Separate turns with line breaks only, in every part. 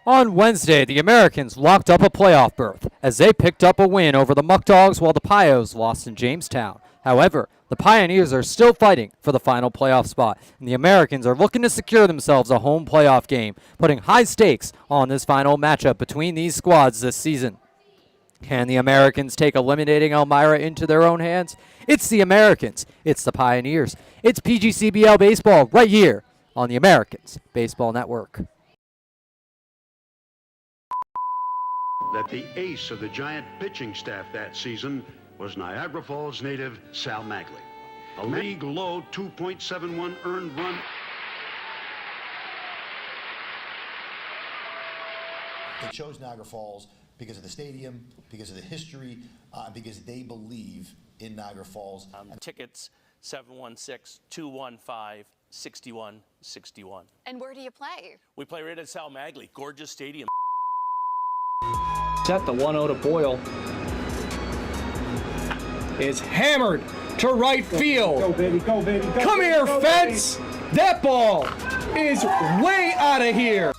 On Wednesday, the Americans locked up a playoff berth as they picked up a win over the Muck Dogs while the Pios lost in Jamestown. However, the Pioneers are still fighting for the final playoff spot, and the Americans are looking to secure themselves a home playoff game, putting high stakes on this final matchup between these squads this season. Can the Americans take eliminating Elmira into their own hands? It's the Americans. It's the Pioneers. It's PGCBL baseball right here on the Americans Baseball Network.
That the ace of the Giant pitching staff that season was Niagara Falls native Sal Magley. A league-low 2.71 earned run.
They chose Niagara Falls because of the stadium, because of the history, because they believe in Niagara Falls.
Tickets 716-215-6161.
And where do you play?
We play right at Sal Magley, gorgeous stadium.
Set the 1-0 to Boyle. Is hammered to right field.
Go, baby, go, baby. Go,
Come
baby,
here,
go,
fence.
Baby.
That ball is way out of here.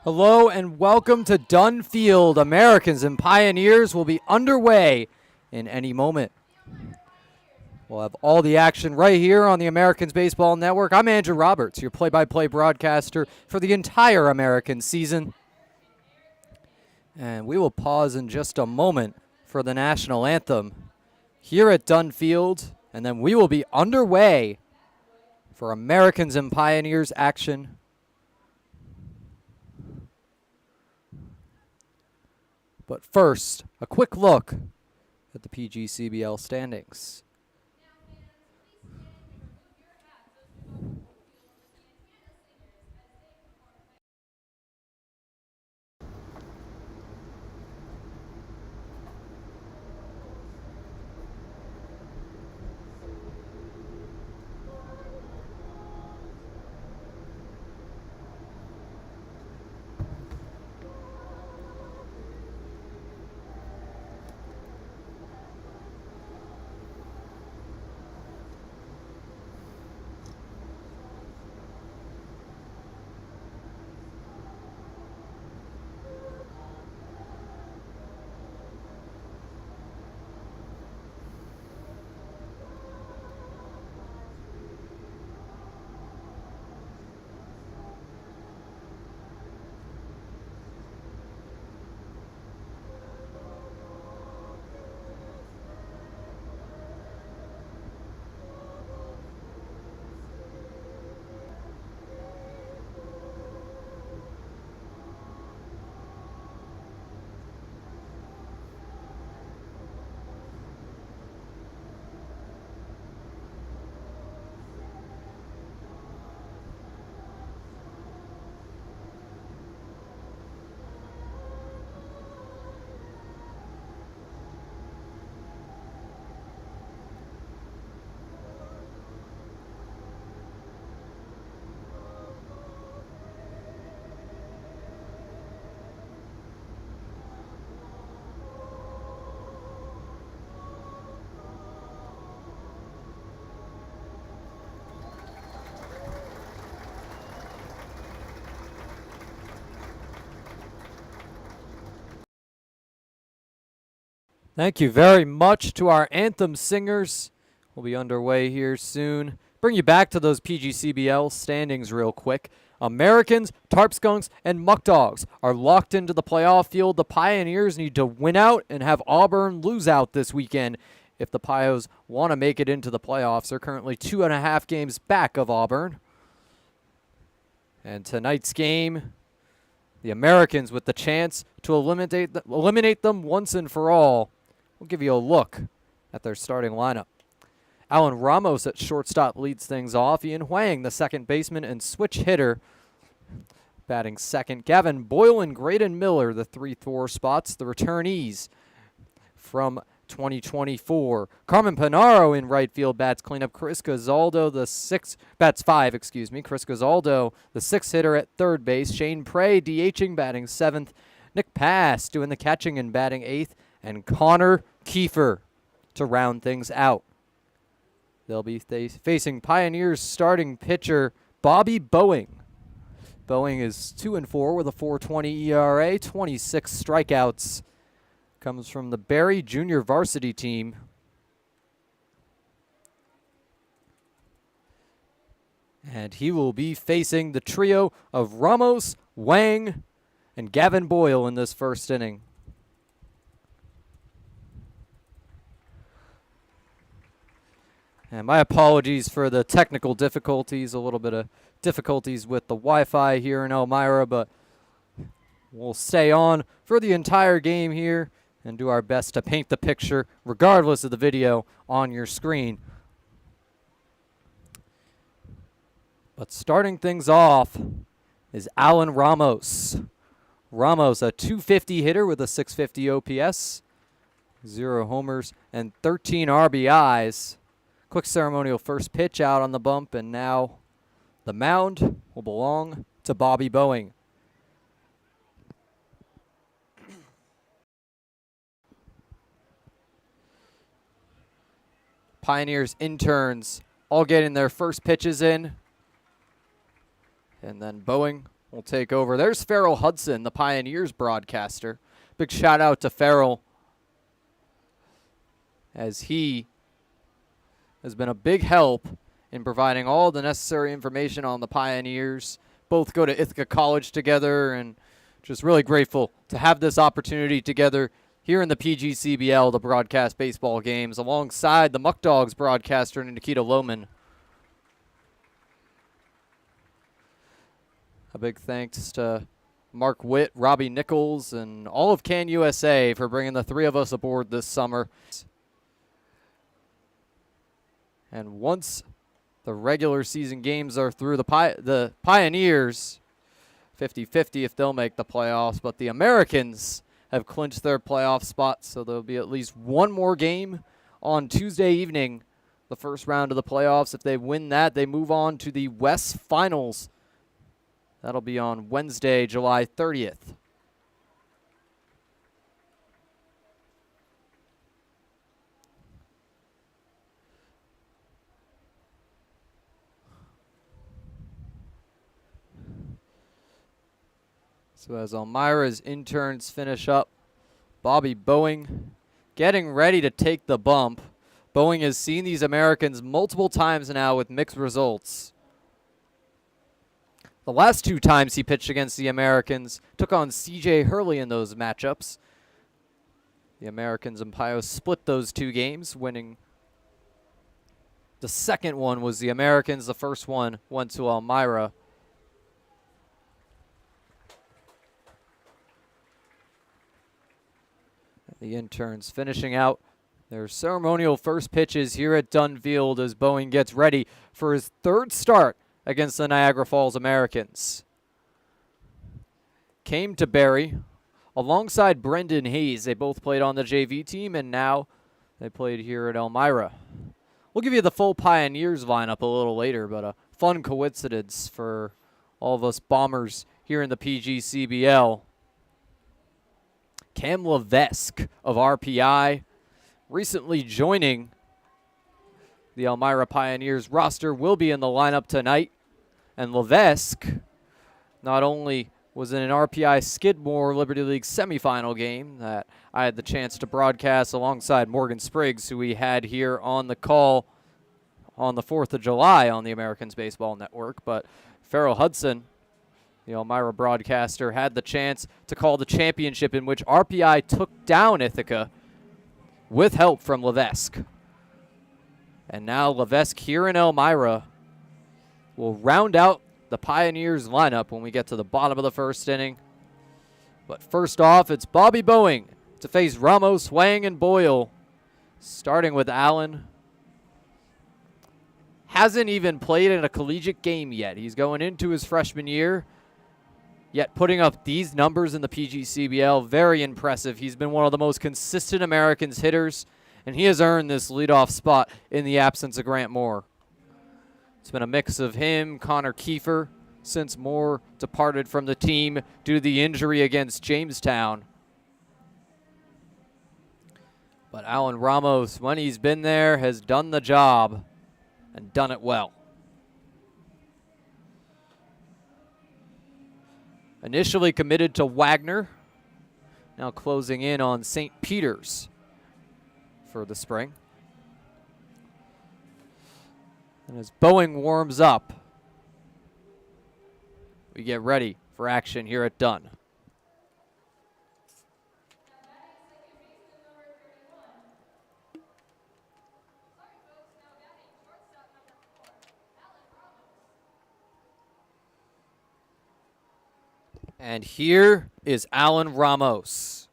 Hello and welcome to Dunn Field. Americans and Pioneers will be underway in any moment. We'll have all the action right here on the Americans Baseball Network. I'm Andrew Roberts, your play-by-play broadcaster for the entire American season. And we will pause in just a moment for the national anthem here at Dunn Field, and then we will be underway for Americans and Pioneers action. But first, a quick look at the PGCBL standings. Thank you very much to our anthem singers. We'll be underway here soon. Bring you back to those PGCBL standings real quick. Americans, Tarp Skunks, and Muck Dogs are locked into the playoff field. The Pioneers need to win out and have Auburn lose out this weekend if the Pios want to make it into the playoffs. They're currently 2.5 games back of Auburn. And tonight's game, the Americans with the chance to eliminate them once and for all. We'll give you a look at their starting lineup. Alan Ramos at shortstop leads things off. Ian Huang, the second baseman and switch hitter, batting second. Gavin Boyle and Graydon Miller, the 3-4 spots, the returnees from 2024. Carmen Panaro in right field bats cleanup. Chris Gazaldo, bats 5, excuse me. Chris Gazaldo, the 6th hitter at third base. Shane Prey DHing, batting 7th. Nick Pass doing the catching and batting 8th. And Connor Kiefer to round things out. They'll be facing Pioneers starting pitcher Bobby Boeing. Boeing is 2-4 with a 4.20 ERA, 26 strikeouts. Comes from the Barry Junior Varsity team. And he will be facing the trio of Ramos, Wang, and Gavin Boyle in this first inning. And my apologies for the technical difficulties, a little bit of difficulties with the Wi-Fi here in Elmira, but we'll stay on for the entire game here and do our best to paint the picture, regardless of the video on your screen. But starting things off is Alan Ramos. Ramos, a .250 hitter with a .650 OPS, 0 homers, and 13 RBIs. Quick ceremonial first pitch out on the bump, and now the mound will belong to Bobby Boeing. Pioneers interns all getting their first pitches in. And then Boeing will take over. There's Farrell Hudson, the Pioneers broadcaster. Big shout out to Farrell, as he has been a big help in providing all the necessary information on the Pioneers. Both go to Ithaca College together, and just really grateful to have this opportunity together here in the PGCBL to broadcast baseball games alongside the Muck Dogs broadcaster Nikita Lohman. A big thanks to Mark Witt, Robbie Nichols, and all of Can USA for bringing the three of us aboard this summer. And once the regular season games are through, the Pioneers, 50-50 if they'll make the playoffs, but the Americans have clinched their playoff spots, so there'll be at least one more game on Tuesday evening, the first round of the playoffs. If they win that, they move on to the West Finals. That'll be on Wednesday, July 30th. So as Elmira's interns finish up, Bobby Boeing getting ready to take the bump. Boeing has seen these Americans multiple times now with mixed results. The last 2 times he pitched against the Americans, took on C.J. Hurley in those matchups. The Americans and Pio split those 2 games, winning. The second one was the Americans. The first one went to Elmira. The interns finishing out their ceremonial first pitches here at Dunn Field as Boeing gets ready for his 3rd start against the Niagara Falls Americans. Came to Barry alongside Brendan Hayes. They both played on the JV team, and now they played here at Elmira. We'll give you the full Pioneers lineup a little later, but a fun coincidence for all of us Bombers here in the PGCBL. Cam Levesque of RPI, recently joining the Elmira Pioneers roster, will be in the lineup tonight. And Levesque not only was in an RPI Skidmore Liberty League semifinal game that I had the chance to broadcast alongside Morgan Spriggs, who we had here on the call on the 4th of July on the Americans Baseball Network, but Farrell Hudson, the Elmira broadcaster, had the chance to call the championship in which RPI took down Ithaca with help from Levesque. And now Levesque here in Elmira will round out the Pioneers lineup when we get to the bottom of the first inning. But first off, it's Bobby Boeing to face Ramos, Wang, and Boyle. Starting with Allen. Hasn't even played in a collegiate game yet. He's going into his freshman year, yet putting up these numbers in the PGCBL, very impressive. He's been one of the most consistent Americans hitters and he has earned this leadoff spot in the absence of Grant Moore. It's been a mix of him, Connor Kiefer, since Moore departed from the team due to the injury against Jamestown. But Alan Ramos, when he's been there, has done the job and done it well. Initially committed to Wagner, now closing in on St. Peter's for the spring. And as Boeing warms up, we get ready for action here at Dunn. And here is Alan Ramos.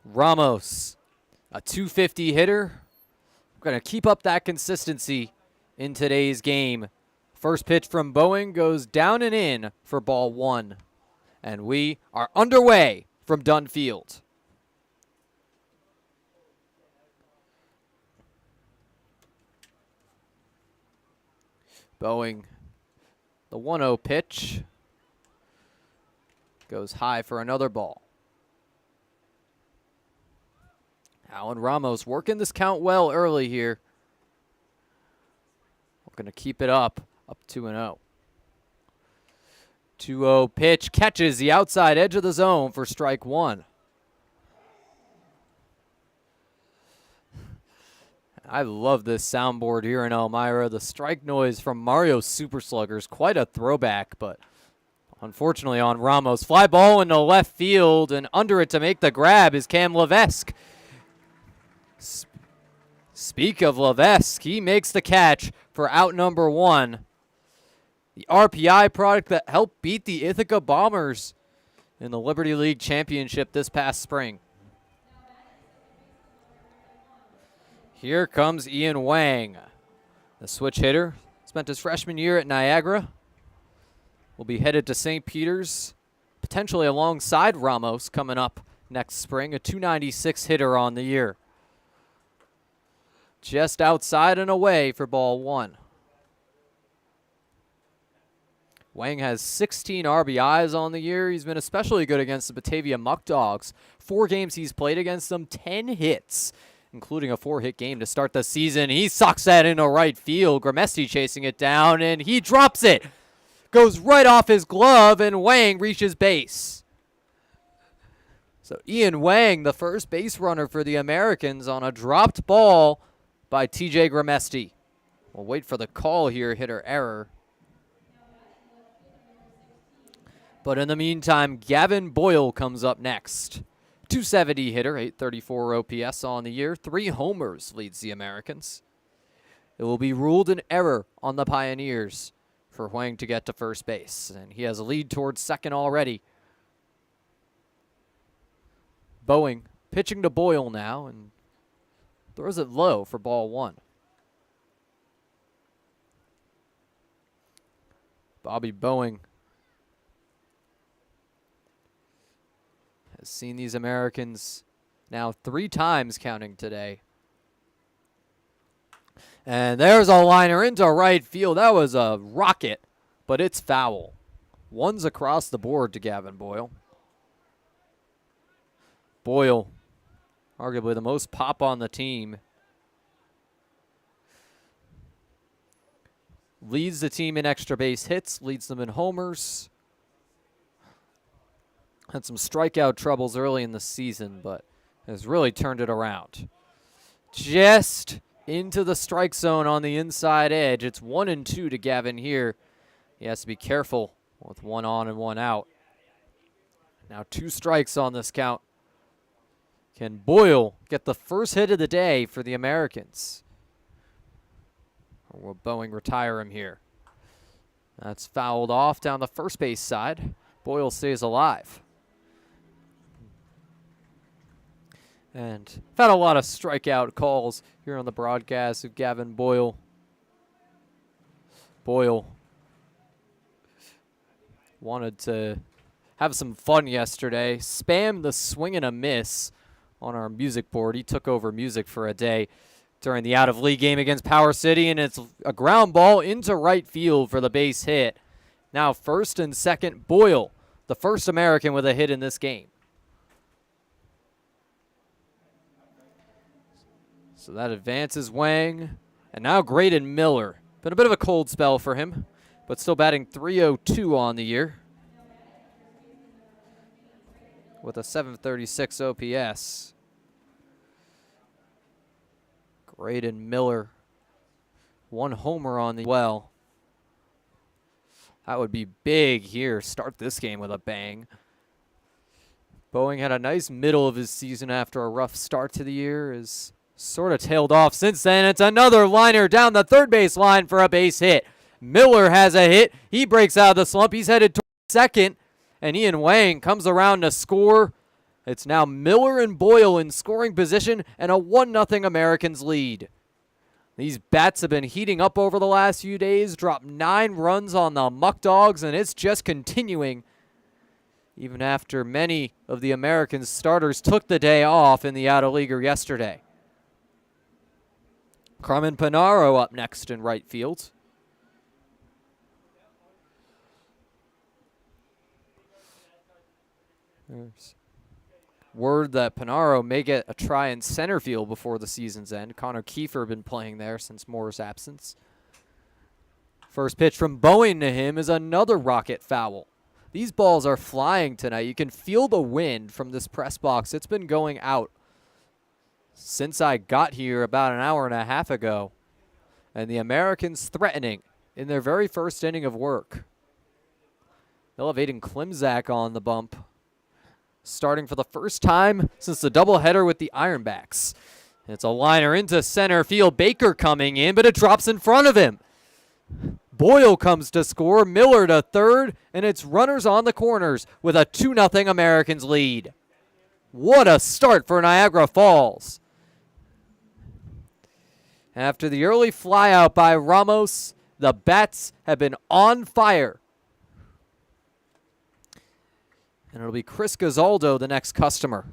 Ramos, a .250 hitter. We're going to keep up that consistency in today's game. First pitch from Boeing goes down and in for ball 1. And we are underway from Dunn Field. Boeing, the 1-0 pitch. Goes high for another ball. Alan Ramos working this count well early here. We're going to keep it up 2-0. 2-0 pitch catches the outside edge of the zone for strike 1. I love this soundboard here in Elmira. The strike noise from Mario Super Slugger is quite a throwback, but unfortunately on Ramos. Fly ball into left field, and under it to make the grab is Cam Levesque. Speak of Levesque, he makes the catch for out number 1. The RPI product that helped beat the Ithaca Bombers in the Liberty League Championship this past spring. Here comes Ian Wang, the switch hitter. Spent his freshman year at Niagara. Will be headed to St. Peter's, potentially alongside Ramos coming up next spring, a .296 hitter on the year. Just outside and away for ball 1. Wang has 16 RBIs on the year. He's been especially good against the Batavia Muck Dogs. 4 games he's played against them, 10 hits, including a 4-hit game to start the season. He sucks that into right field. Gramesti chasing it down, and he drops it. Goes right off his glove, and Wang reaches base. So Ian Wang, the first base runner for the Americans on a dropped ball by TJ Gramesti. We'll wait for the call here, hitter error. But in the meantime, Gavin Boyle comes up next. .270 hitter, .834 OPS on the year. 3 homers leads the Americans. It will be ruled an error on the Pioneers for Wang to get to first base, and he has a lead towards second already. Boeing pitching to Boyle now, and throws it low for ball 1. Bobby Boeing has seen these Americans now 3 times counting today. And there's a liner into right field. That was a rocket, but it's foul. 1's across the board to Gavin Boyle. Boyle, arguably the most pop on the team. Leads the team in extra base hits, leads them in homers. Had some strikeout troubles early in the season, but has really turned it around. Just into the strike zone on the inside edge. It's 1-2 to Gavin here. He has to be careful with 1 on and 1 out. Now 2 strikes on this count. Can Boyle get the first hit of the day for the Americans? Or will Boeing retire him here? That's fouled off down the first base side. Boyle stays alive. And I've had a lot of strikeout calls here on the broadcast of Gavin Boyle. Boyle wanted to have some fun yesterday. Spammed the swing and a miss on our music board. He took over music for a day during the out-of-league game against Power City, and it's a ground ball into right field for the base hit. Now first and second, Boyle, the first American with a hit in this game. So that advances Wang. And now Graydon Miller. Been a bit of a cold spell for him, but still batting .302 on the year with a .736 OPS. Graydon Miller, 1 homer on the well. That would be big here. Start this game with a bang. Boeing had a nice middle of his season after a rough start to the year. Is sort of tailed off since then. It's another liner down the third base line for a base hit. Miller has a hit. He breaks out of the slump. He's headed to second, and Ian Wang comes around to score. It's now Miller and Boyle in scoring position and a 1-0 Americans lead. These bats have been heating up over the last few days, dropped 9 runs on the Muck Dogs, and it's just continuing even after many of the Americans starters took the day off in the out-of-leaguer yesterday. Carmen Panaro up next in right field. There's word that Panaro may get a try in center field before the season's end. Connor Kiefer been playing there since Moore's absence. First pitch from Boeing to him is another rocket foul. These balls are flying tonight. You can feel the wind from this press box. It's been going out since I got here about an hour and a half ago. And the Americans threatening in their very first inning of work. Elevating Klimzak on the bump, starting for the first time since the doubleheader with the Ironbacks. It's a liner into center field. Baker coming in, but it drops in front of him. Boyle comes to score, Miller to third, and it's runners on the corners with a 2-0 Americans lead. What a start for Niagara Falls. After the early flyout by Ramos, the bats have been on fire. And it'll be Chris Gazaldo, the next customer.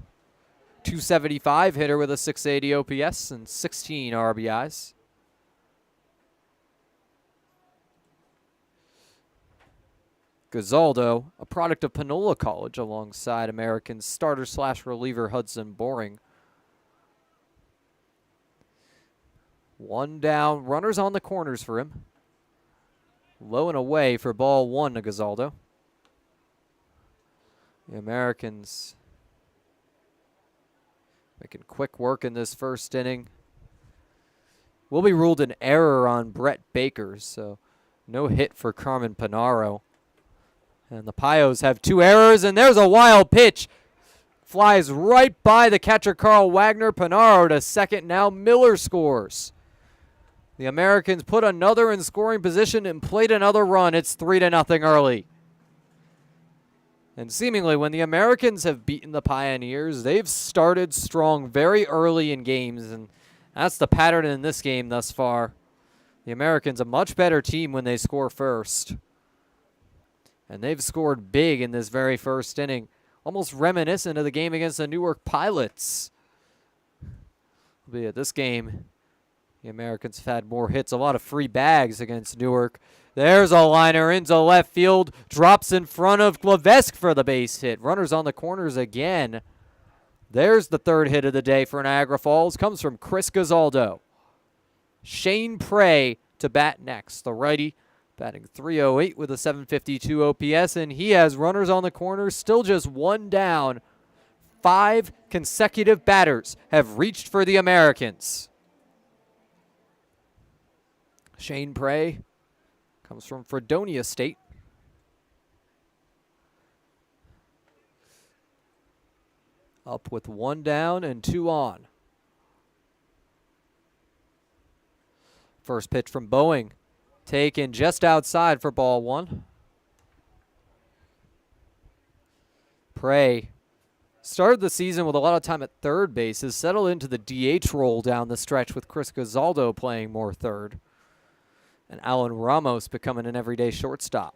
275 hitter with a 680 OPS and 16 RBIs. Gazaldo, a product of Panola College alongside American starter/reliever Hudson Boring. 1 down, runners on the corners for him. Low and away for ball 1 to Gazaldo. The Americans making quick work in this first inning. Will be ruled an error on Brett Baker, so no hit for Carmen Panaro. And the Pios have 2 errors, and there's a wild pitch. Flies right by the catcher Carl Wagner. Panaro to second. Now Miller scores. The Americans put another in scoring position and played another run. It's 3-0 early. And seemingly when the Americans have beaten the Pioneers, they've started strong very early in games, and that's the pattern in this game thus far. The Americans a much better team when they score first. And they've scored big in this very first inning, almost reminiscent of the game against the Newark Pilots. Albeit this game, the Americans have had more hits, a lot of free bags against Newark. There's a liner into left field, drops in front of Glavesque for the base hit. Runners on the corners again. There's the third hit of the day for Niagara Falls. Comes from Chris Gazaldo. Shane Prey to bat next. The righty batting .308 with a .752 OPS, and he has runners on the corners, still just 1 down. 5 consecutive batters have reached for the Americans. Shane Prey comes from Fredonia State. Up with 1 down and 2 on. First pitch from Boeing, taken just outside for ball 1. Prey started the season with a lot of time at third base, has settled into the DH role down the stretch with Chris Gazaldo playing more third. And Alan Ramos becoming an everyday shortstop.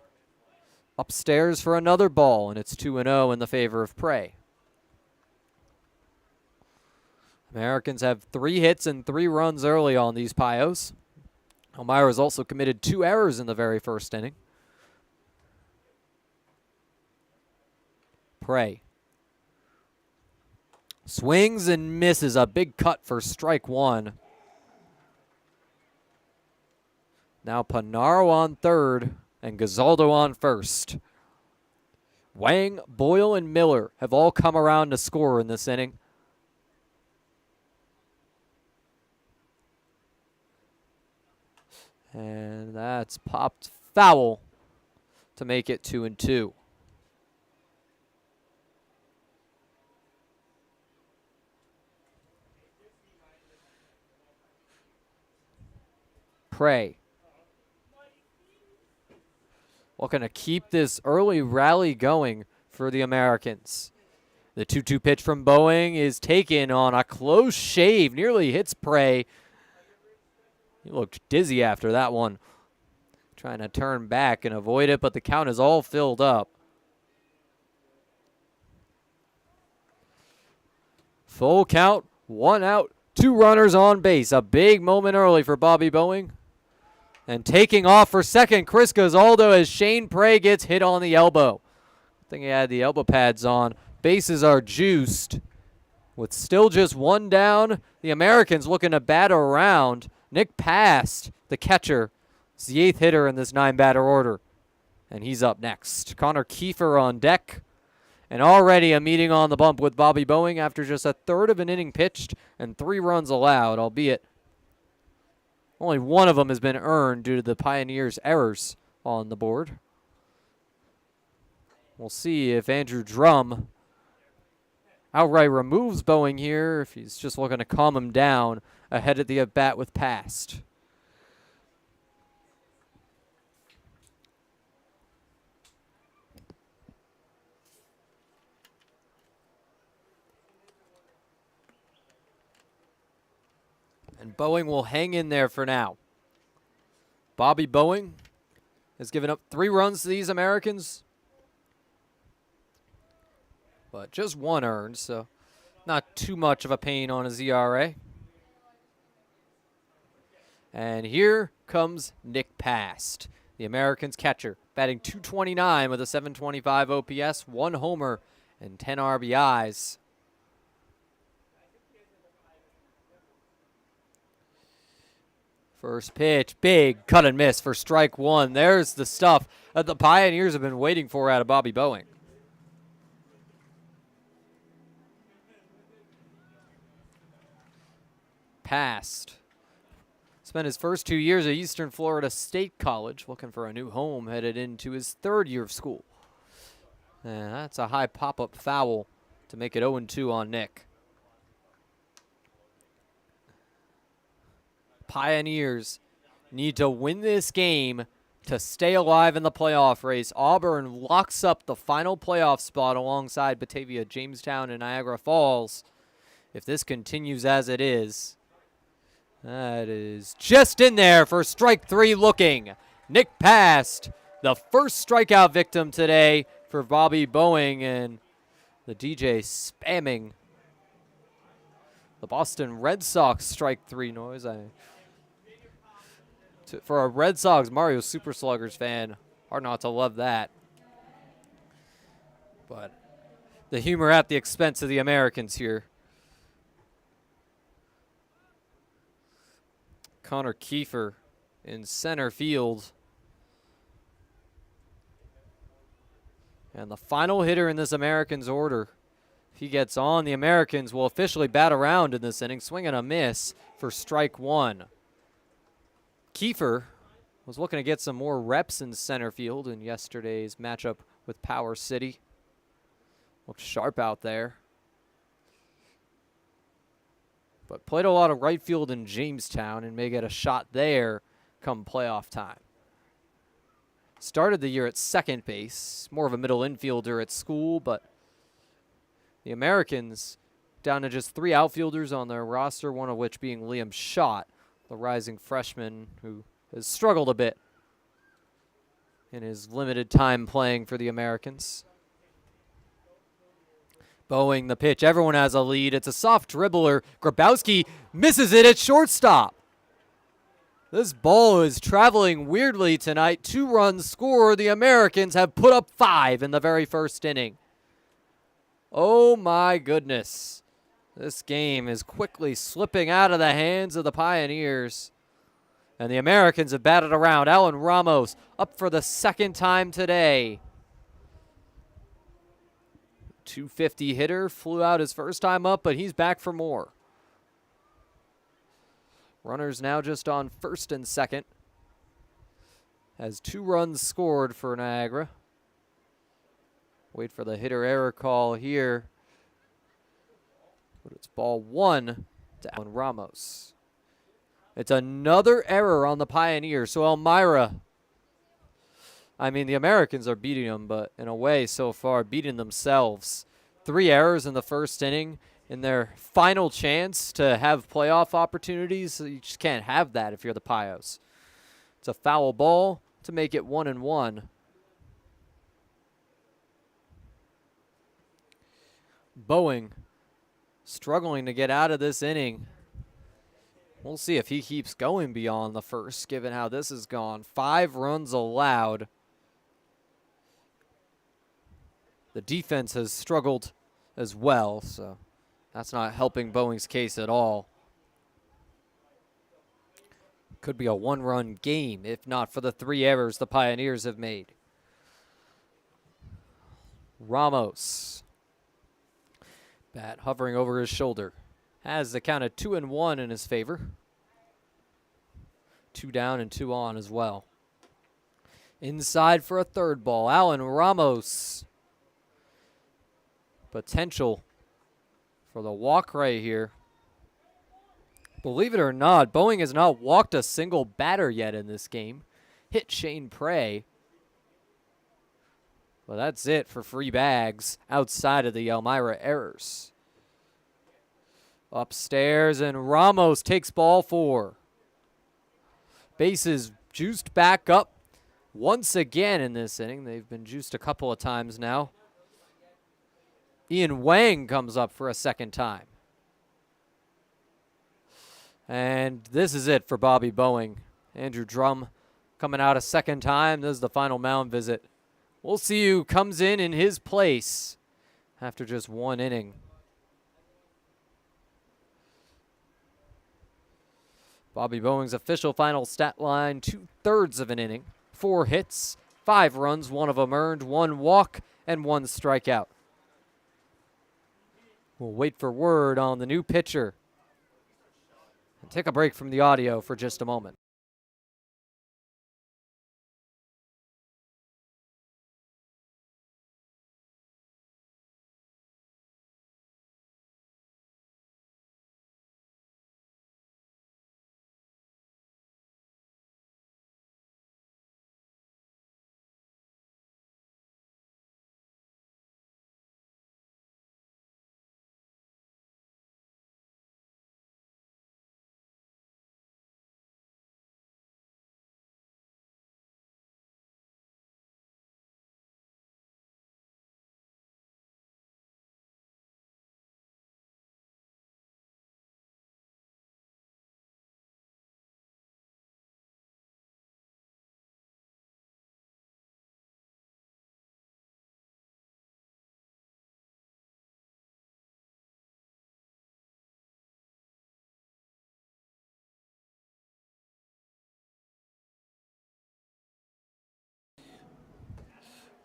Upstairs for another ball, and it's 2-0 in the favor of Prey. Americans have 3 hits and 3 runs early on these Pios. Elmira has also committed 2 errors in the very first inning. Prey. Swings and misses. A big cut for strike 1. Now Panaro on third and Gazaldo on first. Wang, Boyle, and Miller have all come around to score in this inning. And that's popped foul to make it 2-2. Prey. Looking to keep this early rally going for the Americans. The 2-2 pitch from Boeing is taken on a close shave. Nearly hits Prey. He looked dizzy after that one. Trying to turn back and avoid it, but the count is all filled up. Full count, 1 out, 2 runners on base. A big moment early for Bobby Boeing. And taking off for second, Chris Gazaldo as Shane Prey gets hit on the elbow. I think he had the elbow pads on. Bases are juiced. With still just 1 down, the Americans looking to bat around. Nick Past, the catcher, is the 8th hitter in this 9-batter order. And he's up next. Connor Kiefer on deck. And already a meeting on the bump with Bobby Boeing after just a third of an inning pitched and 3 runs allowed, albeit only one of them has been earned due to the Pioneers' errors on the board. We'll see if Andrew Drum outright removes Boeing here, if he's just looking to calm him down ahead of the at-bat with Past. And Boeing will hang in there for now. Bobby Boeing has given up 3 runs to these Americans, but just 1 earned, so not too much of a pain on his ERA. And here comes Nick Past, the Americans' catcher, batting .229 with a .725 OPS, 1 homer, and 10 RBIs. First pitch, big cut and miss for strike 1. There's the stuff that the Pioneers have been waiting for out of Bobby Boeing. Past. Spent his first 2 years at Eastern Florida State College, looking for a new home, headed into his 3rd year of school. And that's a high pop-up foul to make it 0-2 on Nick. Pioneers need to win this game to stay alive in the playoff race. Auburn locks up the final playoff spot alongside Batavia, Jamestown, and Niagara Falls. If this continues as it is, that is just in there for strike 3 looking. Nick Past, the first strikeout victim today for Bobby Boeing, and the DJ spamming the Boston Red Sox strike 3 noise. For a Red Sox Mario Super Sluggers fan, hard not to love that. But the humor at the expense of the Americans here. Connor Kiefer in center field. And the final hitter in this Americans order. If he gets on, the Americans will officially bat around in this inning, swing and a miss for strike 1. Kiefer was looking to get some more reps in center field in yesterday's matchup with Power City. Looked sharp out there. But played a lot of right field in Jamestown and may get a shot there come playoff time. Started the year at second base, more of a middle infielder at school, but the Americans down to just 3 outfielders on their roster, one of which being Liam Schott, the rising freshman who has struggled a bit in his limited time playing for the Americans. Boeing the pitch. Everyone has a lead. It's a soft dribbler. Grabowski misses it at shortstop. This ball is traveling weirdly tonight. 2 runs scored. The Americans have put up 5 in the very first inning. Oh my goodness. This game is quickly slipping out of the hands of the Pioneers. And the Americans have batted around. Alan Ramos up for the second time today. 250 hitter, flew out his first time up, but he's back for more. Runners now just on first and second. Has 2 runs scored for Niagara. Wait for the hitter error call here. But it's ball 1 to Alan Ramos. It's another error on the Pioneers. So Elmira, the Americans are beating them, but in a way so far beating themselves. 3 errors in the first inning in their final chance to have playoff opportunities. So you just can't have that if you're the Pios. It's a foul ball to make it 1-1. Boeing struggling to get out of this inning. We'll see if he keeps going beyond the first, given how this has gone. 5 runs allowed. The defense has struggled as well, so that's not helping Boeing's case at all. Could be a 1-run game, if not for the 3 errors the Pioneers have made. Ramos. Bat hovering over his shoulder. Has the count of 2-1 in his favor. 2 down and 2 on as well. Inside for a third ball. Alan Ramos. Potential for the walk right here. Believe it or not, Boeing has not walked a single batter yet in this game. Hit Shane Prey. Well, that's it for free bags outside of the Elmira errors. Upstairs, and Ramos takes ball 4. Bases juiced back up once again in this inning. They've been juiced a couple of times now. Ian Wang comes up for a second time. And this is it for Bobby Boeing. Andrew Drum coming out a second time. This is the final mound visit. We'll see who comes in his place after just 1 inning. Bobby Boeing's official final stat line, 2/3 of an inning. 4 hits, 5 runs, 1 of them earned, 1 walk, and 1 strikeout. We'll wait for word on the new pitcher. And take a break from the audio for just a moment.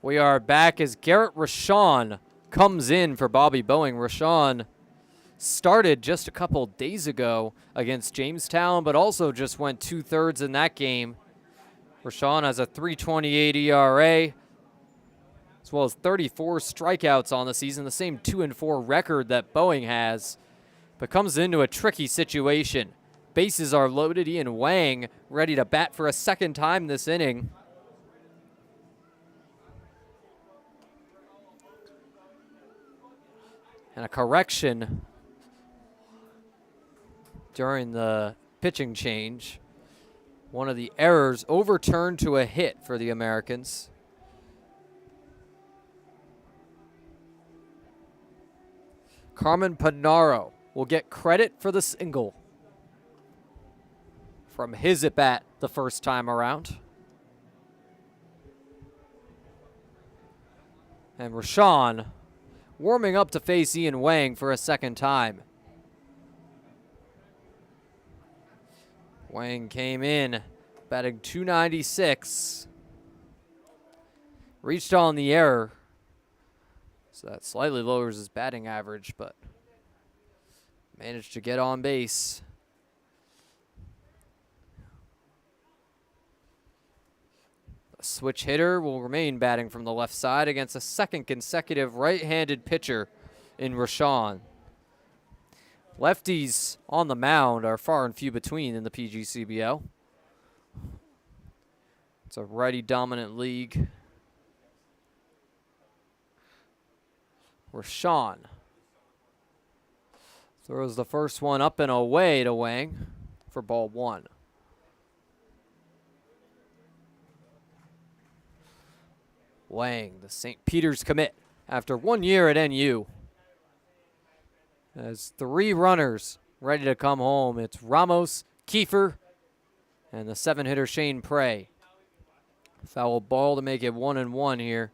We are back as Garrett Rashawn comes in for Bobby Boeing. Rashawn started just a couple days ago against Jamestown, but also just went 2/3 in that game. Rashawn has a 3.28 ERA, as well as 34 strikeouts on the season, the same 2-4 record that Boeing has, but comes into a tricky situation. Bases are loaded. Ian Wang ready to bat for a second time this inning. And a correction during the pitching change. One of the errors overturned to a hit for the Americans. Carmen Panaro will get credit for the single from his at-bat the first time around. And Rashawn warming up to face Ian Wang for a second time. Wang came in batting .296. Reached on the error. So that slightly lowers his batting average, but managed to get on base. The switch hitter will remain batting from the left side against a second consecutive right-handed pitcher in Rashawn. Lefties on the mound are far and few between in the PGCBL. It's a righty-dominant league. Rashawn throws the first one up and away to Wang for ball one. Wang, the St. Peter's commit after 1 year at NU. Has 3 runners ready to come home. It's Ramos, Kiefer, and the 7-hitter Shane Prey. Foul ball to make it 1-1 here.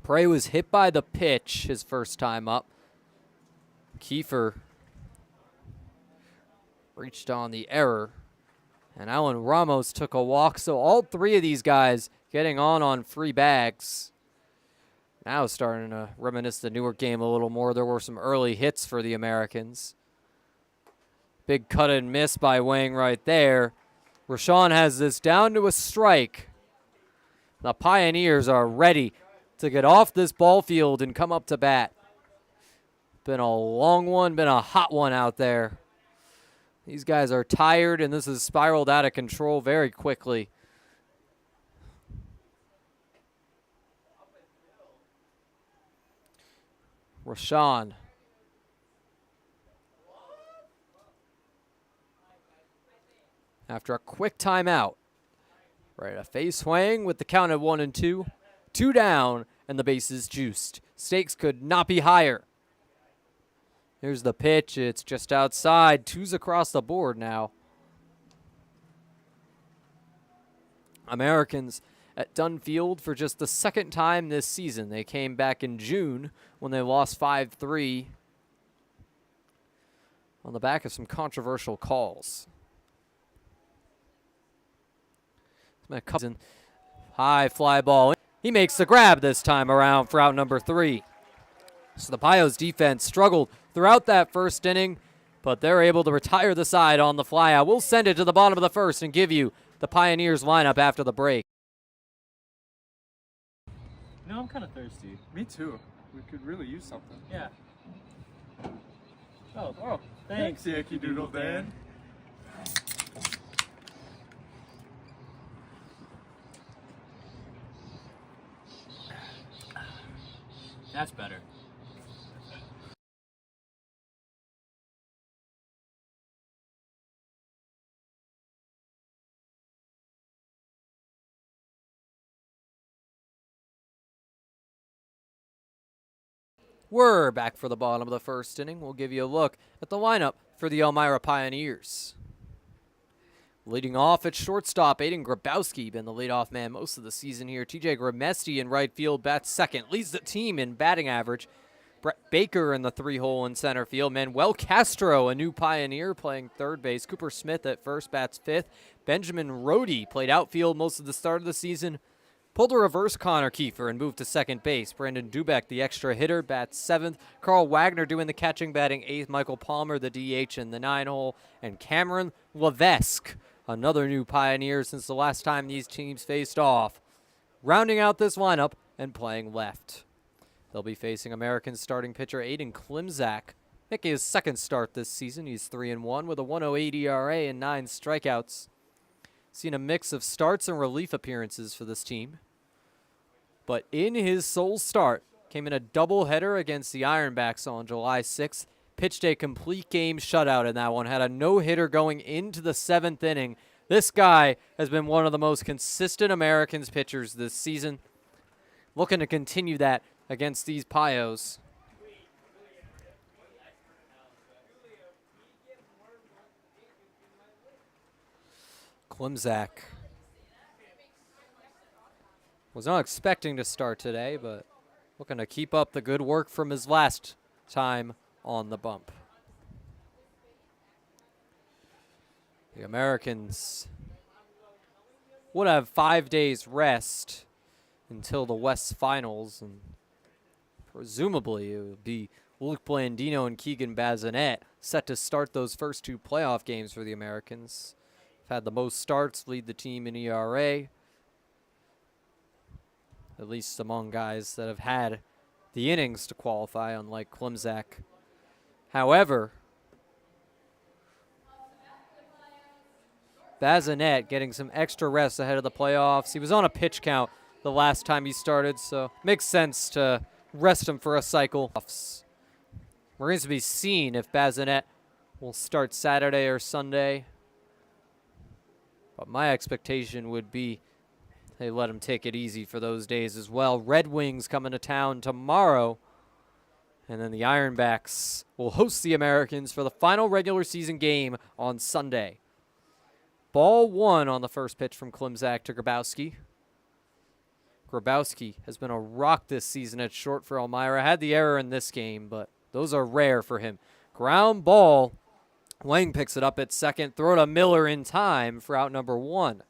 Prey was hit by the pitch his first time up. Kiefer reached on the error. And Alan Ramos took a walk. So all 3 of these guys getting on free bags. Now starting to reminisce the Newark game a little more. There were some early hits for the Americans. Big cut and miss by Wang right there. Rashawn has this down to a strike. The Pioneers are ready to get off this ball field and come up to bat. Been a long one, been a hot one out there. These guys are tired, and this has spiraled out of control very quickly. Rashawn. After a quick timeout. Ready to face Wang with the count at 1-2. 2 down, and the base is juiced. Stakes could not be higher. Here's the pitch. It's just outside. 2's across the board now. Americans at Dunn Field for just the second time this season. They came back in June when they lost 5-3 on the back of some controversial calls. High fly ball. He makes the grab this time around for out number 3. So the Pios defense struggled throughout that first inning, but they're able to retire the side on the fly out. We'll send it to the bottom of the first and give you the Pioneers lineup after the break.
No, I'm kind of thirsty.
Me too. We could really use something.
Yeah. Oh, thanks.
Yankee Doodle Dan.
That's better.
We're back for the bottom of the first inning. We'll give you a look at the lineup for the Elmira Pioneers. Leading off at shortstop, Aiden Grabowski, been the leadoff man most of the season here. TJ Gramesti in right field, bats second, leads the team in batting average. Brett Baker in the 3-hole in center field. Manuel Castro, a new Pioneer, playing third base. Cooper Smith at first, bats fifth. Benjamin Rohde played outfield most of the start of the season. Pulled a reverse Connor Kiefer and moved to second base. Brandon Dubek, the extra hitter, bats seventh. Carl Wagner doing the catching, batting eighth. Michael Palmer, the DH in the 9-hole. And Cameron Levesque, another new Pioneer since the last time these teams faced off, rounding out this lineup and playing left. They'll be facing American starting pitcher Aiden Klimzak, making his second start this season. He's 3-1 with a 1.08 ERA and 9 strikeouts. Seen a mix of starts and relief appearances for this team. But in his sole start, came in a doubleheader against the Ironbacks on July 6th. Pitched a complete game shutout in that one. Had a no-hitter going into the 7th inning. This guy has been one of the most consistent Americans pitchers this season. Looking to continue that against these Pios. Klimzak was not expecting to start today, but looking to keep up the good work from his last time on the bump. The Americans would have 5 days rest until the West Finals, and presumably it would be Luke Blandino and Keegan Bazinet set to start those first two playoff games for the Americans. Had the most starts, lead the team in ERA, at least among guys that have had the innings to qualify, unlike Klimzak. However, Bazinet getting some extra rest ahead of the playoffs. He was on a pitch count the last time he started, so makes sense to rest him for a cycle. Remains to be seen if Bazinet will start Saturday or Sunday. But my expectation would be they let him take it easy for those days as well. Red Wings coming to town tomorrow. And then the Ironbacks will host the Americans for the final regular season game on Sunday. Ball one on the first pitch from Klimzak to Grabowski. Grabowski has been a rock this season at short for Elmira. Had the error in this game, but those are rare for him. Ground ball. Wang picks it up at second. Throw to Miller in time for out number one.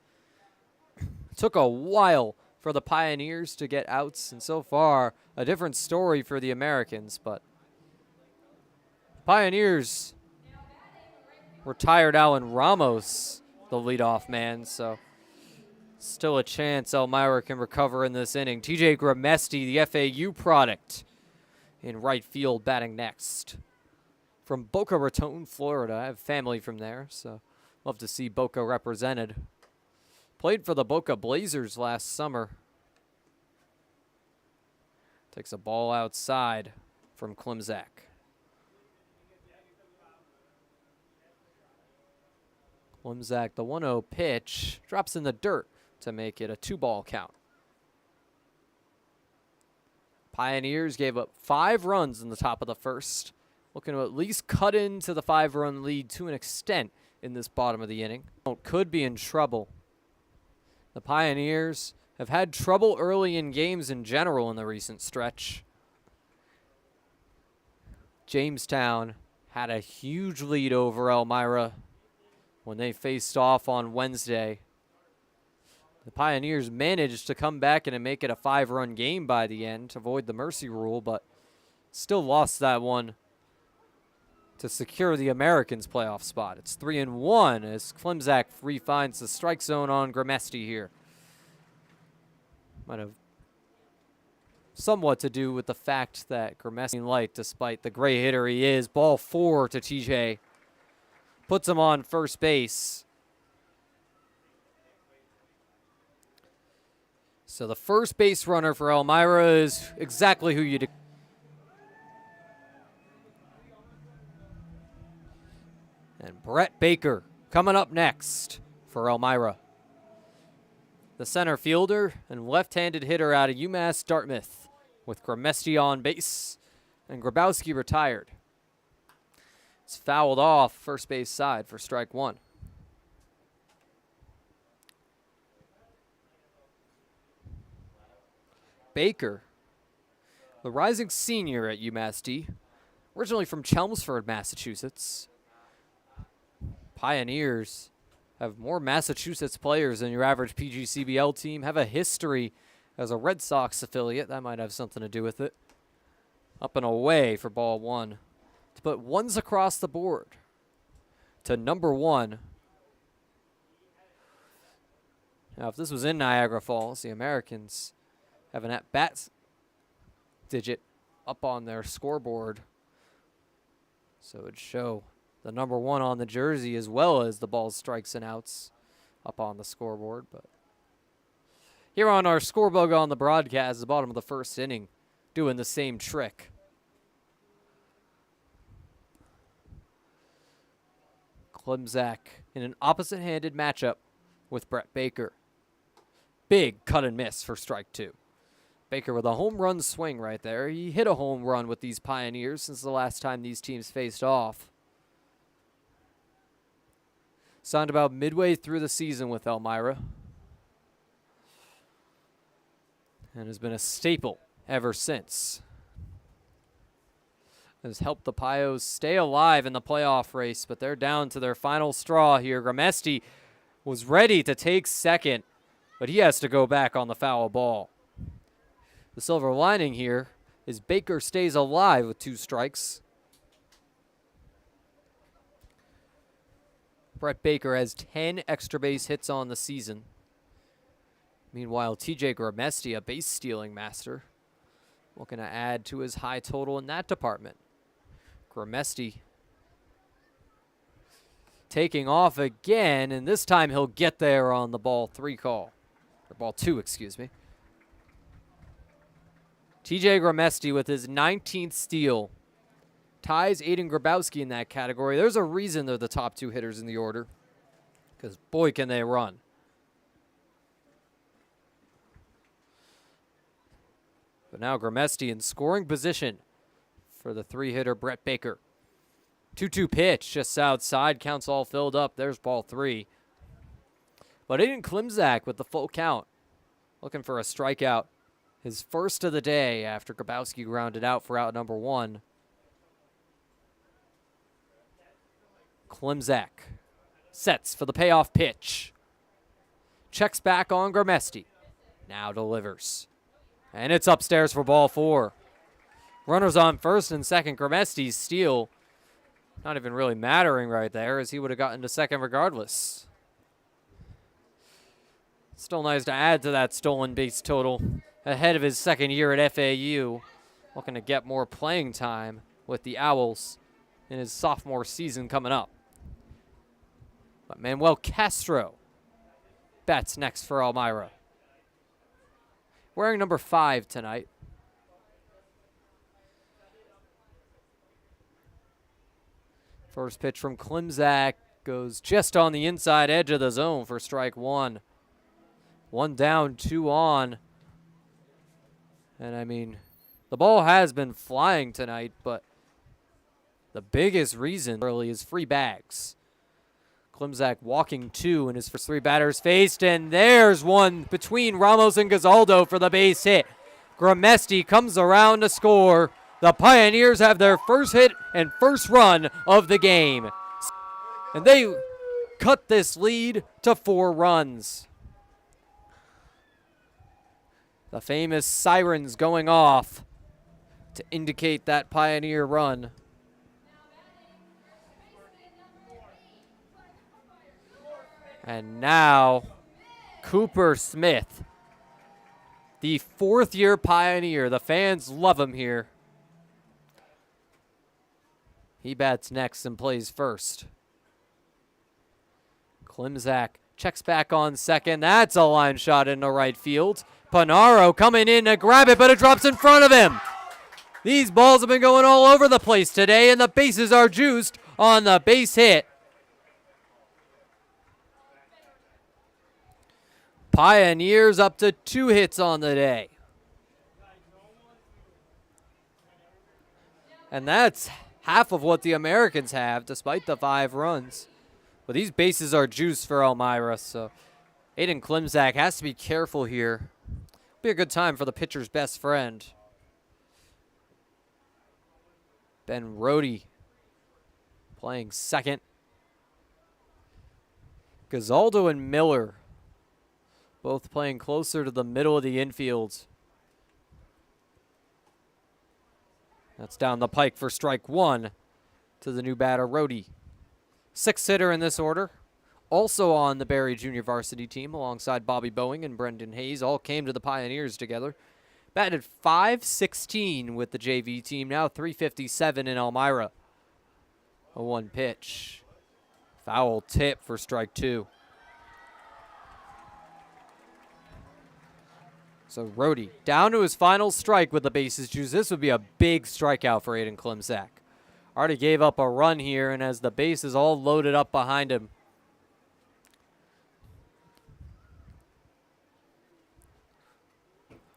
Took a while for the Pioneers to get outs, and so far a different story for the Americans, but Pioneers retired Alan Ramos, the leadoff man, so still a chance Elmira can recover in this inning. TJ Gramesti, the FAU product, in right field batting next. From Boca Raton, Florida. I have family from there, so love to see Boca represented. Played for the Boca Blazers last summer. Takes a ball outside from Klimzak. Klimzak, the 1-0 pitch, drops in the dirt to make it a 2-ball count. Pioneers gave up 5 runs in the top of the first. Looking to at least cut into the 5-run lead to an extent in this bottom of the inning. Could be in trouble. The Pioneers have had trouble early in games in general in the recent stretch. Jamestown had a huge lead over Elmira when they faced off on Wednesday. The Pioneers managed to come back and make it a 5-run game by the end to avoid the mercy rule, but still lost that one to secure the Americans' playoff spot. It's 3-1 as Klimzak refines the strike zone on Gramesti here. Might have somewhat to do with the fact that Gramesti light, despite the gray hitter he is. Ball 4 to TJ. Puts him on first base. So the first base runner for Elmira is exactly who you'd. And Brett Baker coming up next for Elmira. The center fielder and left-handed hitter out of UMass Dartmouth, with Gramesti on base and Grabowski retired. It's fouled off first base side for strike one. Baker, the rising senior at UMass D, originally from Chelmsford, Massachusetts. Pioneers have more Massachusetts players than your average PGCBL team, have a history as a Red Sox affiliate. That might have something to do with it. Up and away for ball one. But one's across the board to number one. Now, if this was in Niagara Falls, the Americans have an at-bat digit up on their scoreboard. So it'd show the number one on the jersey as well as the balls, strikes, and outs up on the scoreboard. But here on our scoreboard on the broadcast, the bottom of the first inning, doing the same trick. Klimzak in an opposite-handed matchup with Brett Baker. Big cut and miss for strike two. Baker with a home run swing right there. He hit a home run with these Pioneers since the last time these teams faced off. Signed about midway through the season with Elmira. And has been a staple ever since. Has helped the Pios stay alive in the playoff race, but they're down to their final straw here. Gramesti was ready to take second, but he has to go back on the foul ball. The silver lining here is Baker stays alive with 2 strikes. Brett Baker has 10 extra base hits on the season. Meanwhile, TJ Gramesti, a base stealing master, looking to add to his high total in that department. Gramesti taking off again, and this time he'll get there on the ball 3 call. Or ball 2, excuse me. TJ Gramesti with his 19th steal ties Aiden Grabowski in that category. There's a reason they're the top 2 hitters in the order, because boy can they run. But now Gramesti in scoring position for the 3-hitter Brett Baker. 2-2 pitch just outside, counts all filled up. There's ball 3. But Aiden Klimzak with the full count, looking for a strikeout. His first of the day after Grabowski grounded out for out number 1. Klimzak sets for the payoff pitch. Checks back on Gramesti. Now delivers. And it's upstairs for ball 4. Runners on first and second. Gramesti's steal not even really mattering right there, as he would have gotten to second regardless. Still nice to add to that stolen base total ahead of his second year at FAU. Looking to get more playing time with the Owls in his sophomore season coming up. But Manuel Castro bats next for Elmira. Wearing number 5 tonight. First pitch from Klimzak goes just on the inside edge of the zone for strike 1. 1 down, 2 on. And I mean, the ball has been flying tonight, but the biggest reason early is free bags. Klimzak walking 2 in his first 3 batters faced, and there's one between Ramos and Gazaldo for the base hit. Gramesti comes around to score. The Pioneers have their first hit and first run of the game. And they cut this lead to 4 runs. The famous sirens going off to indicate that Pioneer run. And now, Cooper Smith, the 4th-year Pioneer. The fans love him here. He bats next and plays first. Klimzak checks back on second. That's a line shot into right field. Panaro coming in to grab it, but it drops in front of him. These balls have been going all over the place today, and the bases are juiced on the base hit. Pioneers up to 2 hits on the day. And that's half of what the Americans have, despite the 5 runs. But these bases are juiced for Elmira, so Aiden Klimzak has to be careful here. Be a good time for the pitcher's best friend. Ben Rohde playing second. Gazaldo and Miller both playing closer to the middle of the infield. That's down the pike for strike 1 to the new batter, Rohde. 6th hitter in this order. Also on the Barry Junior Varsity team alongside Bobby Boeing and Brendan Hayes. All came to the Pioneers together. Batted .516 with the JV team. Now .357 in Elmira. A 1 pitch. Foul tip for strike 2. So Rohde down to his final strike with the bases juiced. This would be a big strikeout for Aiden Klimzak. Already gave up a run here, and as the base is all loaded up behind him.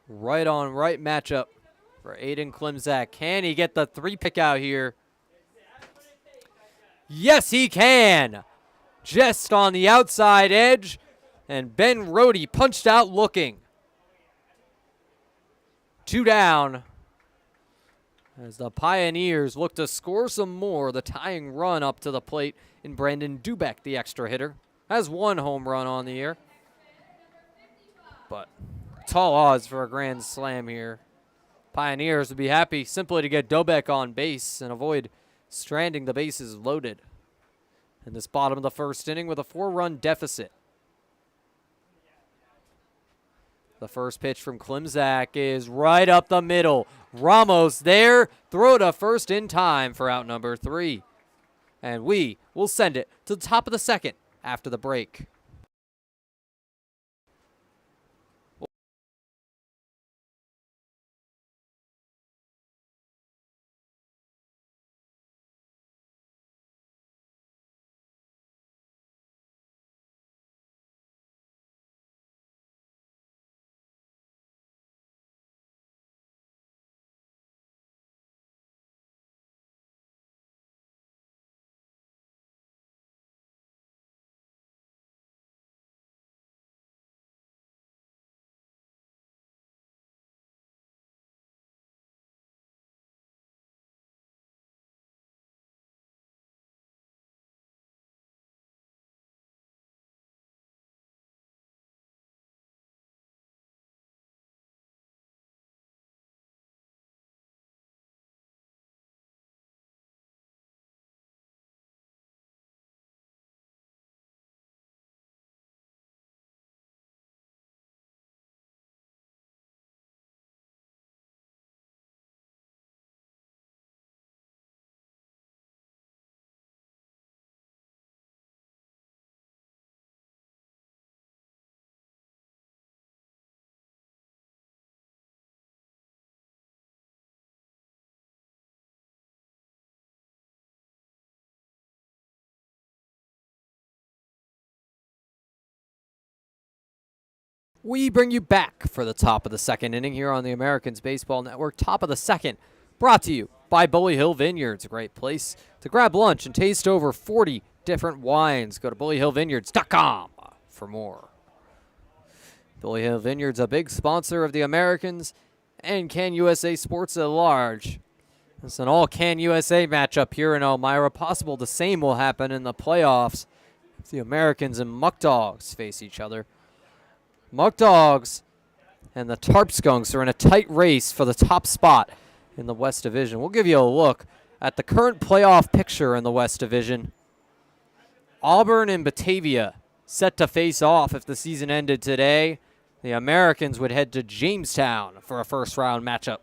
Right on right matchup for Aiden Klimzak. Can he get the 3 pick out here? Yes, he can. just on the outside edge, and Ben Rohde punched out looking. 2 down as the Pioneers look to score some more. The tying run up to the plate in Brandon Dubek, the extra hitter, has 1 home run on the year. But tall odds for a grand slam here. Pioneers would be happy simply to get Dubek on base and avoid stranding the bases loaded in this bottom of the first inning with a 4-run deficit. The first pitch from Klimzak is right up the middle. Ramos there, throw to first in time for out number 3. And we will send it to the top of the second after the break. We bring you back for the top of the second inning here on the Americans Baseball Network. Top of the second, brought to you by Bully Hill Vineyards, a great place to grab lunch and taste over 40 different wines. Go to bullyhillvineyards.com for more. Bully Hill Vineyards, a big sponsor of the Americans and Can USA Sports at large. It's an all Can USA matchup here in Elmira. Possible the same will happen in the playoffs if the Americans and Muck Dogs face each other. Muck Dogs and the Tarp Skunks are in a tight race for the top spot in the West Division. We'll give you a look at the current playoff picture in the West Division. Auburn and Batavia set to face off if the season ended today. The Americans would head to Jamestown for a first-round matchup.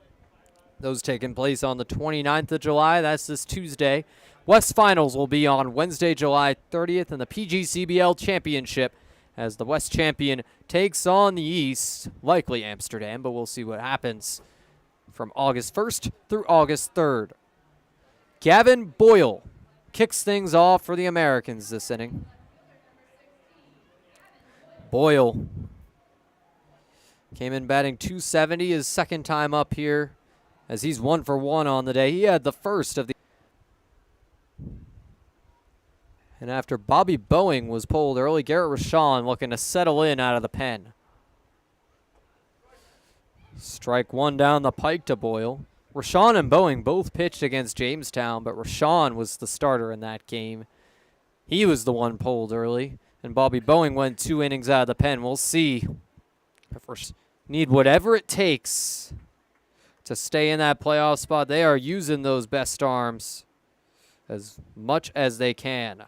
Those taking place on the 29th of July. That's this Tuesday. West Finals will be on Wednesday, July 30th, and the PGCBL Championship as the West champion takes on the East, likely Amsterdam, but we'll see what happens from August 1st through August 3rd. Gavin Boyle kicks things off for the Americans this inning. Boyle came in batting .270, his second time up here, as he's 1 for 1 on the day. He had the first of the... And after Bobby Boeing was pulled early, Garrett Rashawn looking to settle in out of the pen. Strike 1 down the pike to Boyle. Rashawn and Boeing both pitched against Jamestown, but Rashawn was the starter in that game. He was the one pulled early, and Bobby Boeing went 2 innings out of the pen. We'll see if we need whatever it takes to stay in that playoff spot. They are using those best arms as much as they can.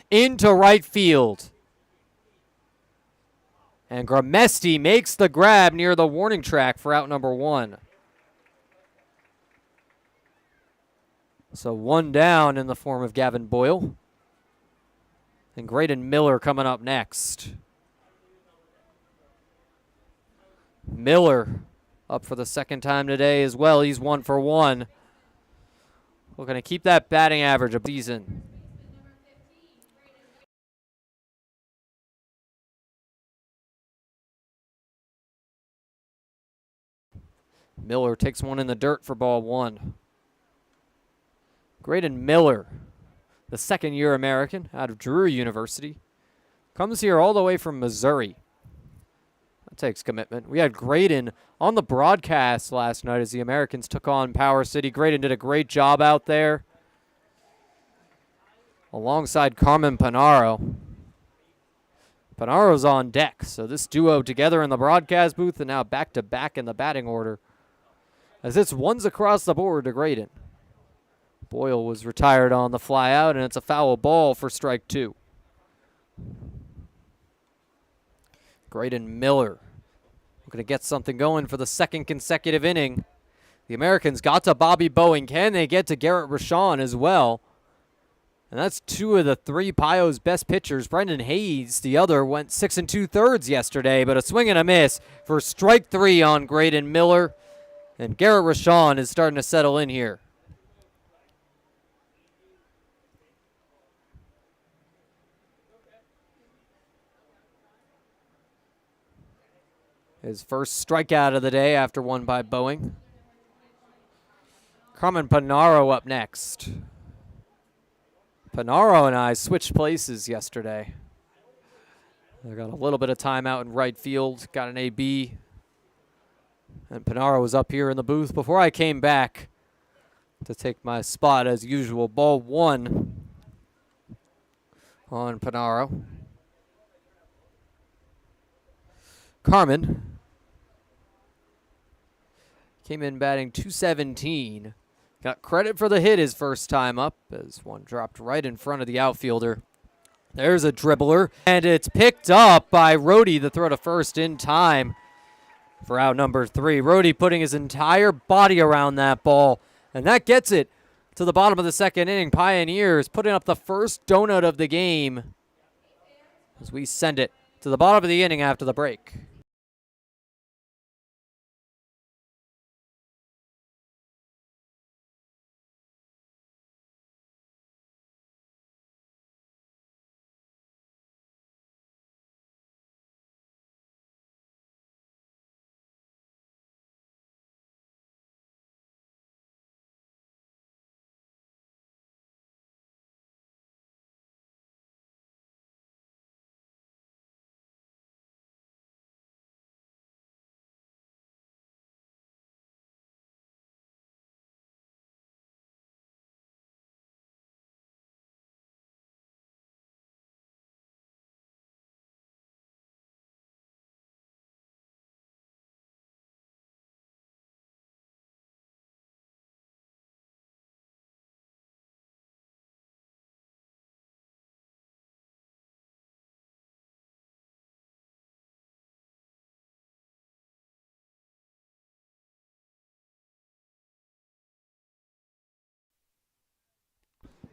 Into right field. And Gramesti makes the grab near the warning track for out number 1. So 1 down in the form of Gavin Boyle. And Graydon Miller coming up next. Miller up for the second time today as well. He's 1 for 1. We're going to keep that batting average of season. Miller takes one in the dirt for ball one. Graydon Miller, the second-year American out of Drew University, comes here all the way from Missouri. That takes commitment. We had Graydon on the broadcast last night as the Americans took on Power City. Graydon did a great job out there alongside Carmen Panaro. Panaro's on deck, so this duo together in the broadcast booth and now back-to-back in the batting order as it's ones across the board to Graydon. Boyle was retired on the fly out, and it's a foul ball for strike two. Graydon Miller looking to get something going for the second consecutive inning. The Americans got to Bobby Bowen. Can they get to Garrett Rashawn as well? And that's two of the three Pio's best pitchers. Brendan Hayes, the other, went 6 2/3 yesterday, but a swing and a miss for strike three on Graydon Miller. And Garrett Rashawn is starting to settle in here. His first strikeout of the day after one by Boeing. Carmen Panaro up next. Panaro and I switched places yesterday. I got a little bit of time out in right field, got an AB. And Panaro was up here in the booth before I came back to take my spot as usual. Ball one on Panaro. Carmen came in batting .217. Got credit for the hit his first time up as one dropped right in front of the outfielder. There's a dribbler, and it's picked up by Rohde, the throw to first in time for out number three. Rohde putting his entire body around that ball, and that gets it to the bottom of the second inning. Pioneers putting up the first donut of the game as we send it to the bottom of the inning after the break.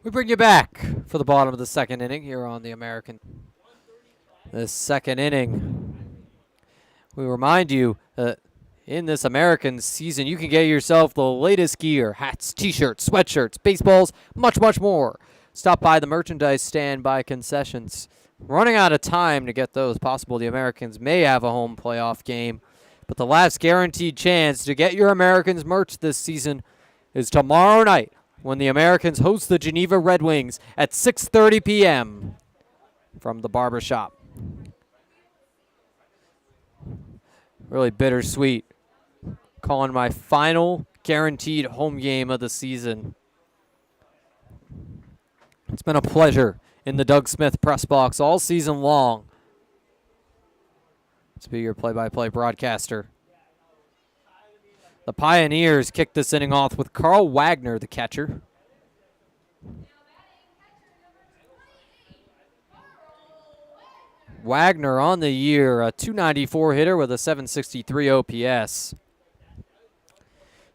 We bring you back for the bottom of the second inning here on the American. This second inning, we remind you that in this American season, you can get yourself the latest gear, hats, t-shirts, sweatshirts, baseballs, much, much more. Stop by the merchandise stand, buy concessions. Running out of time to get those. Possible the Americans may have a home playoff game, but the last guaranteed chance to get your Americans merch this season is tomorrow night, when the Americans host the Geneva Red Wings at 6:30 p.m. from the barbershop. Really bittersweet. Calling my final guaranteed home game of the season. It's been a pleasure in the Doug Smith press box all season long to be your play-by-play broadcaster. The Pioneers kicked this inning off with Carl Wagner, the catcher. Wagner on the year, a .294 hitter with a .763 OPS.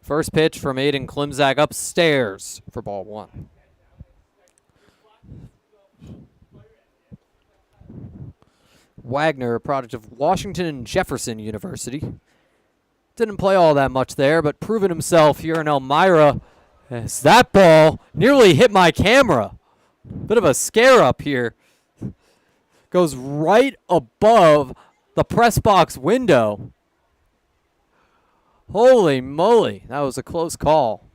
First pitch from Aiden Klimzak upstairs for ball one. Wagner, a product of Washington and Jefferson University. Didn't play all that much there, but proven himself here in Elmira as that ball nearly hit my camera. Bit of a scare up here. Goes right above the press box window. Holy moly, that was a close call.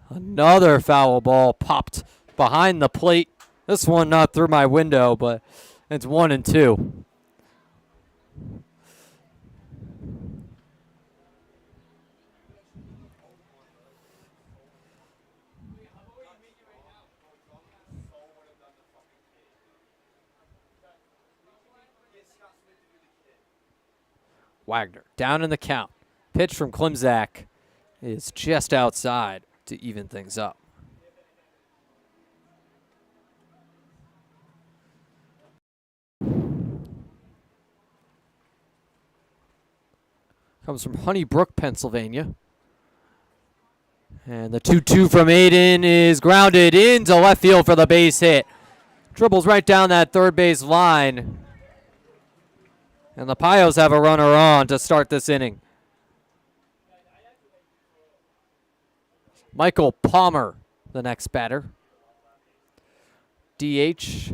Another foul ball popped behind the plate. This one not through my window, but it's 1-2. Wagner down in the count. Pitch from Klimzak is just outside to even things up. Comes from Honeybrook, Pennsylvania. And the 2-2 from Aiden is grounded into left field for the base hit. Dribbles right down that third base line. And the Pios have a runner on to start this inning. Michael Palmer, the next batter. DH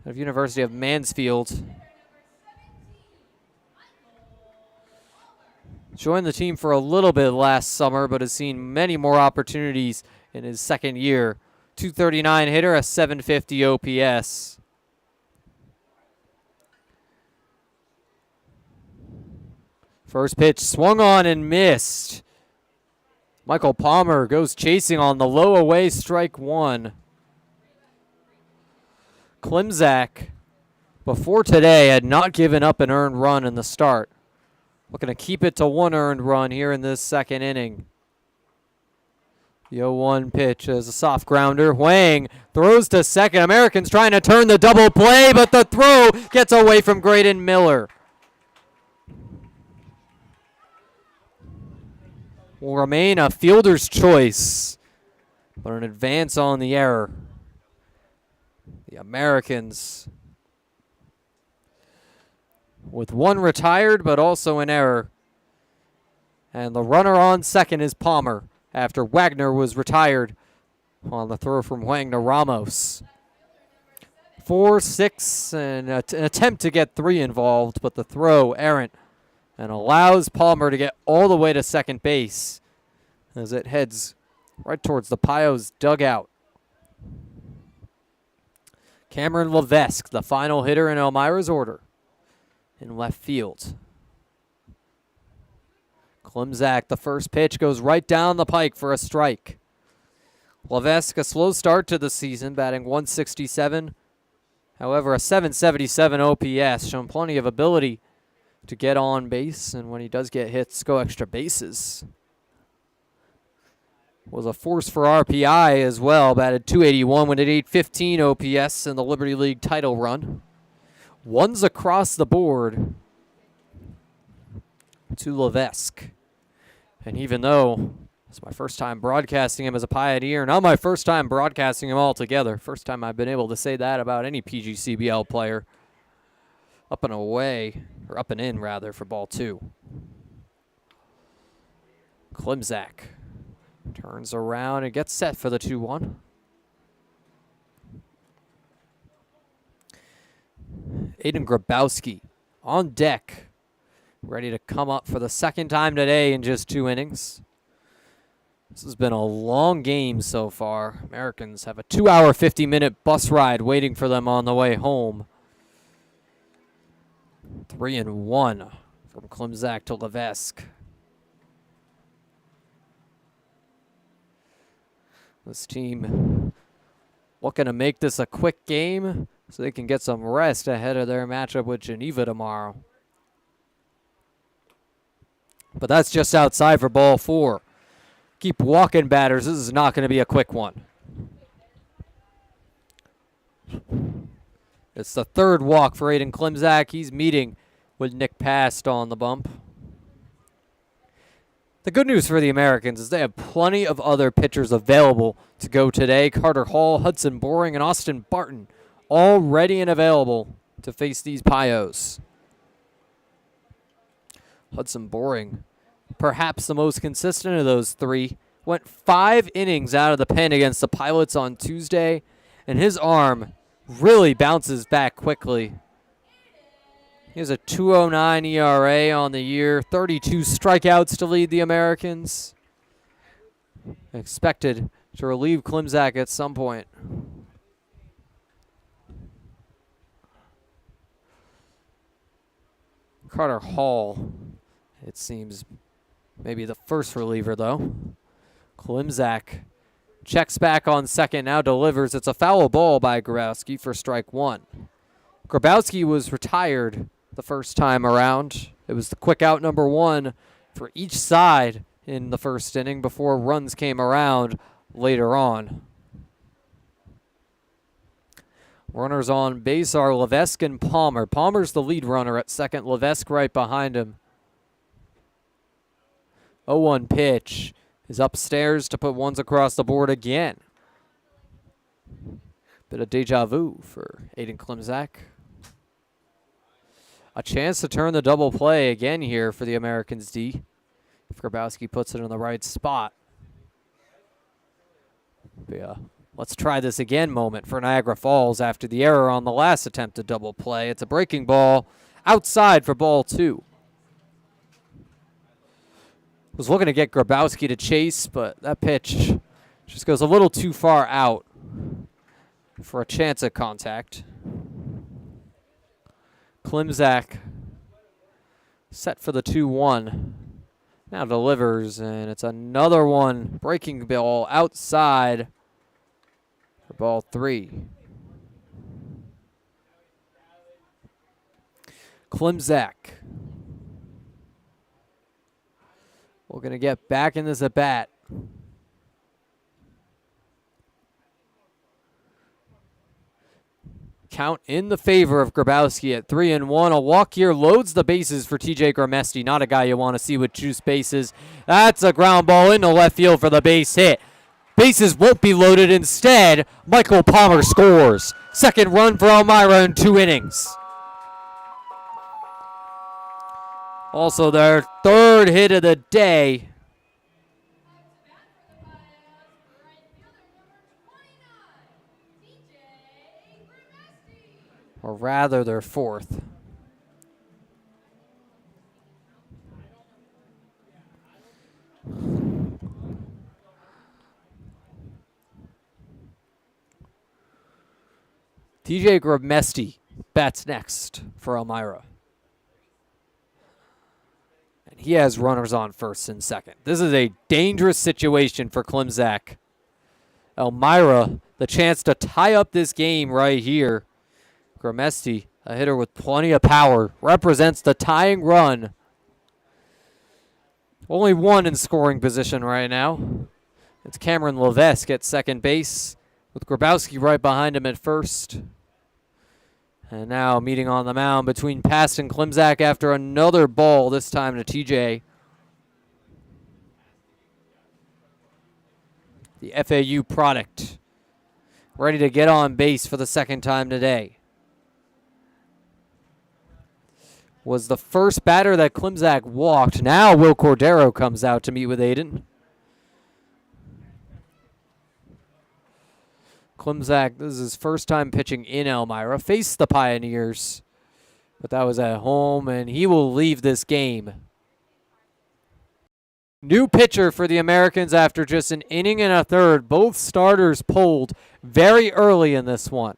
of University of Mansfield. Joined the team for a little bit last summer, but has seen many more opportunities in his second year. 239 hitter, a 750 OPS. First pitch swung on and missed. Michael Palmer goes chasing on the low away, strike one. Klimzak, before today, had not given up an earned run in the start. Looking to keep it to one earned run here in this second inning. The 0-1 pitch is a soft grounder. Wang throws to second. Americans trying to turn the double play, but the throw gets away from Graydon Miller. Will remain a fielder's choice, but an advance on the error. The Americans with one retired, but also an error. And the runner on second is Palmer after Wagner was retired on the throw from Wang to Ramos. 4-6, and an attempt to get 3 involved, but the throw errant and allows Palmer to get all the way to second base as it heads right towards the Pios dugout. Cameron Levesque, the final hitter in Elmira's order, in left field. Klimzak, the first pitch, goes right down the pike for a strike. Levesque, a slow start to the season, batting 167. However, a 777 OPS, shown plenty of ability to get on base, and when he does get hits, go extra bases. Was a force for RPI as well, batted 281 when at 815 OPS in the Liberty League title run. Ones across the board to Levesque. And even though it's my first time broadcasting him as a Pioneer, not my first time broadcasting him altogether. First time I've been able to say that about any PGCBL player. Up and away, or up and in rather, for ball 2. Klimzak turns around and gets set for the 2-1. Aiden Grabowski on deck, ready to come up for the second time today in just 2 innings. This has been a long game so far. Americans have a 2-hour, 50-minute bus ride waiting for them on the way home. 3-1 from Klimzak to Levesque. This team looking to make this a quick game so they can get some rest ahead of their matchup with Geneva tomorrow. But that's just outside for ball 4. Keep walking, batters. This is not going to be a quick one. It's the 3rd walk for Aiden Klimzak. He's meeting with Nick Past on the bump. The good news for the Americans is they have plenty of other pitchers available to go today. Carter Hall, Hudson Boring, and Austin Barton all ready and available to face these Pios. Hudson Boring, perhaps the most consistent of those 3, went 5 innings out of the pen against the Pilots on Tuesday, and his arm really bounces back quickly He has a 2.09 ERA on the year, 32 strikeouts to lead the Americans. Expected to relieve Klimczak at some point. Carter Hall, it seems, maybe the first reliever, though. Klimczak checks back on second, now delivers. It's a foul ball by Grabowski for strike one. Grabowski was retired the first time around. It was the quick out number one for each side in the first inning before runs came around later on. Runners on base are Levesque and Palmer. Palmer's the lead runner at second. Levesque right behind him. 0-1 pitch is upstairs to put ones across the board again. Bit of deja vu for Aiden Klimczak. A chance to turn the double play again here for the Americans D. If Grabowski puts it in the right spot. Yeah. Let's try this again moment for Niagara Falls after the error on the last attempted double play. It's a breaking ball outside for ball two. Was looking to get Grabowski to chase, but that pitch just goes a little too far out for a chance at contact. Klimczak set for the 2-1. Now delivers, and it's another one. Breaking ball outside. Ball three. Klimczak. We're going to get back in this at bat. Count in the favor of Grabowski at 3-1. A walk here loads the bases for TJ Gramesti. Not a guy you want to see with juice bases. That's a ground ball into left field for the base hit. Bases won't be loaded. Instead, Michael Palmer scores. Second run for Elmira in 2 innings. Also their third hit of the day. Or rather, their fourth. TJ Gramesti bats next for Elmira. And he has runners on first and second. This is a dangerous situation for Klimczak. Elmira, the chance to tie up this game right here. Gramesti, a hitter with plenty of power, represents the tying run. Only one in scoring position right now. It's Cameron Levesque at second base, with Grabowski right behind him at first. And now meeting on the mound between Past and Klimczak after another ball, this time to TJ. The FAU product, ready to get on base for the second time today. Was the first batter that Klimczak walked. Now Will Cordero comes out to meet with Aiden. Klimczak, this is his first time pitching in Elmira. Faced the Pioneers, but that was at home, and he will leave this game. New pitcher for the Americans after just an inning and a third. Both starters pulled very early in this one.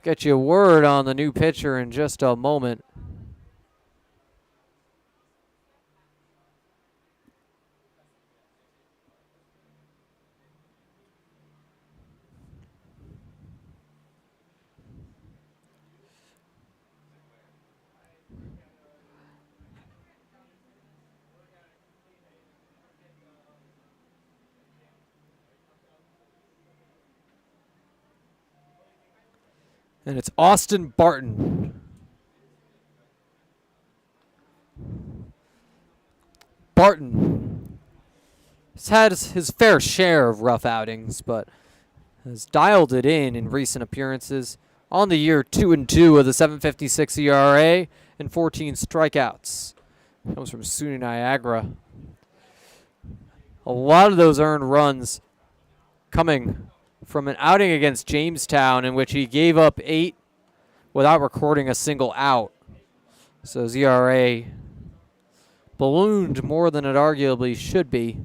Get you word on the new pitcher in just a moment. And it's Austin Barton. Barton has had his fair share of rough outings, but has dialed it in recent appearances. On the year, 2-2 with a 7.56 ERA and 14 strikeouts. Comes from SUNY Niagara. A lot of those earned runs coming from an outing against Jamestown in which he gave up 8 without recording a single out. So his ERA ballooned more than it arguably should be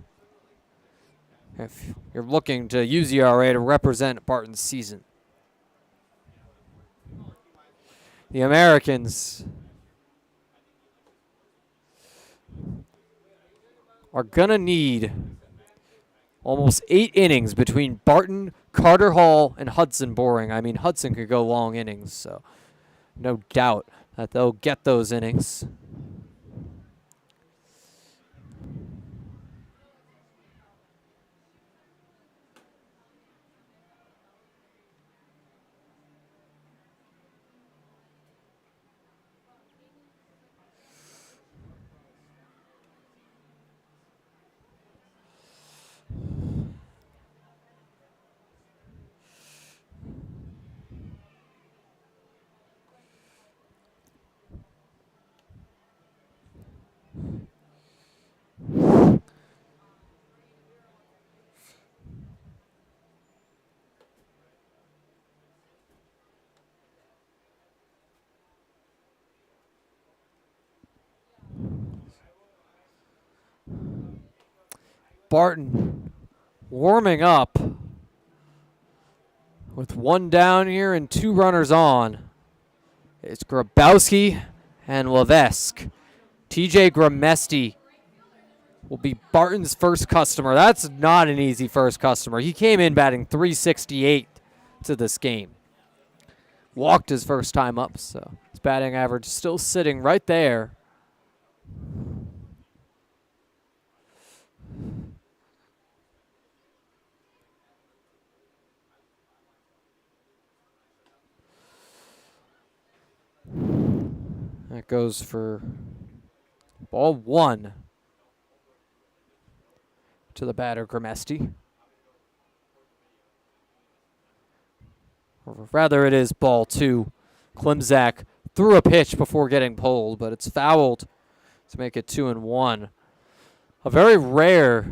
if you're looking to use ERA to represent Barton's season. The Americans are going to need almost 8 innings between Barton, Carter Hall, and Hudson Boring. I mean, Hudson could go long innings, so no doubt that they'll get those innings. Barton warming up with 1 down here and 2 runners on. It's Grabowski and Levesque. TJ Gramesti will be Barton's first customer. That's not an easy first customer. He came in batting .368 to this game. Walked his first time up, so his batting average still sitting right there. That goes for ball 1 to the batter, Gramesti. Or rather, it is ball 2. Klimzak threw a pitch before getting pulled, but it's fouled to make it 2-1. A very rare,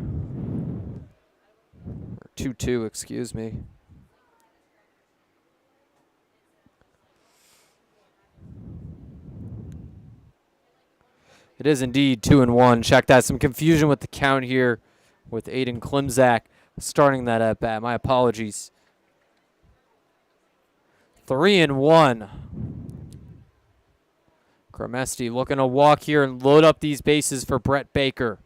2-2, excuse me. It is indeed 2-1. Check that. Some confusion with the count here with Aiden Klimzak starting that at bat. My apologies. 3-1. Gramesti looking to walk here and load up these bases for Brett Baker.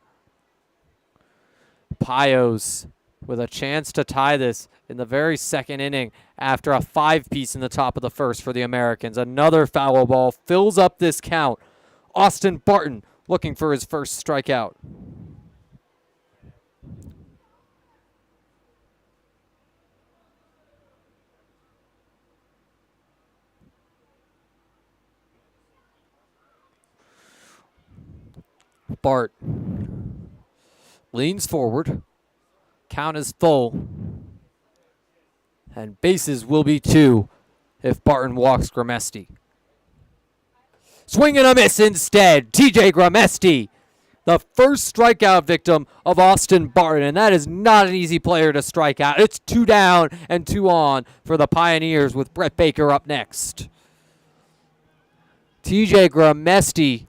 Pios with a chance to tie this in the very second inning after a 5-piece in the top of the first for the Americans. Another foul ball fills up this count. Austin Barton looking for his first strikeout. Bart leans forward. Count is full. And bases will be 2 if Barton walks Gramesti. Swing and a miss instead. TJ Gramesti, the first strikeout victim of Austin Barton. And that is not an easy player to strike out. It's 2 down and 2 on for the Pioneers with Brett Baker up next. TJ Gramesti,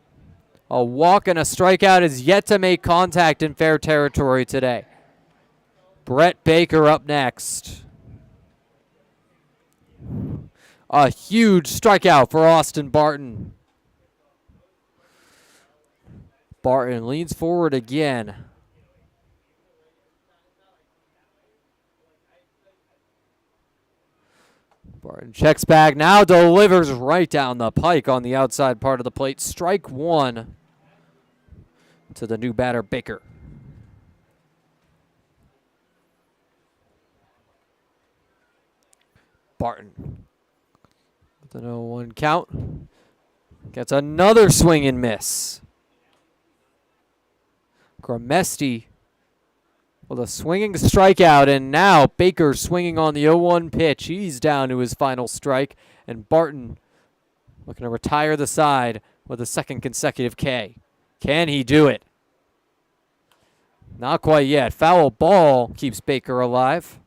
a walk and a strikeout, is yet to make contact in fair territory today. Brett Baker up next. A huge strikeout for Austin Barton. Barton leans forward again. Barton checks back, now delivers right down the pike on the outside part of the plate. Strike 1 to the new batter, Baker. Barton with an 0-1 count. Gets another swing and miss. Gramesti with a swinging strikeout, and now Baker swinging on the 0-1 pitch. He's down to his final strike, and Barton looking to retire the side with a second consecutive K. Can he do it? Not quite yet. Foul ball keeps Baker alive.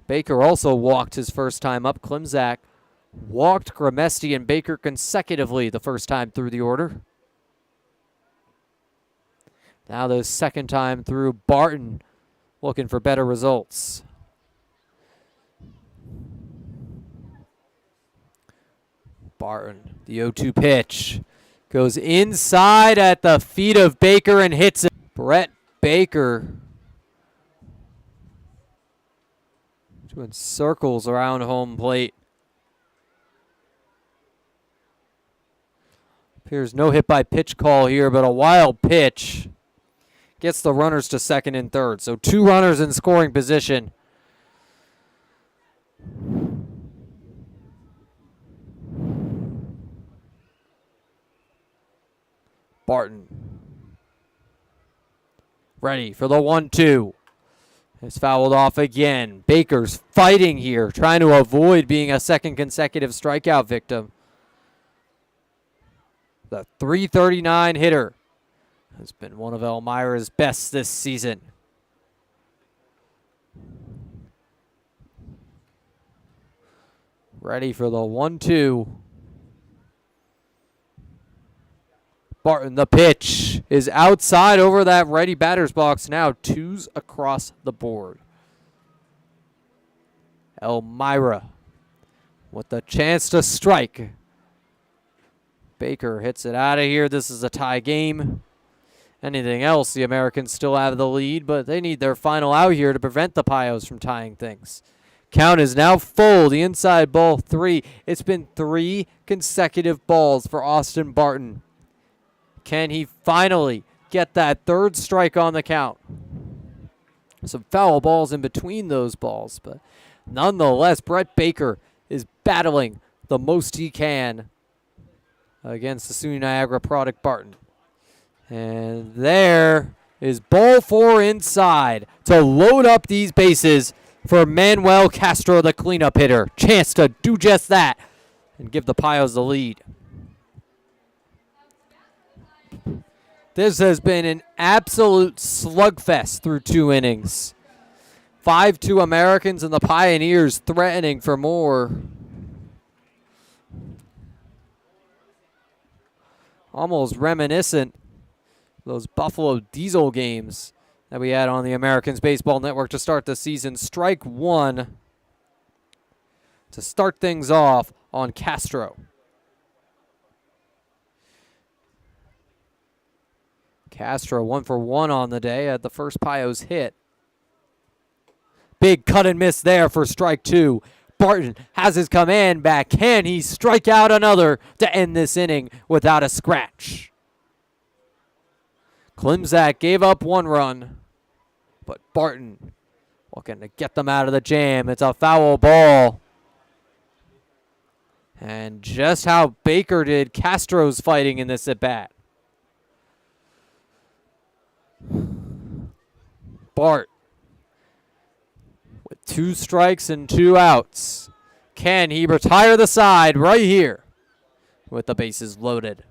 Baker also walked his first time up. Klimzak walked Gramesti and Baker consecutively the first time through the order. Now the second time through, Barton looking for better results. Barton, the 0-2 pitch, goes inside at the feet of Baker and hits it. Brett Baker doing circles around home plate. Appears no hit by pitch call here, but a wild pitch gets the runners to second and third. So 2 runners in scoring position. Barton ready for the 1-2. It's fouled off again. Baker's fighting here, trying to avoid being a second consecutive strikeout victim. The .339 hitter has been one of Elmira's best this season. Ready for the 1-2. Barton, the pitch is outside over that righty batter's box. Now 2s across the board. Elmira with the chance to strike. Baker hits it out of here. This is a tie game. Anything else, the Americans still have the lead, but they need their final out here to prevent the Pios from tying things. Count is now full. The inside ball 3. It's been 3 consecutive balls for Austin Barton. Can he finally get that third strike on the count? Some foul balls in between those balls, but nonetheless, Brett Baker is battling the most he can against the SUNY Niagara product Barton. And there is ball 4 inside to load up these bases for Manuel Castro, the cleanup hitter. Chance to do just that and give the Pios the lead. This has been an absolute slugfest through 2 innings. 5-2 Americans and the Pioneers threatening for more. Almost reminiscent of those Buffalo Diesel games that we had on the Americans Baseball Network to start the season. Strike 1 to start things off on Castro. Castro 1 for 1 on the day at the first Pios hit. Big cut and miss there for strike 2. Barton has his command back. Can he strike out another to end this inning without a scratch? Klimczak gave up 1 run, but Barton looking to get them out of the jam. It's a foul ball. And just how Baker did, Castro's fighting in this at-bat. Bart with 2 strikes and 2 outs. Can he retire the side right here with the bases loaded?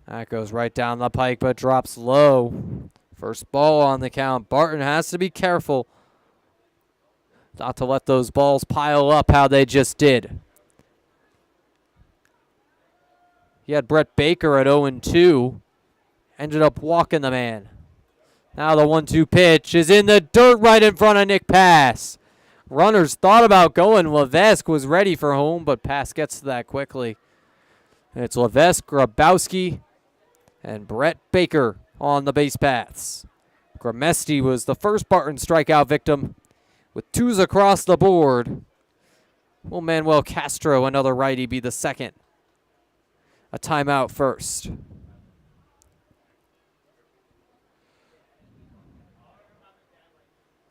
That goes right down the pike but drops low. First ball on the count. Barton has to be careful not to let those balls pile up how they just did. He had Brett Baker at 0-2. Ended up walking the man. Now the 1-2 pitch is in the dirt right in front of Nick Pass. Runners thought about going. Levesque was ready for home, but Pass gets to that quickly. It's Levesque, Grabowski, and Brett Baker on the base paths. Gramesti was the first Barton strikeout victim with 2s across the board. Will Manuel Castro, another righty, be the second? A timeout first.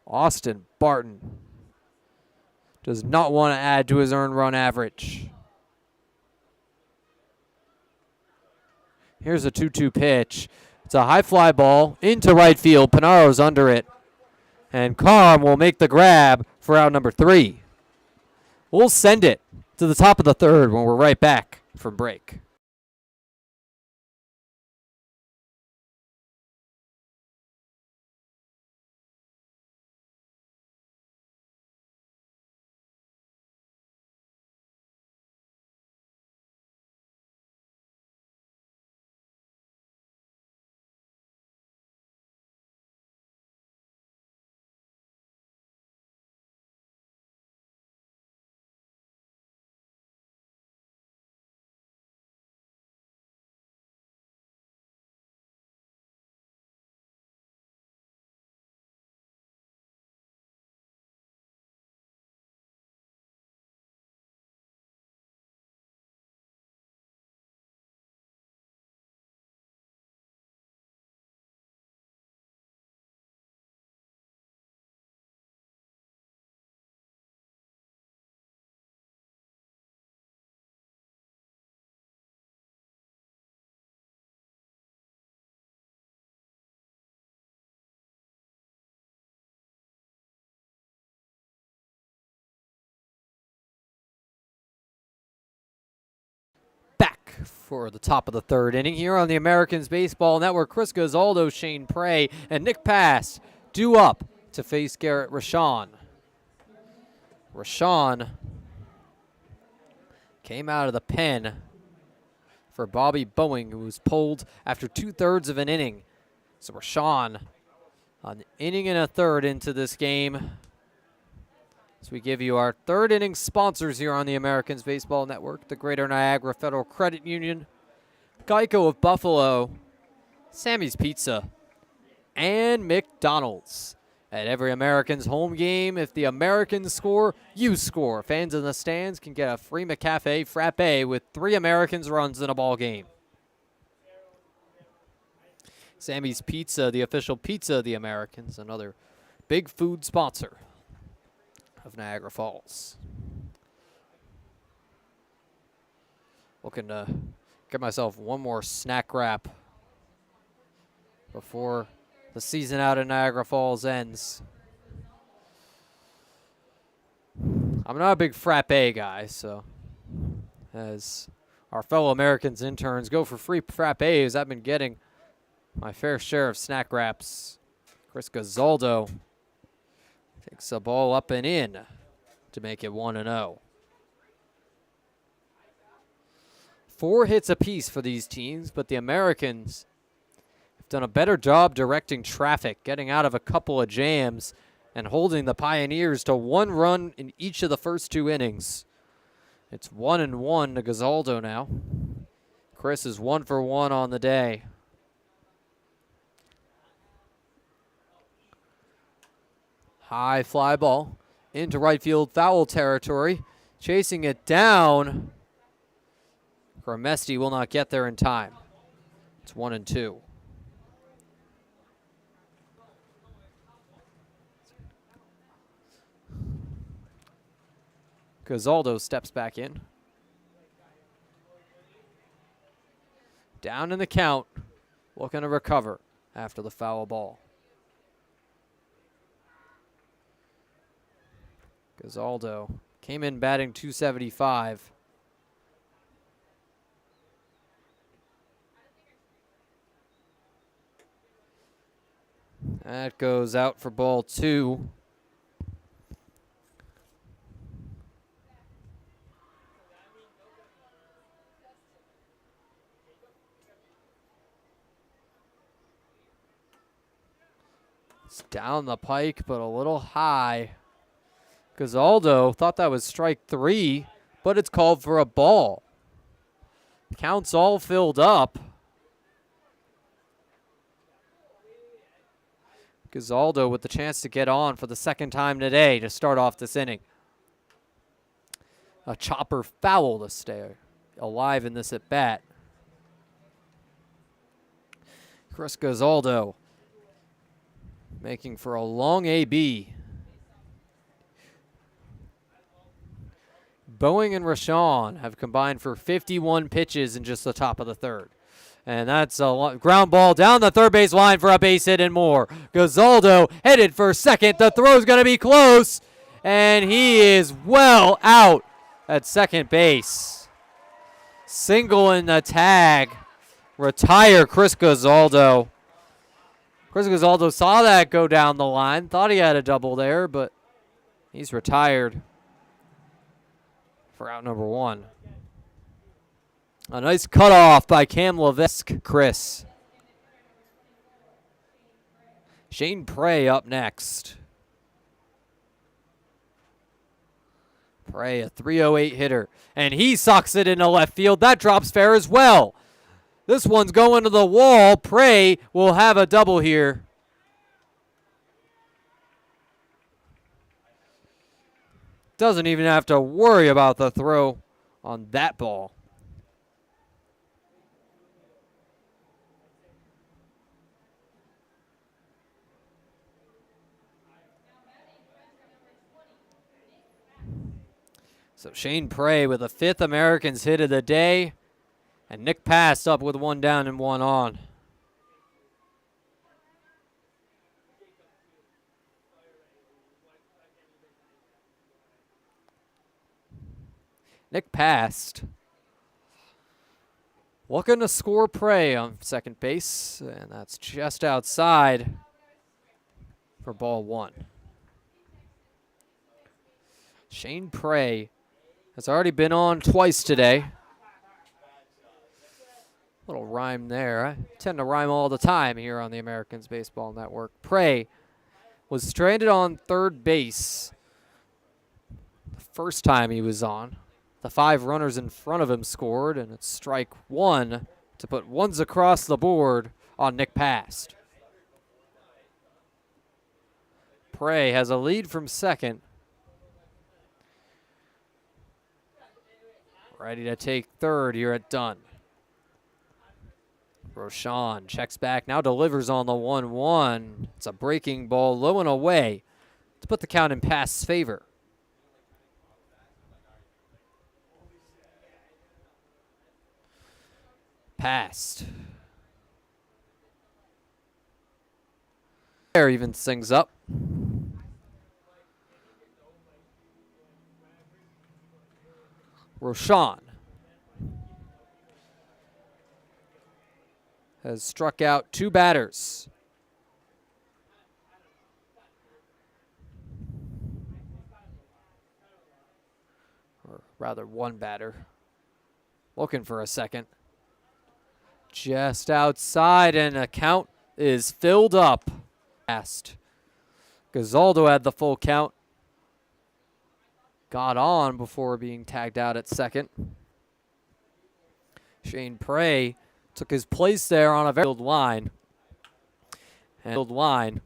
Austin Barton does not want to add to his earned run average. Here's a 2-2 pitch. It's a high fly ball into right field. Panaro's under it. And Carm will make the grab for out number 3. We'll send it to the top of the 3rd when we're right back from break. for the top of the third inning here on the Americans Baseball Network. Chris Gonzaldo, Shane Prey, and Nick Pass due up to face Garrett Rashawn. Rashawn came out of the pen for Bobby Boeing, who was pulled after 2/3 of an inning. So Rashawn, an inning and a third into this game. So we give you our third inning sponsors here on the Americans Baseball Network: the Greater Niagara Federal Credit Union, Geico of Buffalo, Sammy's Pizza, and McDonald's. At every Americans home game, if the Americans score, you score. Fans in the stands can get a free McCafe frappe with 3 Americans runs in a ball game. Sammy's Pizza, the official pizza of the Americans, another big food sponsor of Niagara Falls. Looking to get myself one more snack wrap before the season out in Niagara Falls ends. I'm not a big frappe guy, so as our fellow Americans interns go for free frappes, I've been getting my fair share of snack wraps. Chris Gonzaldo takes the ball up and in to make it 1-0. 4 hits apiece for these teams, but the Americans done a better job directing traffic, getting out of a couple of jams, and holding the Pioneers to 1 run in each of the first 2 innings. It's 1-1 to Gonzaldo now. Chris is 1 for 1 on the day. High fly ball into right field foul territory. Chasing it down. Gramesti will not get there in time. It's 1-2. Gonzaldo steps back in. Down in the count, looking to recover after the foul ball. Gonzaldo came in batting .275. That goes out for ball 2. It's down the pike, but a little high. Gonzaldo thought that was strike 3, but it's called for a ball. Count's all filled up. Gonzaldo with the chance to get on for the second time today to start off this inning. A chopper foul to stay alive in this at bat. Chris Gonzaldo making for a long AB. Boeing and Rashawn have combined for 51 pitches in just the top of the third. And that's a ground ball down the third base line for a base hit and more. Gonzaldo headed for second. The throw's going to be close. And he is well out at second base. Single in the tag. Retire Chris Gonzaldo. Chris Gonzaldo saw that go down the line. Thought he had a double there, but he's retired for out number 1. A nice cutoff by Cam Levesque, Chris. Shane Prey up next. Prey, a .308 hitter, and he socks it into left field. That drops fair as well. This one's going to the wall. Prey will have a double here. Doesn't even have to worry about the throw on that ball. So Shane Prey with a 5th Americans hit of the day. And Nick Pass up with 1 down and 1 on. Nick passed Looking to score Prey on second base, and that's just outside for ball one. Shane Prey has already been on twice today. Little rhyme there. I tend to rhyme all the time here on the Americans Baseball Network. Prey was stranded on third base the first time he was on. The 5 runners in front of him scored, and it's strike one to put ones across the board on Nick Past. Prey has a lead from second. Ready to take third here at Dunn. Roshan checks back, now delivers on the 1-1. It's a breaking ball, low and away to put the count in Past's favor. Past. There even sings up. Roshan has struck out 2 batters. Or rather, 1 batter. Looking for a second. Just outside, and the count is filled up. Fast. Gazaldo had the full count. Got on before being tagged out at second. Shane Prey took his place there on a very line. And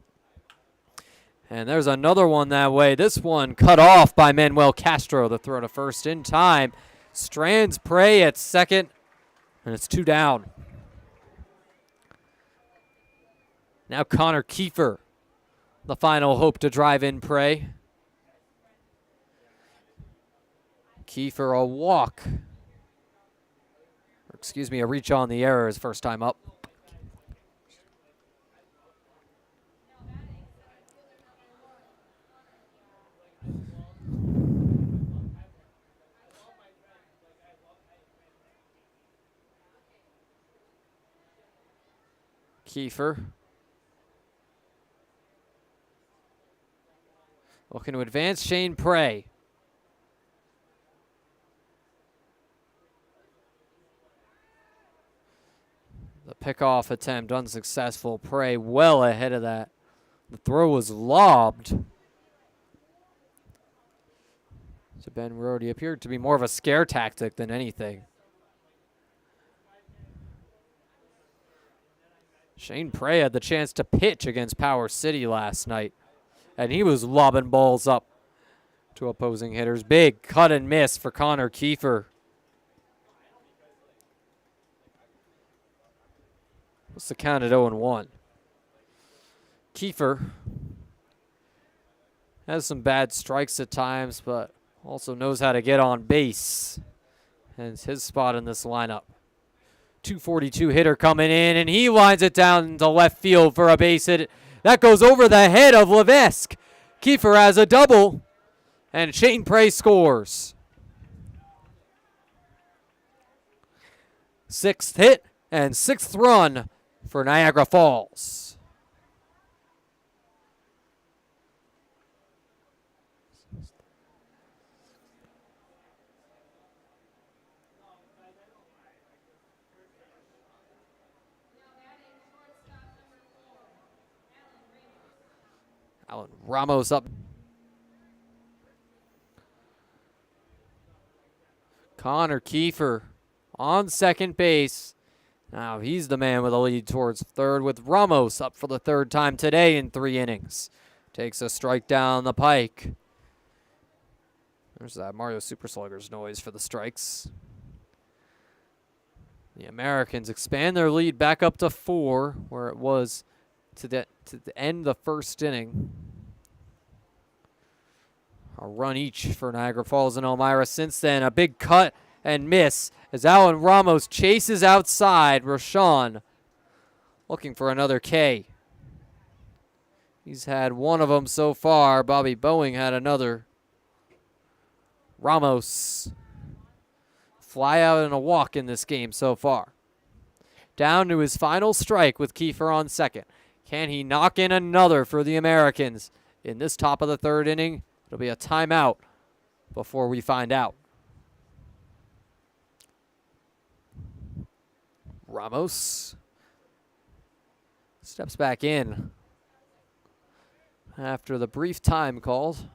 there's another one that way. This one cut off by Manuel Castro. The throw to first in time. Strands Prey at second, and it's 2 down. Now Connor Kiefer, the final hope to drive in Prey. Kiefer a walk. Or excuse me, a reach on the error his first time up. Kiefer. Looking to advance Shane Prey. The pickoff attempt unsuccessful. Prey well ahead of that. The throw was lobbed to Ben Rhodey. Appeared to be more of a scare tactic than anything. Shane Prey had the chance to pitch against Power City last night, and he was lobbing balls up to opposing hitters. Big cut and miss for Connor Kiefer. What's the count at 0-1? Kiefer has some bad strikes at times, but also knows how to get on base. And it's his spot in this lineup. 242 hitter coming in, and he lines it down to left field for a base hit. That goes over the head of Levesque. Kiefer has a double, and Shane Prey scores. 6th hit and 6th run for Niagara Falls. Alan Ramos up. Connor Kiefer on second base. Now he's the man with a lead towards third, with Ramos up for the 3rd time today in 3 innings. Takes a strike down the pike. There's that Mario Super Sluggers noise for the strikes. The Americans expand their lead back up to 4, where it was to the end the 1st inning. A run each for Niagara Falls and Elmira since then. A big cut and miss as Alan Ramos chases outside. Roshan looking for another K. He's had one of them so far. Bobby Boeing had another. Ramos fly out and a walk in this game so far. down to his final strike with Kiefer on second. Can he knock in another for the Americans in this top of the third inning? It'll be a timeout before we find out. Ramos steps back in after the brief time called.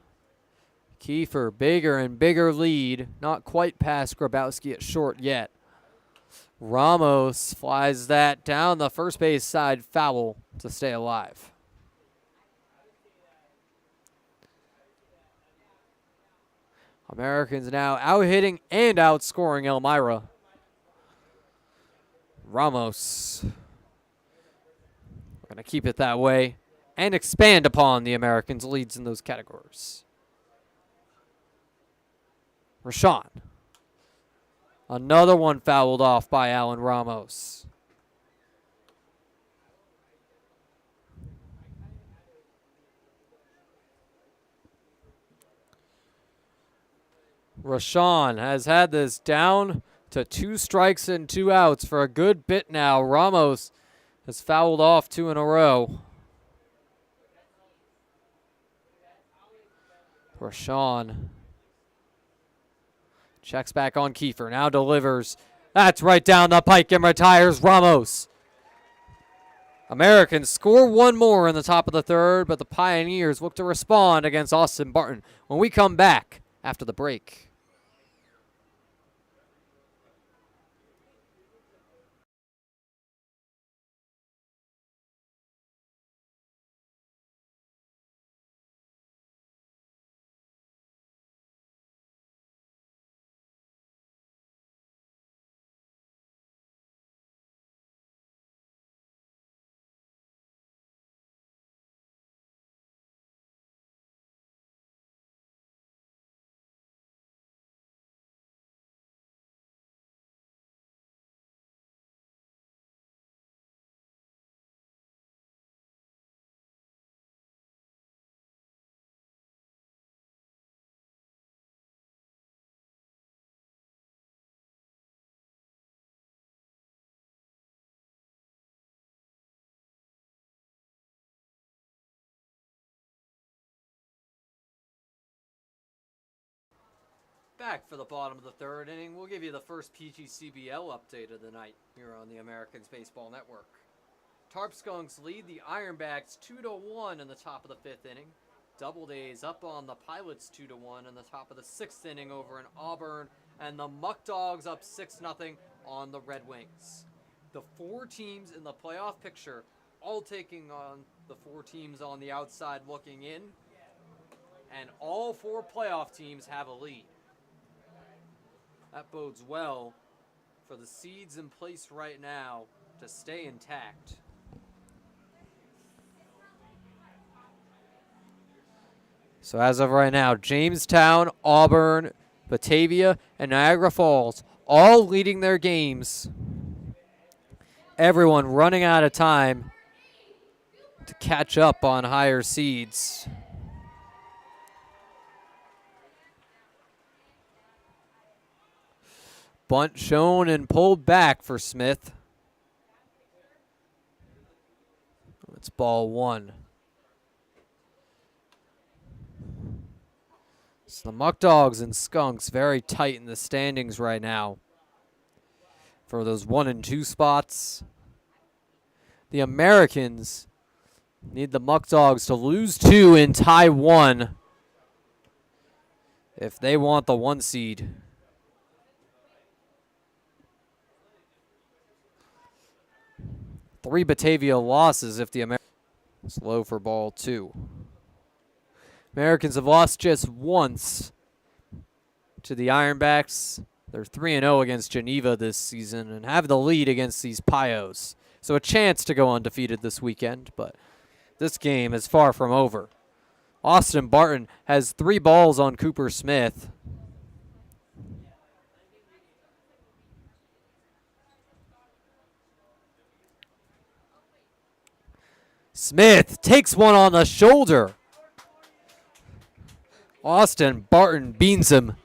Kiefer, bigger and bigger lead. Not quite past Grabowski at short yet. Ramos flies that down the first base side, foul to stay alive. Americans now out-hitting and outscoring Elmira. Ramos. We're going to keep it that way and expand upon the Americans' leads in those categories. Rashawn. Another one fouled off by Alan Ramos. Rashawn has had this down to 2 strikes and 2 outs for a good bit now. Ramos has fouled off 2 in a row. Rashawn checks back on Kiefer, now delivers. That's right down the pike and retires Ramos. Americans score one more in the top of the third, but the Pioneers look to respond against Austin Barton when we come back after the break. Back for the bottom of the third inning. We'll give you the first PGCBL update of the night here on the Americans Baseball Network. Tarp Skunks lead the Ironbacks 2-1 in the top of the fifth inning. Doubledays up on the Pilots 2-1 in the top of the sixth inning over in Auburn. And the Muck Dogs up 6-0 on the Red Wings. The 4 teams in the playoff picture all taking on the 4 teams on the outside looking in. And all 4 playoff teams have a lead. That bodes well for the seeds in place right now to stay intact. So as of right now, Jamestown, Auburn, Batavia, and Niagara Falls all leading their games. Everyone running out of time to catch up on higher seeds. Bunt shown and pulled back for Smith. It's ball 1. So the Muck Dogs and Skunks very tight in the standings right now for those 1 and 2 spots. The Americans need the Muck Dogs to lose 2 and tie 1 if they want the 1 seed. Three Batavia losses if the Americans. It's low for ball 2. Americans have lost just once to the Ironbacks. They're 3-0 against Geneva this season and have the lead against these Pios. So a chance to go undefeated this weekend, but this game is far from over. Austin Barton has 3 balls on Cooper Smith. Smith takes one on the shoulder. Austin Barton beans him.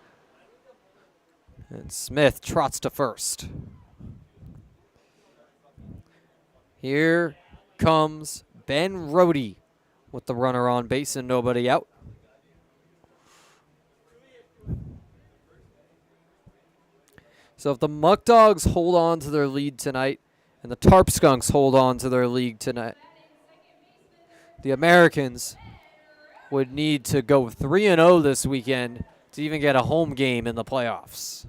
And Smith trots to first. Here comes Ben Rohde with the runner on base and nobody out. So if the Muck Dogs hold on to their lead tonight and the Tarp Skunks hold on to their lead tonight, the Americans would need to go 3-0 this weekend to even get a home game in the playoffs.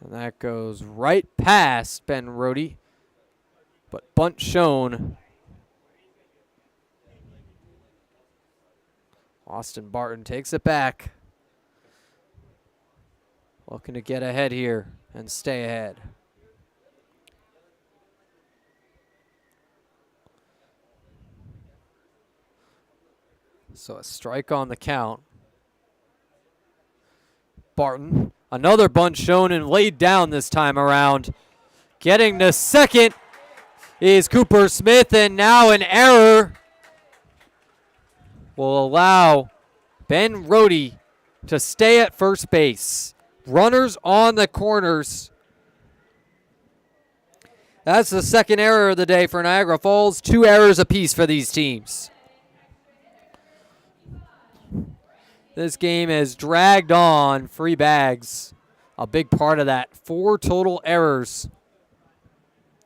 And that goes right past Ben Rohde, but bunt shown. Austin Barton takes it back. Looking to get ahead here and stay ahead. So a strike on the count. Barton, another bunt shown and laid down this time around. Getting to second is Cooper Smith, and now an error will allow Ben Rohde to stay at first base. Runners on the corners. That's the second error of the day for Niagara Falls. 2 errors apiece for these teams. This game has dragged on. Free bags, a big part of that. 4 total errors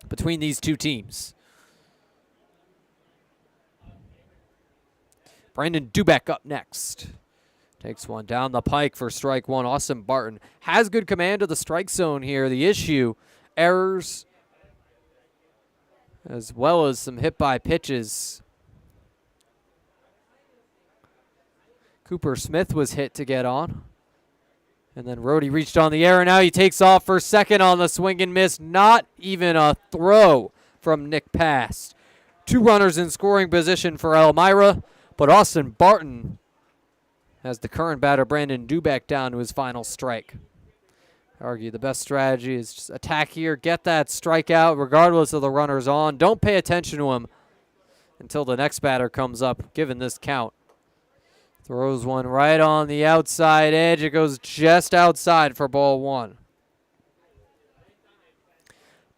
between these two teams. Brandon Dubek up next. Takes one down the pike for strike one. Austin Barton has good command of the strike zone here. The issue, errors, as well as some hit by pitches. Cooper Smith was hit to get on. And then Rohde reached on the air, and now he takes off for second on the swing and miss. Not even a throw from Nick Past. 2 runners in scoring position for Elmira, but Austin Barton has the current batter Brandon Dubek down to his final strike. I argue the best strategy is just attack here, get that strikeout regardless of the runners on. Don't pay attention to him until the next batter comes up, given this count. Throws one right on the outside edge. It goes just outside for ball 1.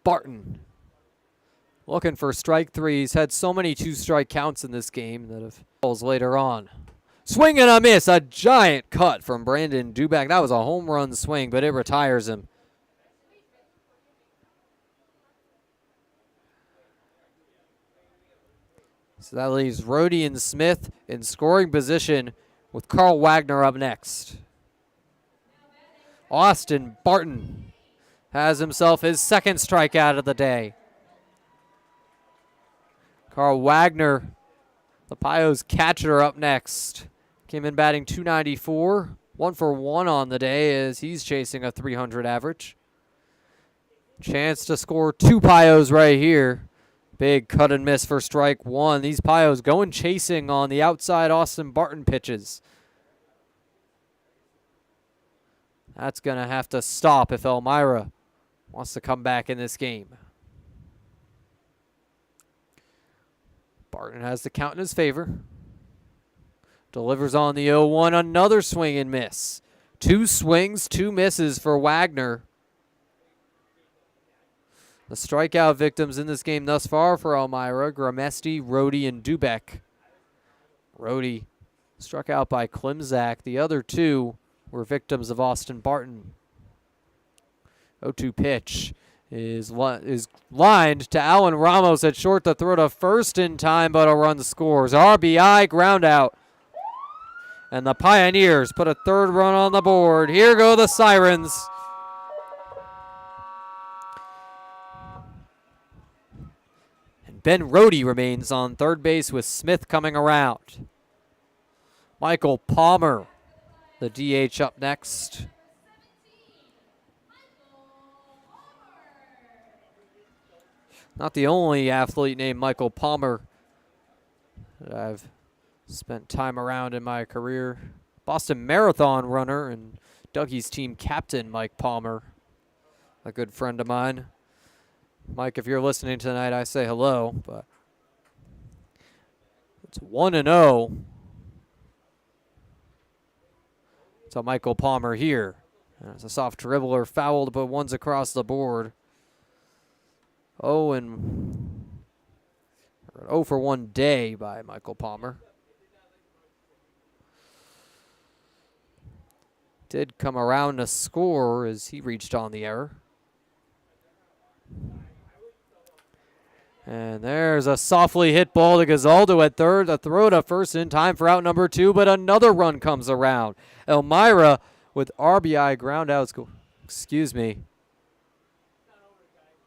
Barton looking for strike 3. He's had so many 2-strike counts in this game that have balls later on. Swing and a miss. A giant cut from Brandon Dubek. That was a home run swing, but it retires him. So that leaves Rohde and Smith in scoring position with Carl Wagner up next. Austin Barton has himself his second strikeout of the day. Carl Wagner, the Pios catcher, up next. Came in batting .294, 1 for 1 on the day as he's chasing a .300 average. Chance to score 2 Pios right here. Big cut and miss for strike 1. These Pios going chasing on the outside Austin Barton pitches. That's going to have to stop if Elmira wants to come back in this game. Barton has the count in his favor. Delivers on the 0-1. Another swing and miss. 2 swings, 2 misses for Wagner. The strikeout victims in this game thus far for Elmira, Gramesti, Rohde, and Dubek. Rohde struck out by Klimzak. The other 2 were victims of Austin Barton. 0-2 pitch is lined to Alan Ramos at short. The throw to first in time, but a run scores. RBI ground out. And the Pioneers put a 3rd run on the board. Here go the Sirens. And Ben Rohde remains on third base with Smith coming around. Michael Palmer, the DH, up next. Not the only athlete named Michael Palmer that I've spent time around in my career. Boston Marathon runner and Dougie's team captain, Mike Palmer, a good friend of mine. Mike, if you're listening tonight, I say hello, but it's 1-0. to Michael Palmer here. It's a soft dribbler fouled, but one's across the board. 0 for 1 day by Michael Palmer. Did come around to score as he reached on the error. And there's a softly hit ball to Gazaldo at third. The throw to first in time for out number 2, but another run comes around. Elmira with RBI ground outs. Excuse me.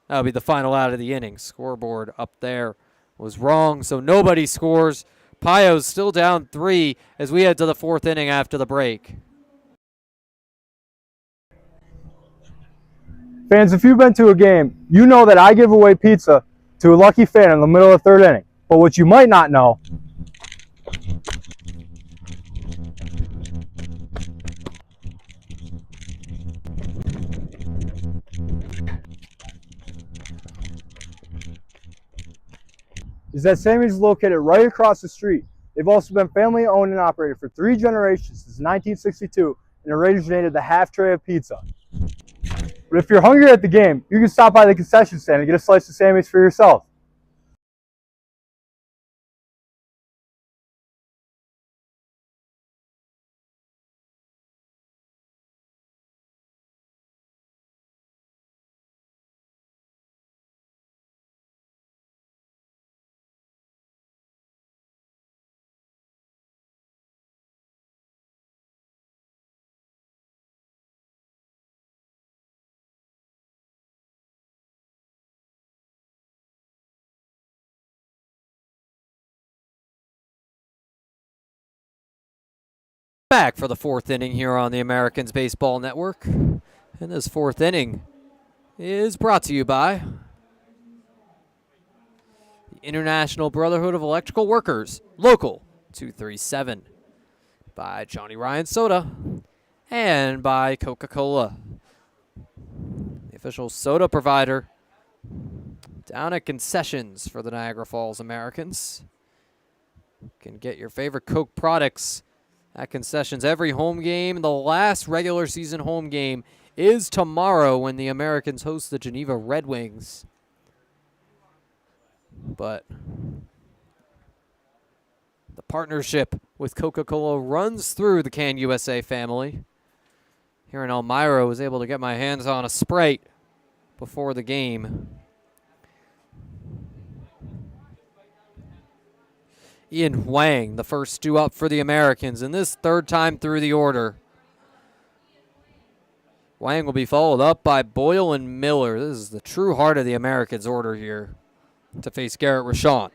That'll be the final out of the inning. Scoreboard up there was wrong, so nobody scores. Pio's still down 3 as we head to the 4th inning after the break.
Fans, if you've been to a game, you know that I give away pizza to a lucky fan in the middle of the 3rd inning. But what you might not know is that Sammy's is located right across the street. They've also been family owned and operated for 3 generations since 1962 and originated the half tray of pizza. But if you're hungry at the game, you can stop by the concession stand and get a slice of Sammy's for yourself.
Back for the 4th inning here on the Americans Baseball Network. And this 4th inning is brought to you by the International Brotherhood of Electrical Workers, Local 237, by Johnny Ryan Soda, and by Coca-Cola, the official soda provider down at concessions for the Niagara Falls Americans. You can get your favorite Coke products at concessions every home game. The last regular season home game is tomorrow when the Americans host the Geneva Red Wings. But the partnership with Coca-Cola runs through the Can USA family. Here in Elmira, I was able to get my hands on a Sprite before the game. Ian Huang, the first due up for the Americans, and this 3rd time through the order. Huang will be followed up by Boyle and Miller. This is the true heart of the Americans' order here to face Garrett Rochon.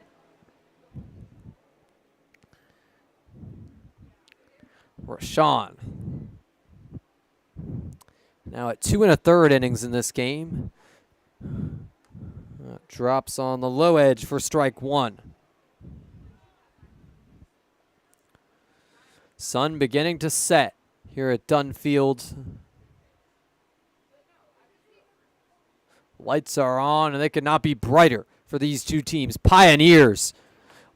Rochon now at 2 1/3 innings in this game. Drops on the low edge for strike 1. Sun beginning to set here at Dunfield. Lights are on, and they could not be brighter for these two teams. Pioneers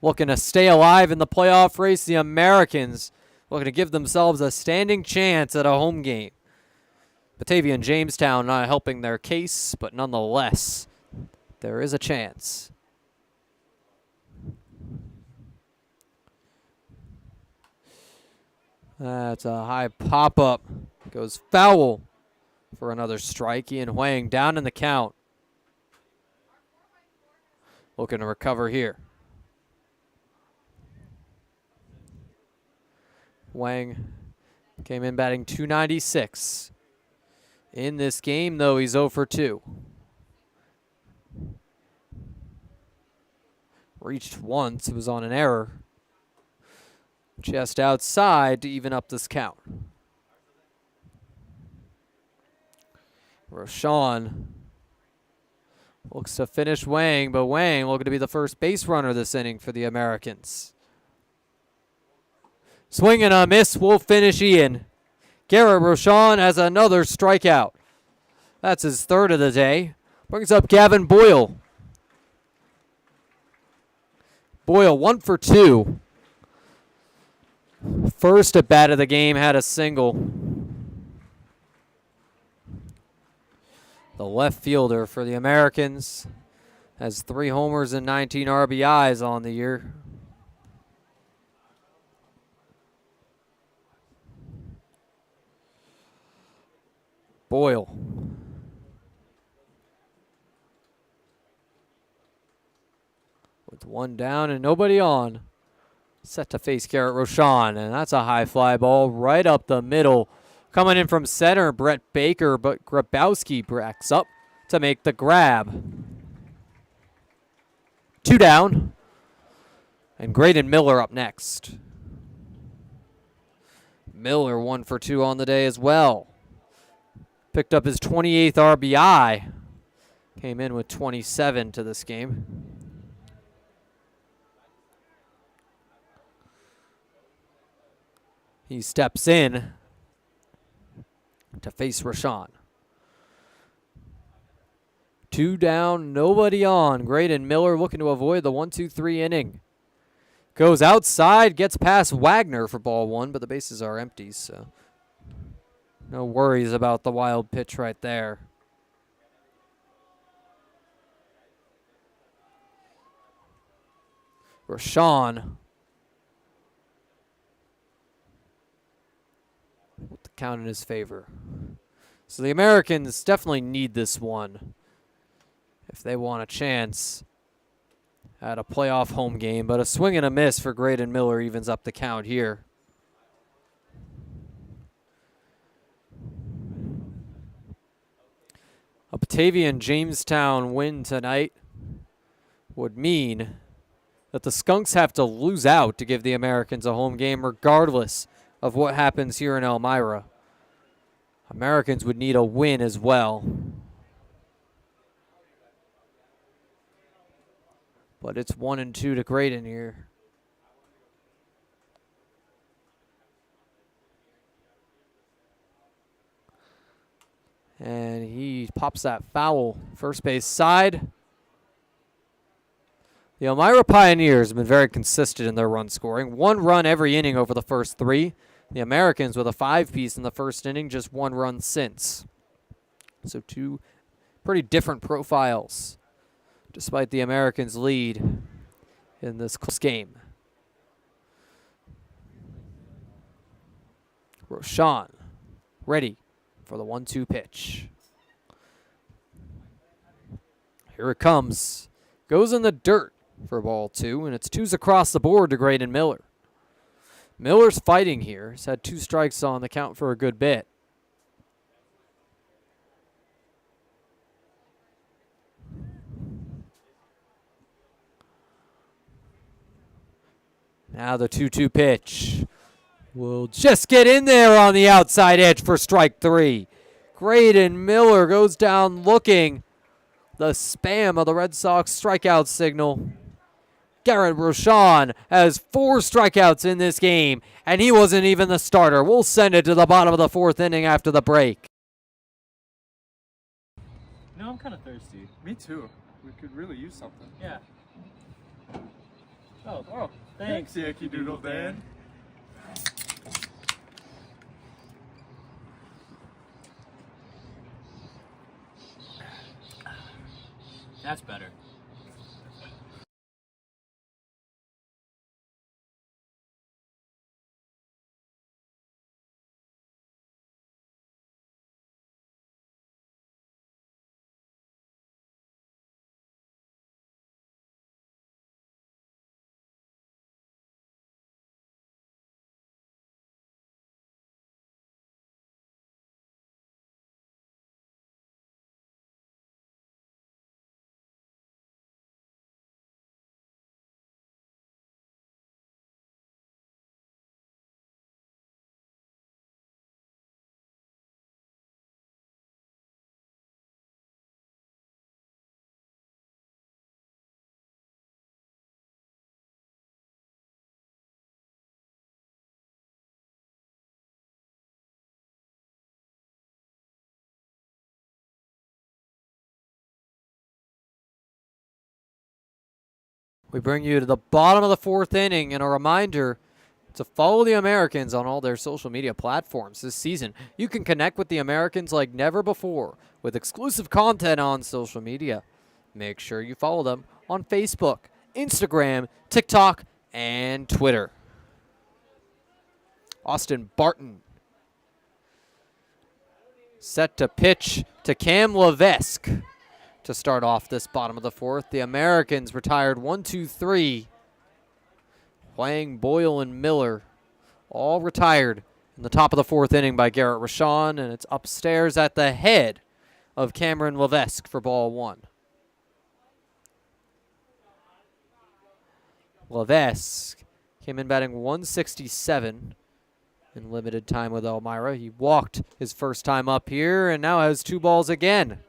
looking to stay alive in the playoff race. The Americans looking to give themselves a standing chance at a home game. Batavia and Jamestown not helping their case, but nonetheless, there is a chance. That's a high pop-up. Goes foul for another strike. Ian Huang down in the count. Looking to recover here. Huang came in batting .296. In this game, though, he's 0 for 2. Reached once. It was on an error. Just outside to even up this count. Rochon looks to finish Huang, but Huang looking to be the first base runner this inning for the Americans. Swing and a miss will finish Ian. Garrett Rochon has another strikeout. That's his 3rd of the day. Brings up Gavin Boyle. Boyle 1 for 2. First at bat of the game had a single. the left fielder for the Americans. Has 3 homers and 19 RBIs on the year. Boyle. With 1 down and nobody on. Set to face Garrett Rochon, and that's a high fly ball right up the middle. Coming in from center, Brett Baker, but Grabowski backs up to make the grab. 2 down. And Graydon Miller up next. Miller 1 for 2 on the day as well. Picked up his 28th RBI. Came in with 27 to this game. He steps in to face Rochon. 2 down, nobody on. Graydon Miller looking to avoid the 1-2-3 inning. Goes outside, gets past Wagner for ball 1, but the bases are empty, so no worries about the wild pitch right there. Rochon with the count in his favor. So the Americans definitely need this one if they want a chance at a playoff home game, but a swing and a miss for Graydon Miller evens up the count here. A Batavian Jamestown win tonight would mean that the Skunks have to lose out to give the Americans a home game regardless of what happens here in Elmira. Americans would need a win as well. But it's 1-2 to Graydon here. And he pops that foul first base side. The Elmira Pioneers have been very consistent in their run scoring. 1 run every inning over the first 3. The Americans with a 5-piece in the first inning, just 1 run since. So 2 pretty different profiles, despite the Americans' lead in this close game. Rochon ready for the 1-2 pitch. Here it comes. Goes in the dirt for ball 2, and it's 2s across the board to Graydon Miller. Miller's fighting here. He's had 2 strikes on the count for a good bit. Now the 2-2 pitch. Will just get in there on the outside edge for strike 3. Graydon Miller goes down looking. The spam of the Red Sox strikeout signal. Garrett Rochon has 4 strikeouts in this game, and he wasn't even the starter. We'll send it to the bottom of the 4th inning after the break.
No, I'm kind of thirsty.
Me too. We could really use something.
Yeah. Oh, thanks.
Yankee Doodle Dan.
That's better.
We bring you to the bottom of the 4th inning, and a reminder, to follow the Americans on all their social media platforms this season. You can connect with the Americans like never before with exclusive content on social media. Make sure you follow them on Facebook, Instagram, TikTok, and Twitter. Austin Barton set to pitch to Cam Levesque to start off this bottom of the fourth. The Americans retired 1, 2, 3. Huang, Boyle, and Miller all retired in the top of the fourth inning by Garrett Rashawn, and it's upstairs at the head of Cameron Levesque for ball one. Levesque came in batting 167 in limited time with Elmira. He walked his first time up here and now has 2 balls again.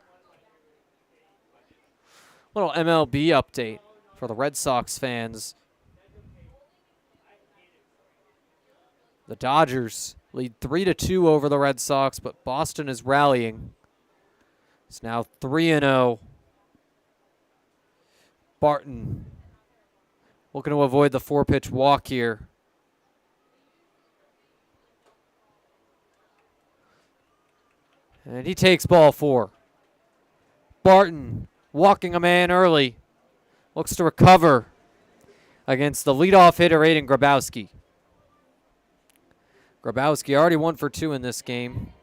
Little MLB update for the Red Sox fans. The Dodgers lead 3-2 over the Red Sox, but Boston is rallying. It's now 3-0. Barton looking to avoid the 4-pitch walk here. And he takes ball 4. Barton walking a man early. Looks to recover against the leadoff hitter, Aiden Grabowski. Grabowski already 1 for 2 in this game.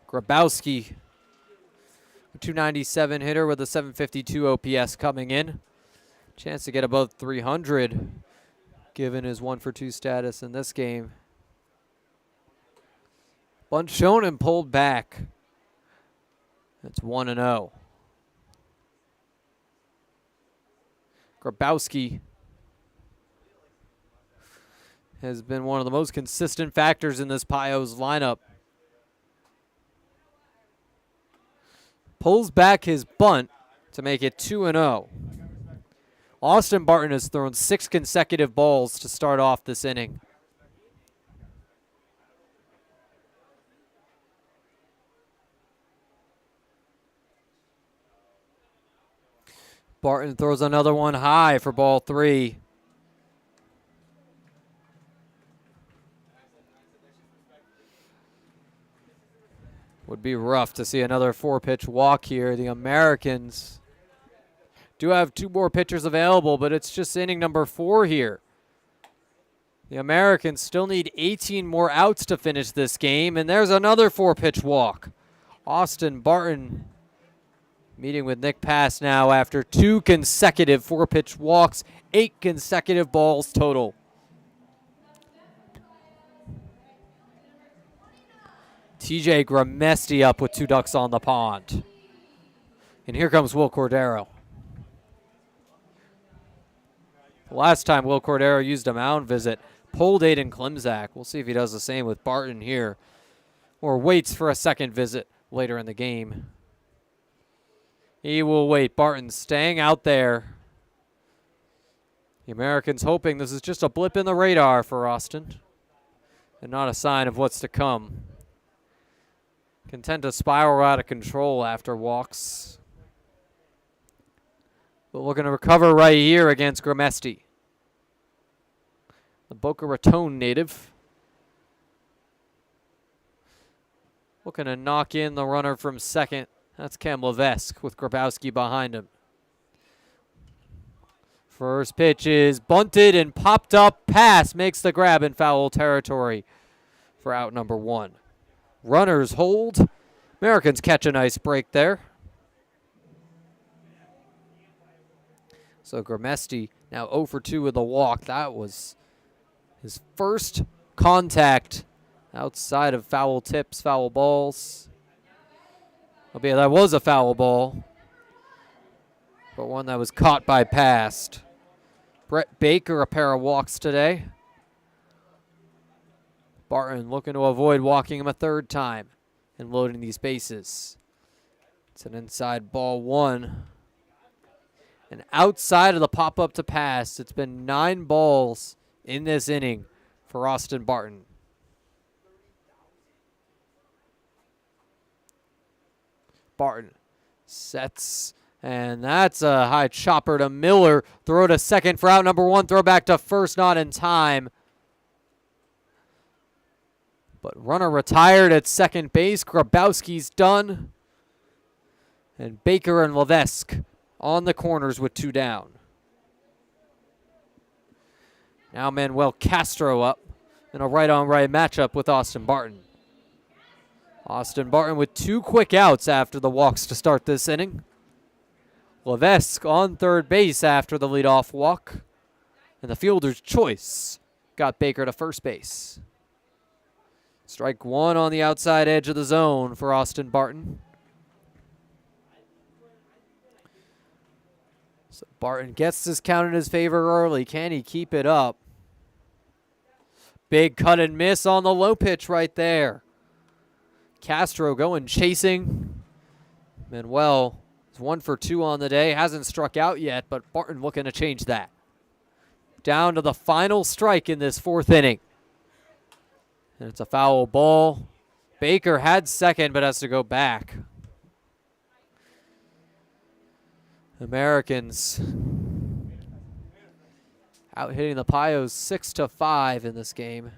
Grabowski, a 297 hitter with a 752 OPS coming in. Chance to get above 300 given his 1 for 2 status in this game. Bunt shown and pulled back. That's 1-0. Grabowski has been one of the most consistent factors in this Pios lineup. Pulls back his bunt to make it 2-0. Austin Barton has thrown 6 consecutive balls to start off this inning. Barton throws another one high for ball 3. Would be rough to see another 4-pitch walk here. The Americans do have 2 more pitchers available, but it's just inning number 4 here. The Americans still need 18 more outs to finish this game, and there's another 4-pitch walk. Austin Barton meeting with Nick Pass now after 2 consecutive 4-pitch walks, 8 consecutive balls total. TJ Gramesti up with 2 ducks on the pond. And here comes Will Cordero. The last time Will Cordero used a mound visit, pulled Aiden Klimzak. We'll see if he does the same with Barton here, or waits for a second visit later in the game. He will wait. Barton staying out there. The Americans hoping this is just a blip in the radar for Austin and not a sign of what's to come. Can tend to spiral out of control after walks. But looking to recover right here against Gramesti. The Boca Raton native. Looking to knock in the runner from second. That's Cam Levesque with Grabowski behind him. First pitch is bunted and popped up. Pass makes the grab in foul territory for out number 1. Runners hold. Americans catch a nice break there. So Gramesti now 0 for 2 with a walk. That was his first contact outside of foul tips, foul balls. Albeit that was a foul ball, but one that was caught by Past. Brett Baker, a pair of walks today. Barton looking to avoid walking him a 3rd time and loading these bases. It's an inside ball 1. And outside of the pop-up to Pass, it's been 9 balls in this inning for Austin Barton. Barton Sets. And that's a high chopper to Miller. Throw to second for out number 1. Throw back to first, not in time. But runner retired at second base. Grabowski's done. And Baker and Levesque on the corners with 2 down. Now Manuel Castro up in a right-on-right matchup with Austin Barton. Austin Barton with 2 quick outs after the walks to start this inning. Levesque on third base after the leadoff walk. And the fielder's choice got Baker to first base. Strike 1 on the outside edge of the zone for Austin Barton. So Barton gets this count in his favor early. Can he keep it up? Big cut and miss on the low pitch right there. Castro going chasing. Manuel is 1 for 2 on the day. Hasn't struck out yet, but Barton looking to change that. Down to the final strike in this 4th inning. And it's a foul ball. Baker had second, but has to go back. Americans out hitting the Pios 6-5 in this game.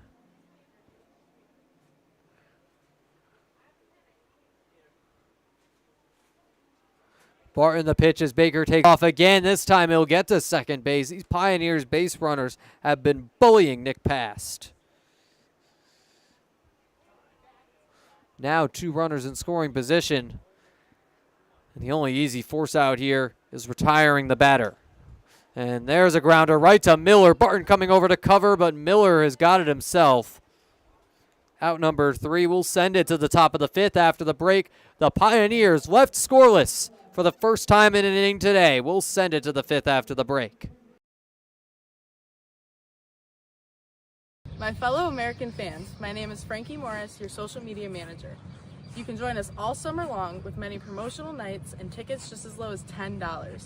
Barton the pitch as Baker takes off again. This time he'll get to second base. These Pioneers base runners have been bullying Nick Past. Now 2 runners in scoring position. And the only easy force out here is retiring the batter. And there's a grounder right to Miller. Barton coming over to cover, but Miller has got it himself. Out number 3. We'll send it to the top of the 5th after the break. The Pioneers left scoreless for the first time in an inning today. We'll send it to the 5th after the break.
My fellow American fans, my name is Frankie Morris, your social media manager. You can join us all summer long with many promotional nights and tickets just as low as $10.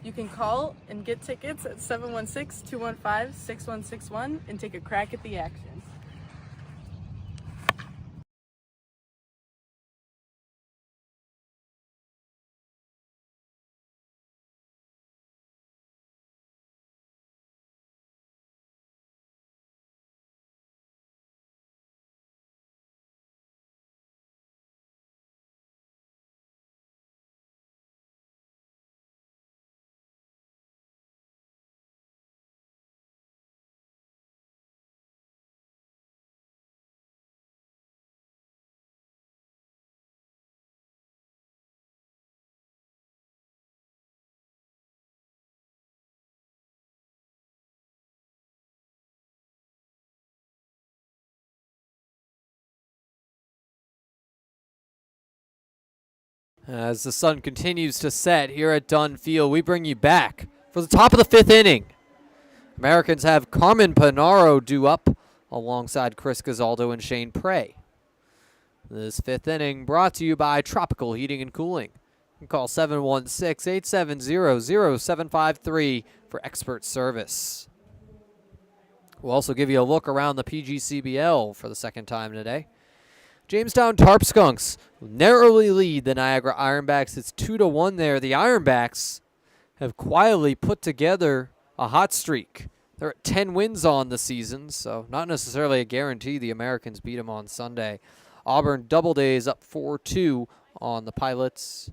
You can call and get tickets at 716-215-6161 and take a crack at the action.
As the sun continues to set here at Dunn Field, we bring you back for the top of the 5th inning. Americans have Carmen Panaro due up alongside Chris Gazaldo and Shane Prey. This 5th inning brought to you by Tropical Heating and Cooling. You can call 716-870-0753 for expert service. We'll also give you a look around the PGCBL for the 2nd time today. Jamestown Tarp Skunks narrowly lead the Niagara Ironbacks. It's 2-1 there. The Ironbacks have quietly put together a hot streak. They're at 10 wins on the season, so not necessarily a guarantee the Americans beat them on Sunday. Auburn Doubledays up 4-2 on the Pilots.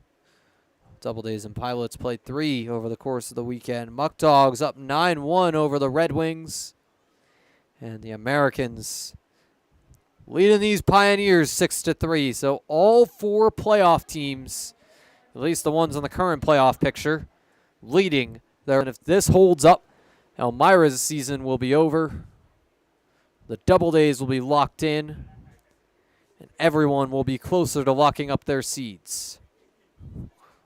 Doubledays and Pilots played 3 over the course of the weekend. Muck Dogs up 9-1 over the Red Wings. And the Americans leading these Pioneers 6-3. So all 4 playoff teams, at least the ones in the current playoff picture, leading there. And if this holds up, Elmira's season will be over. The Doubledays will be locked in. And everyone will be closer to locking up their seeds.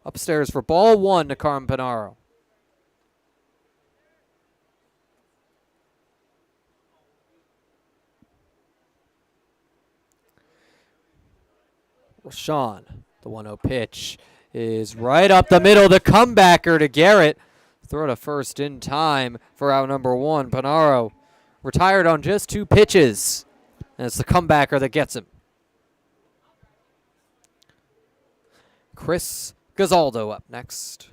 Upstairs for ball 1 to Carmen Panaro. Rashawn, the 1-0 pitch is right up the middle. The comebacker to Garrett. Throw to first in time for out number 1. Panaro retired on just 2 pitches. And it's the comebacker that gets him. Chris Gazaldo up next.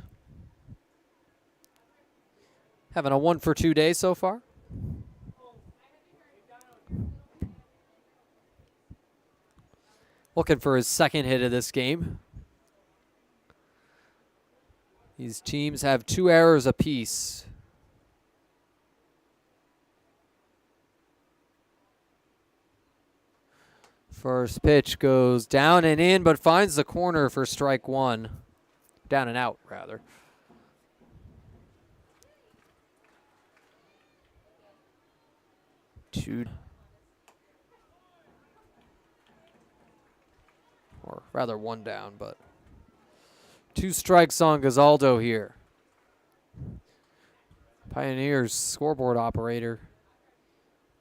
Having a 1-for-2 day so far. Looking for his second hit of this game. These teams have 2 errors apiece. First pitch goes down and in, but finds the corner for strike 1. Down and out, rather. Or rather 1 down, but 2 strikes on Gazaldo here. Pioneers scoreboard operator.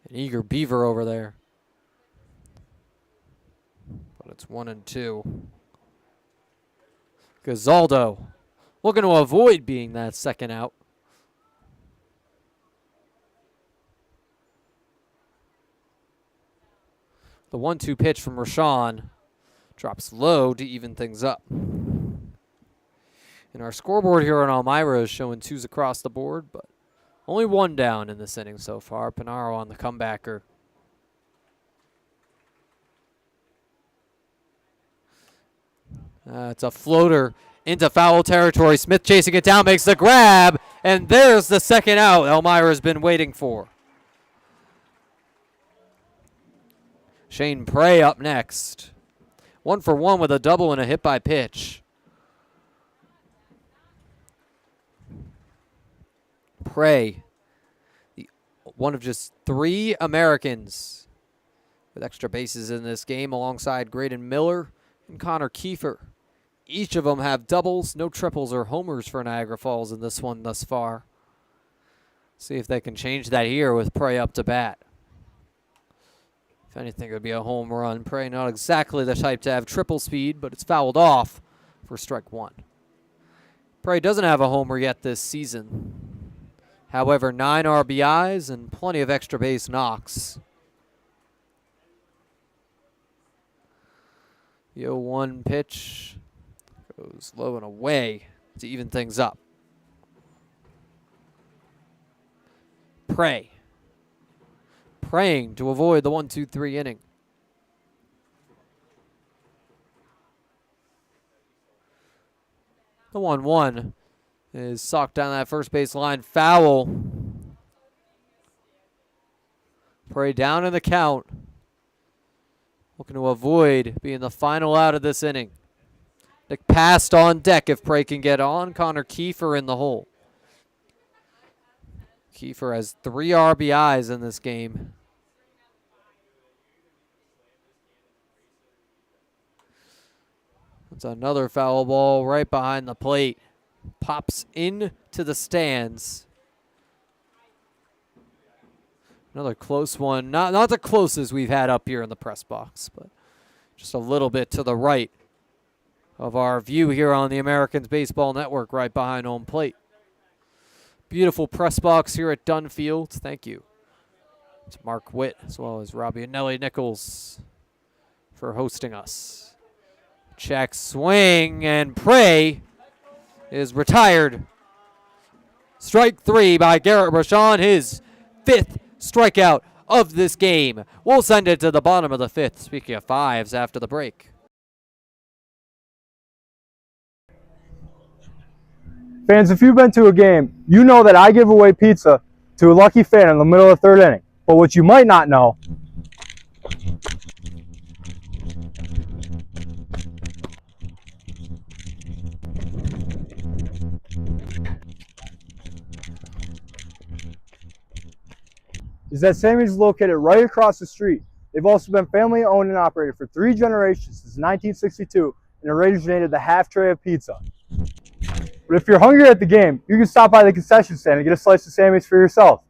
An eager beaver over there. But it's 1-2. Gazaldo looking to avoid being that second out. The 1-2 pitch from Rashawn drops low to even things up. And our scoreboard here on Elmira is showing 2s across the board, but only 1 down in this inning so far. Pinaro on the comebacker. It's a floater into foul territory. Smith chasing it down, makes the grab, and there's the second out Elmira's been waiting for. Shane Prey up next. 1-for-1 with a double and a hit by pitch. Prey, one of just 3 Americans with extra bases in this game alongside Graydon Miller and Connor Kiefer. Each of them have doubles, no triples or homers for Niagara Falls in this one thus far. See if they can change that here with Prey up to bat. If anything, it would be a home run. Prey not exactly the type to have triple speed, but it's fouled off for strike 1. Prey doesn't have a homer yet this season. However, 9 RBIs and plenty of extra base knocks. The 0-1 pitch goes low and away to even things up. Prey. Praying to avoid the 1-2-3 inning. The 1-1 is socked down that first base line. Foul. Prey down in the count. Looking to avoid being the final out of this inning. Nick passed on deck if Prey can get on. Connor Kiefer in the hole. Kiefer has 3 RBIs in this game. It's another foul ball right behind the plate. Pops into the stands. Another close one. Not the closest we've had up here in the press box, but just a little bit to the right of our view here on the Americans Baseball Network, right behind home plate. Beautiful press box here at Dunn Field. Thank you to Mark Witt as well as Robbie and Nellie Nichols for hosting us. Check swing, and Prey is retired. Strike 3 by Garrett Rashawn, his 5th strikeout of this game. We'll send it to the bottom of the 5th. Speaking of 5s, after the break.
Fans, if you've been to a game, you know that I give away pizza to a lucky fan in the middle of the 3rd inning. But what you might not know is that Sammy's is located right across the street. They've also been family owned and operated for 3 generations since 1962 and originated the half tray of pizza. But if you're hungry at the game, you can stop by the concession stand and get a slice of Sammy's for yourself.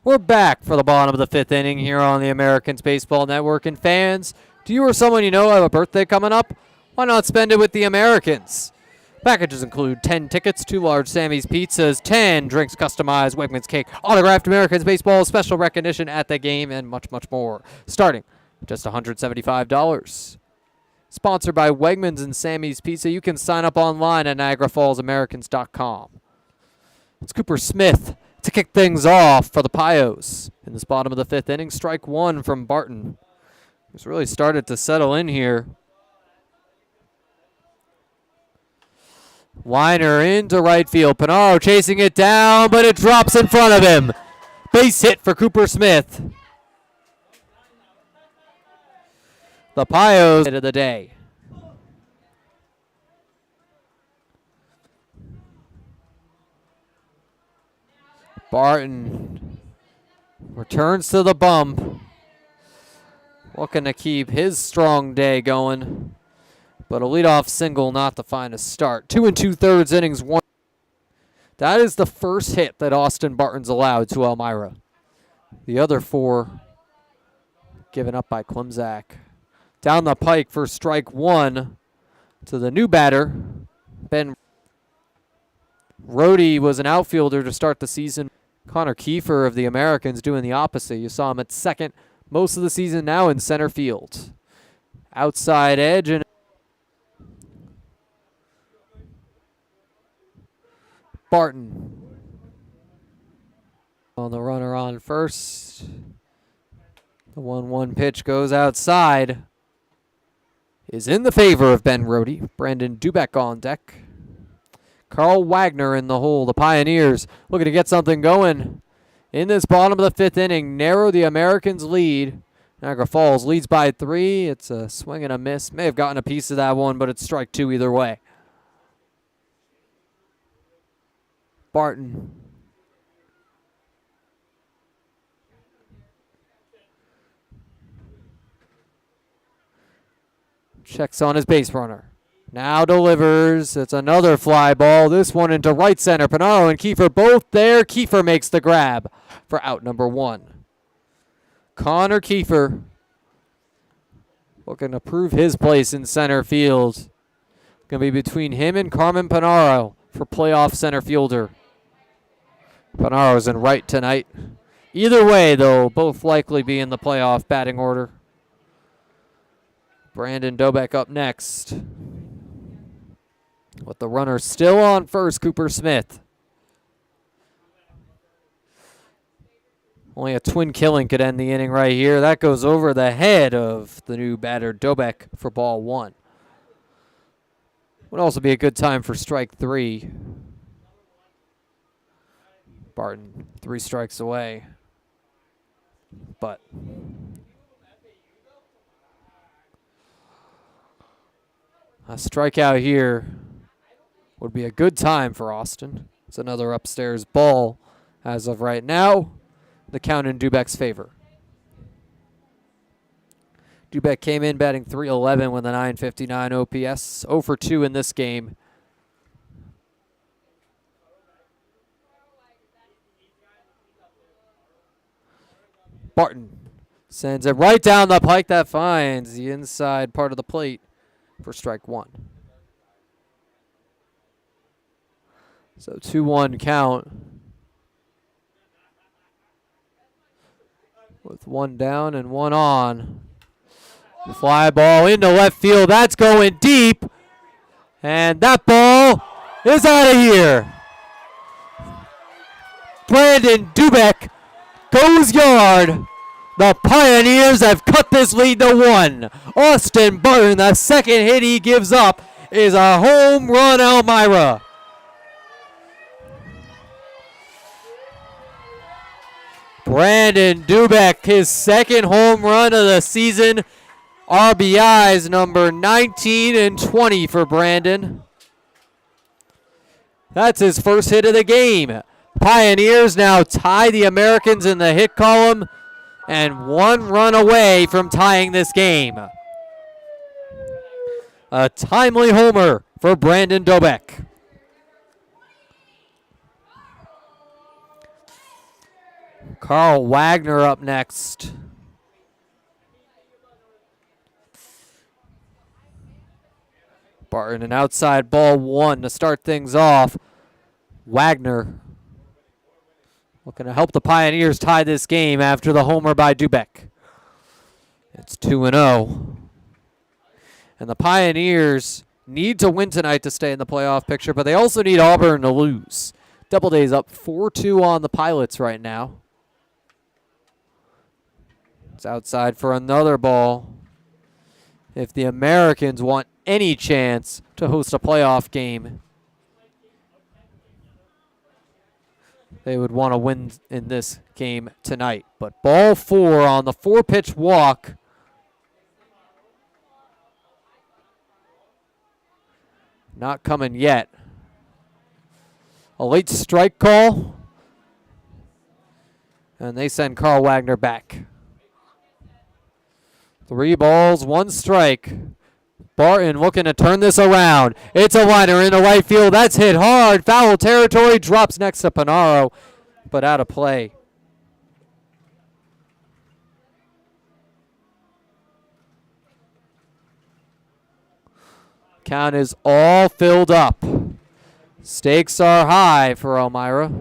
We're back for the bottom of the 5th inning here on the Americans Baseball Network. And fans, do you or someone you know have a birthday coming up? Why not spend it with the Americans? Packages include 10 tickets, 2 large Sammy's pizzas, 10 drinks customized, Wegmans cake, autographed Americans Baseball, special recognition at the game, and much, much more. Starting at just $175. Sponsored by Wegmans and Sammy's Pizza. You can sign up online at NiagaraFallsAmericans.com. It's Cooper Smith to kick things off for the Pios. In this bottom of the 5th inning, strike 1 from Barton. He's really started to settle in here. Weiner into right field. Pinaro chasing it down, but it drops in front of him. Base hit for Cooper Smith. The Pios hit of the day. Barton returns to the bump. Looking to keep his strong day going. But a leadoff single not to find a start. 2 2/3 innings, 1. That is the first hit that Austin Barton's allowed to Elmira. The other 4 given up by Klimzak. Down the pike for strike 1 to the new batter, Ben. Rhodey was an outfielder to start the season. Connor Kiefer of the Americans doing the opposite. You saw him at second most of the season, now in center field. Outside edge and Barton on the runner on first. The 1-1 pitch goes outside. Is in the favor of Ben Rhodey. Brandon Dubeck on deck. Carl Wagner in the hole. The Pioneers looking to get something going in this bottom of the 5th inning. Narrow the Americans' lead. Niagara Falls leads by 3. It's a swing and a miss. May have gotten a piece of that one, but it's strike 2 either way. Barton. Checks on his base runner. Now delivers. It's another fly ball. This one into right center. Pinaro and Kiefer both there. Kiefer makes the grab for out number 1. Connor Kiefer looking to prove his place in center field. Going to be between him and Carmen Pinaro for playoff center fielder. Pinaro's in right tonight. Either way, though, both likely be in the playoff batting order. Brandon Dobeck up next. With the runner still on first, Cooper Smith. Only a twin killing could end the inning right here. That goes over the head of the new batter, Dobeck, for ball 1. Would also be a good time for strike 3. Barton 3 strikes away. But a strikeout here would be a good time for Austin. It's another upstairs ball as of right now. The count in Dubeck's favor. Dubeck came in batting .311 with a .959 OPS. 0 for 2 in this game. Barton sends it right down the pike. That finds the inside part of the plate for strike 1. So 2-1 count. With 1 down and 1 on. The fly ball into left field. That's going deep. And that ball is out of here. Brandon Dubeck goes yard. The Pioneers have cut this lead to 1. Austin Barton, the second hit he gives up is a home run, Elmira. Brandon Dubeck, his second home run of the season. RBIs number 19 and 20 for Brandon. That's his first hit of the game. Pioneers now tie the Americans in the hit column and 1 run away from tying this game. A timely homer for Brandon Dobeck. Carl Wagner up next. Barton, an outside ball 1 to start things off. Wagner looking to help the Pioneers tie this game after the homer by Dubek. It's 2-0. And the Pioneers need to win tonight to stay in the playoff picture, but they also need Auburn to lose. Doubleday's up 4-2 on the Pilots right now. It's outside for another ball. If the Americans want any chance to host a playoff game, they would want to win in this game tonight. But ball 4 on the 4-pitch walk. Not coming yet. A late strike call. And they send Carl Wagner back. 3 balls, 1 strike. Barton looking to turn this around. It's a liner in the right field. That's hit hard. Foul territory. Drops next to Panaro, but out of play. Count is all filled up. Stakes are high for Elmira.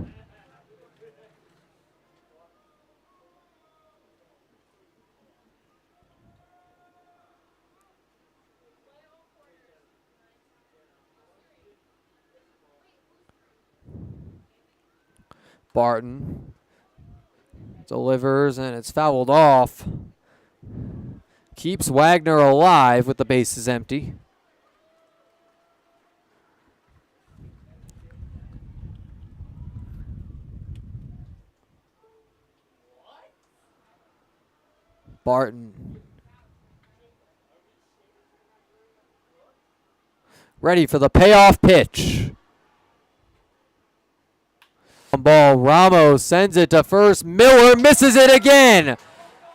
Barton delivers, and it's fouled off. Keeps Wagner alive with the bases empty. Barton ready for the payoff pitch. Ball, Ramos sends it to first. Miller misses it again.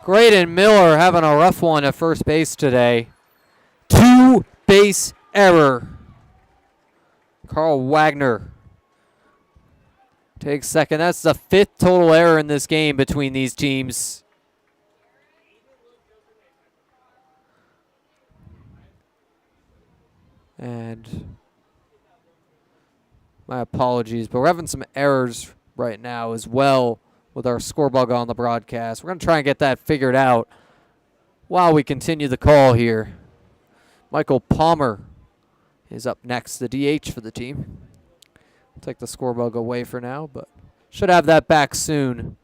Graydon Miller having a rough one at first base today. 2-base error. Carl Wagner takes second. That's the 5th total error in this game between these teams. And my apologies, but we're having some errors right now as well with our score bug on the broadcast. We're going to try and get that figured out while we continue the call here. Michael Palmer is up next, the DH for the team. I'll take the score bug away for now, but should have that back soon.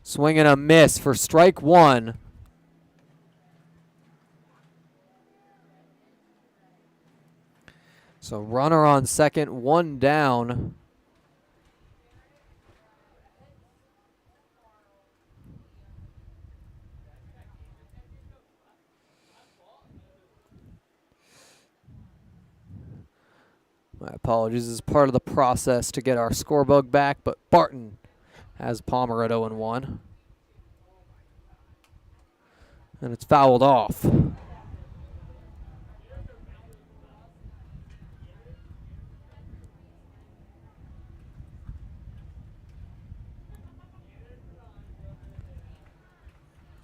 Swing and a miss for strike 1. So runner on second, 1 down. My apologies. This is part of the process to get our score bug back, but Barton has Palmer at 0-1. And it's fouled off.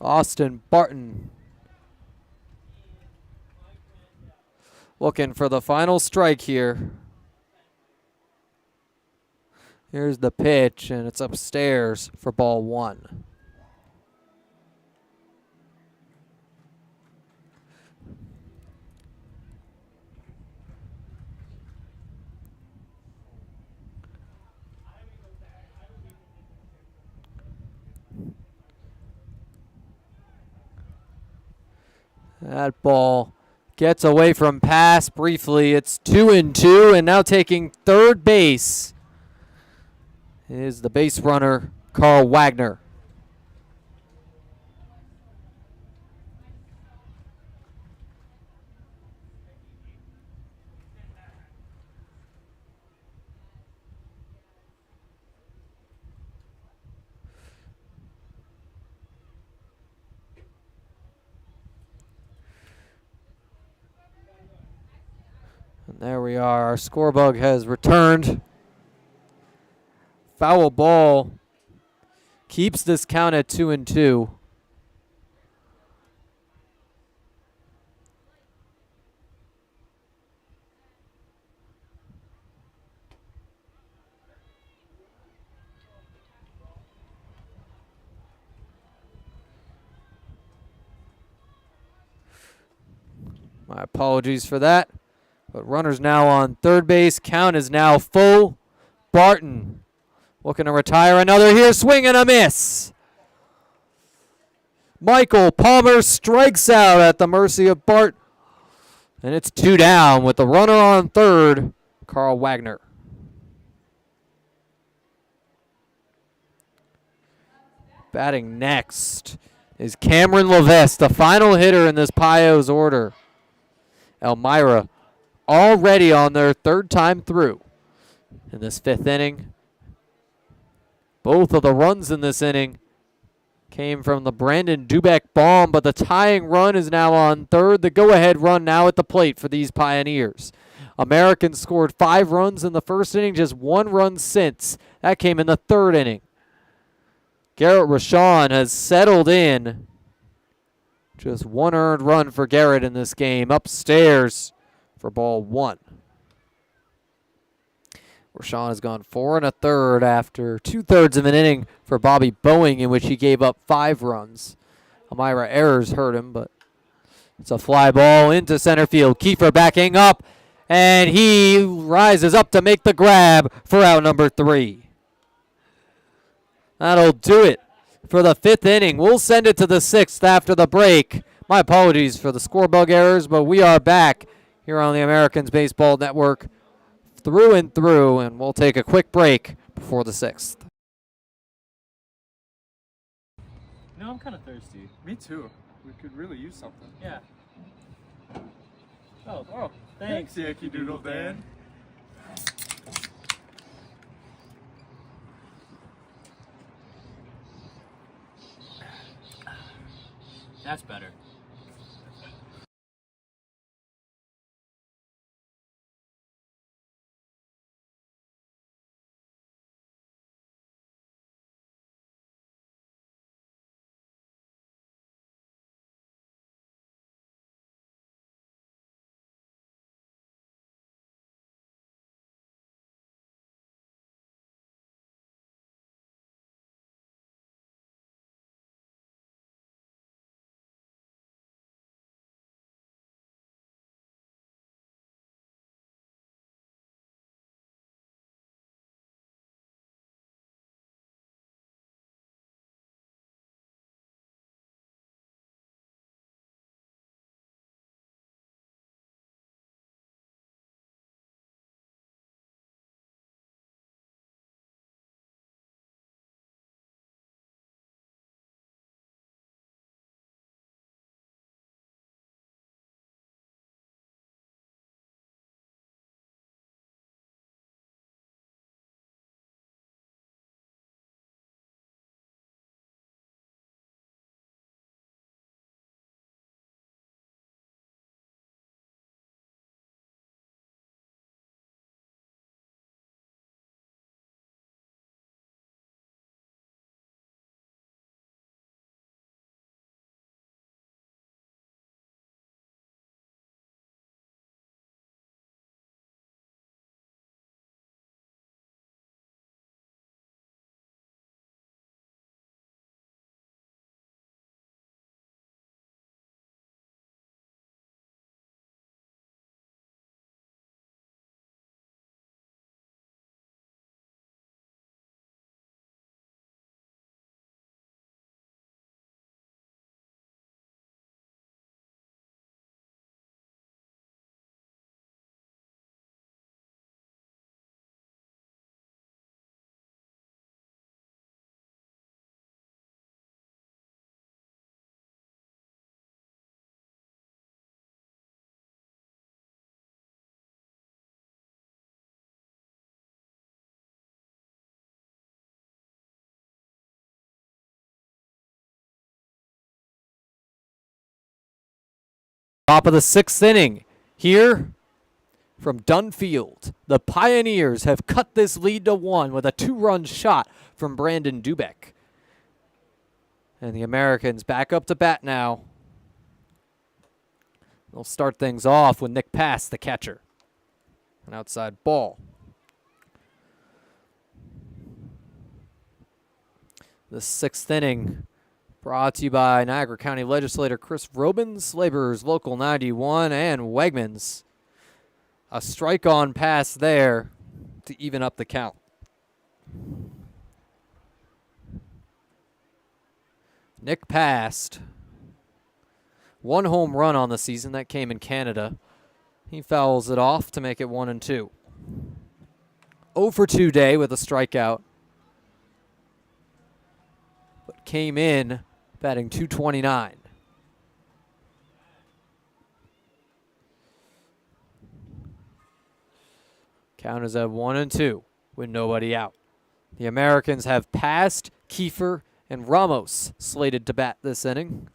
Austin Barton looking for the final strike here. Here's the pitch, and it's upstairs for ball 1. That ball gets away from pass briefly. It's 2-2, and now taking third base is the base runner, Carl Wagner. There we are. Our score bug has returned. Foul ball keeps this count at 2-2. My apologies for that. But runners now on third base. Count is now full. Barton looking to retire another here. Swing and a miss. Michael Palmer strikes out at the mercy of Bart. And it's 2 down with the runner on third, Carl Wagner. Batting next is Cameron Levesque, the final hitter in this Pios order. Elmira already on their third time through in this fifth inning. Both of the runs in this inning came from the Brandon Dubek bomb, but the tying run is now on third. The go-ahead run now at the plate for these Pioneers. Americans scored 5 runs in the first inning, just 1 run since. That came in the third inning. Garrett Rashawn has settled in. Just 1 earned run for Garrett in this game. Upstairs for ball 1. Rashawn has gone 4 1/3 after 2/3 of an inning for Bobby Boeing, in which he gave up 5 runs. Elmira errors hurt him, but it's a fly ball into center field. Kiefer backing up, and he rises up to make the grab for out number 3. That'll do it for the 5th inning. We'll send it to the 6th after the break. My apologies for the score bug errors, but we are back here on the Americans Baseball Network through and through, and we'll take a quick break before the 6th.
No, I'm kind of thirsty.
Me too. We could really use something.
Yeah. Oh, thanks.
Yankee Doodle Dan.
That's better.
Top of the 6th inning. Here, from Dunfield. The Pioneers have cut this lead to 1 with a 2-run shot from Brandon Dubek. And the Americans back up to bat now. They'll start things off with Nick Pass, the catcher. An outside ball. The 6th inning brought to you by Niagara County Legislator Chris Robins, Laborers Local 91, and Wegmans. A strike on pass there to even up the count. Nick passed. 1 home run on the season. That came in Canada. He fouls it off to make it 1-2. 0 for 2 day with a strikeout. But came in batting .229. Count is at 1-2 with nobody out. The Americans have passed Kiefer and Ramos slated to bat this inning.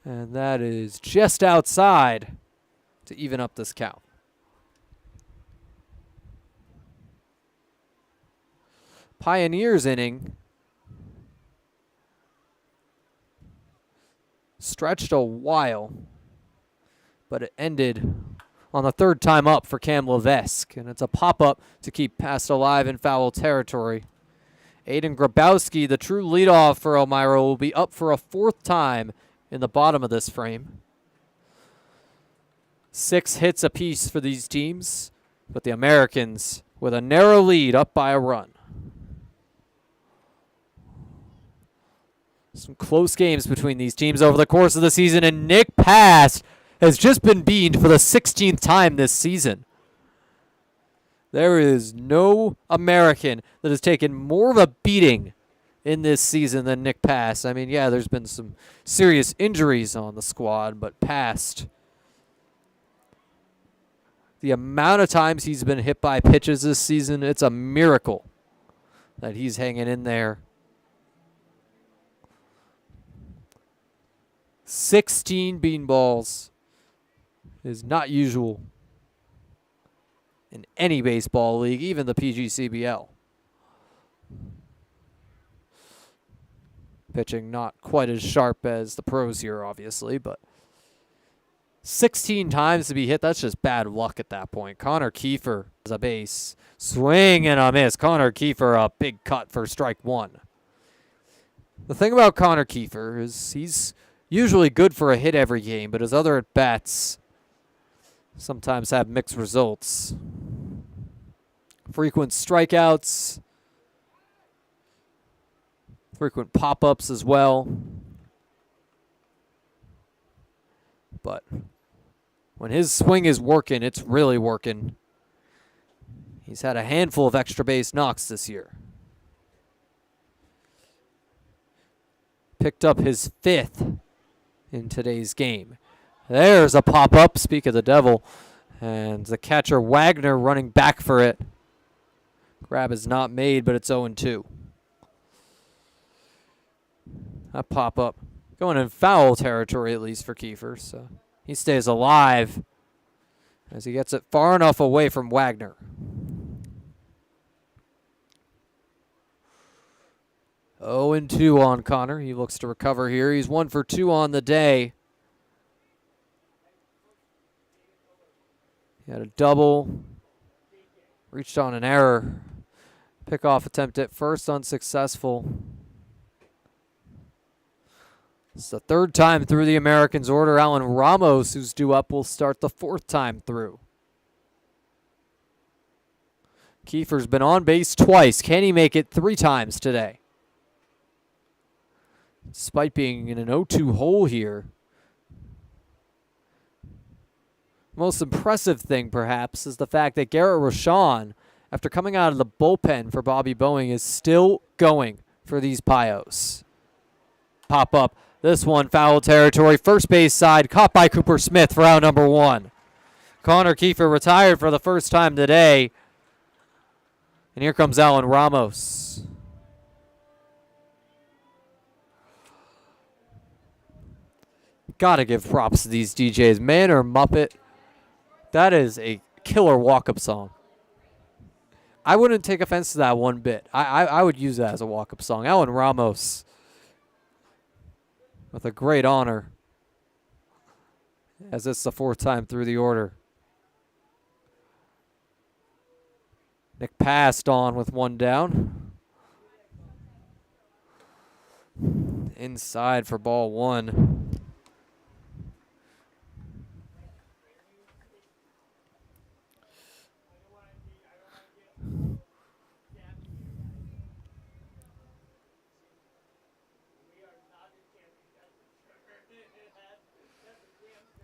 And that is just outside to even up this count. Pioneers inning stretched a while, but it ended on the 3rd time up for Cam Levesque, and it's a pop-up to keep Past alive in foul territory. Aiden Grabowski, the true leadoff for Elmira, will be up for a 4th time in the bottom of this frame. 6 hits apiece for these teams, but the Americans with a narrow lead up by a run. Some close games between these teams over the course of the season, and Nick Pass has just been beamed for the 16th time this season. There is no American that has taken more of a beating in this season than Nick Pass. I mean, yeah, there's been some serious injuries on the squad, but Pass, the amount of times he's been hit by pitches this season, it's a miracle that he's hanging in there. 16 beanballs is not usual in any baseball league, even the PGCBL. Pitching not quite as sharp as the pros here, obviously, but 16 times to be hit, that's just bad luck at that point. Connor Kiefer is a base. Swing and a miss. Connor Kiefer, a big cut for strike 1. The thing about Connor Kiefer is he's usually good for a hit every game, but his other at-bats sometimes have mixed results. Frequent strikeouts, frequent pop-ups as well. But when his swing is working, it's really working. He's had a handful of extra base knocks this year. Picked up his 5th in today's game. There's a pop-up, speak of the devil. And the catcher Wagner running back for it. Grab is not made, but it's 0-2. That pop-up going in foul territory, at least for Kiefer. So he stays alive as he gets it far enough away from Wagner. 0-2 on Connor. He looks to recover here. He's 1 for 2 on the day. He had a double. Reached on an error. Pickoff attempt at first, unsuccessful. It's the 3rd time through the Americans' order. Alan Ramos, who's due up, will start the 4th time through. Kiefer's been on base twice. Can he make it 3 times today? Despite being in an 0-2 hole here. Most impressive thing, perhaps, is the fact that Garrett Rochon, after coming out of the bullpen for Bobby Boeing, is still going for these Pios. Pop up. This one, foul territory. First base side, caught by Cooper Smith for out number 1. Connor Kiefer retired for the first time today. And here comes Alan Ramos. Gotta give props to these DJs. Man or Muppet, that is a killer walk-up song. I wouldn't take offense to that one bit. I would use that as a walk-up song. Alan Ramos with a great honor, as it's the 4th time through the order. Nick passed on with 1 down. Inside for ball 1.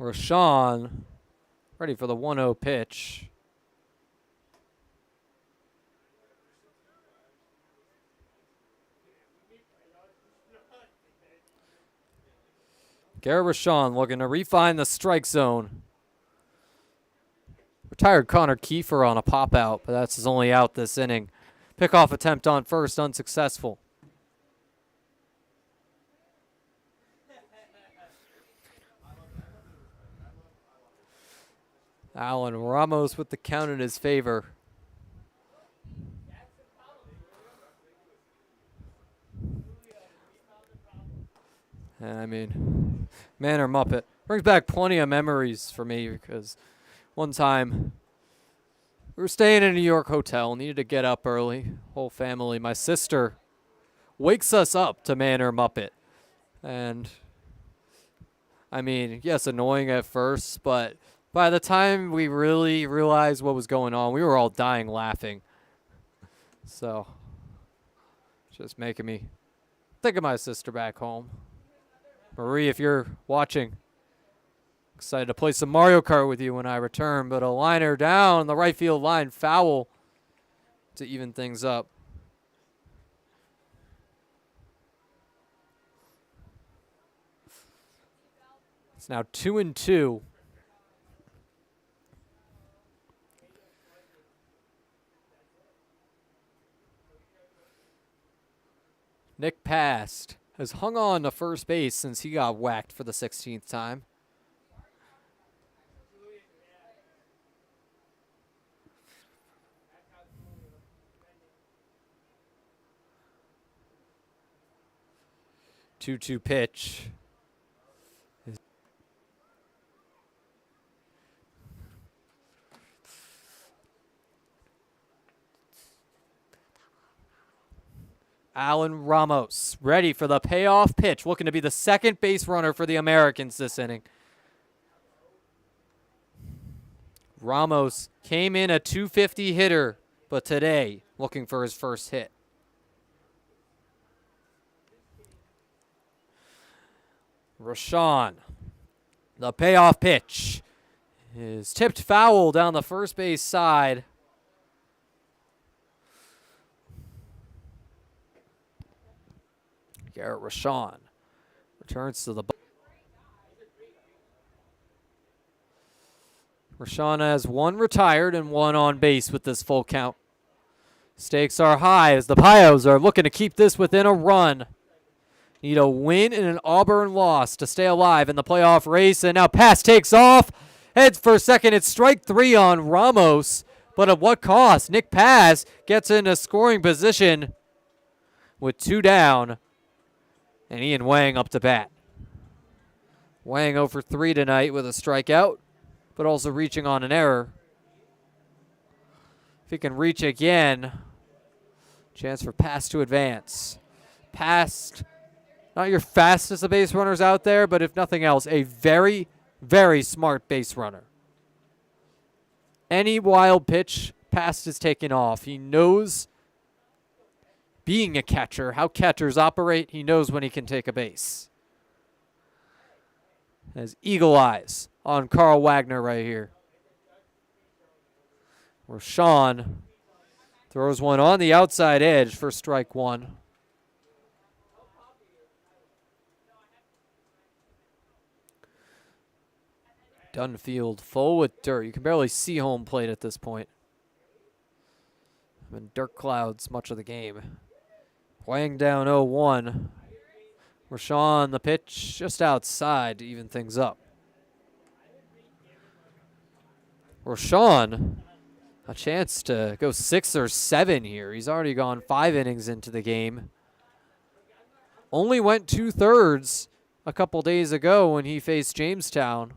Rashawn ready for the 1-0 pitch. Garrett Rashawn looking to refine the strike zone. Retired Connor Kiefer on a pop out, but that's his only out this inning. Pickoff attempt on first, unsuccessful. Alan Ramos with the count in his favor. And I mean, Man or Muppet brings back plenty of memories for me, because one time we were staying in a New York hotel, needed to get up early, whole family. My sister wakes us up to Man or Muppet. And I mean, yes, annoying at first, but by the time we really realized what was going on, we were all dying laughing. So, just making me think of my sister back home. Marie, if you're watching, excited to play some Mario Kart with you when I return, but a liner down the right field line, foul to even things up. It's now 2-2. Nick passed, has hung on to first base since he got whacked for the 16th time. Two-two pitch. Alan Ramos ready for the payoff pitch, looking to be the second base runner for the Americans this inning. Ramos came in a .250 hitter, but today looking for his first hit. Rashawn, the payoff pitch is tipped foul down the first base side. Garrett Rashawn returns to the ball. Rashawn has 1 retired and 1 on base with this full count. Stakes are high as the Pios are looking to keep this within a run. Need a win and an Auburn loss to stay alive in the playoff race. And now pass takes off. Heads for second. It's strike 3 on Ramos. But at what cost? Nick Paz gets into scoring position with 2 down. And Ian Wang up to bat. Wang 0 for 3 tonight with a strikeout, but also reaching on an error. If he can reach again, chance for Pass to advance. Pass, not your fastest of base runners out there, but if nothing else, a very, very smart base runner. Any wild pitch, Pass is taking off. He knows, being a catcher, how catchers operate. He knows when he can take a base. Has eagle eyes on Carl Wagner right here. Rashawn throws one on the outside edge for strike 1. Dunfield full with dirt. You can barely see home plate at this point. In dirt clouds much of the game. Wang down 0-1. Rashawn, the pitch just outside to even things up. Rashawn, a chance to go 6 or 7 here. He's already gone 5 innings into the game. Only went 2/3 a couple days ago when he faced Jamestown.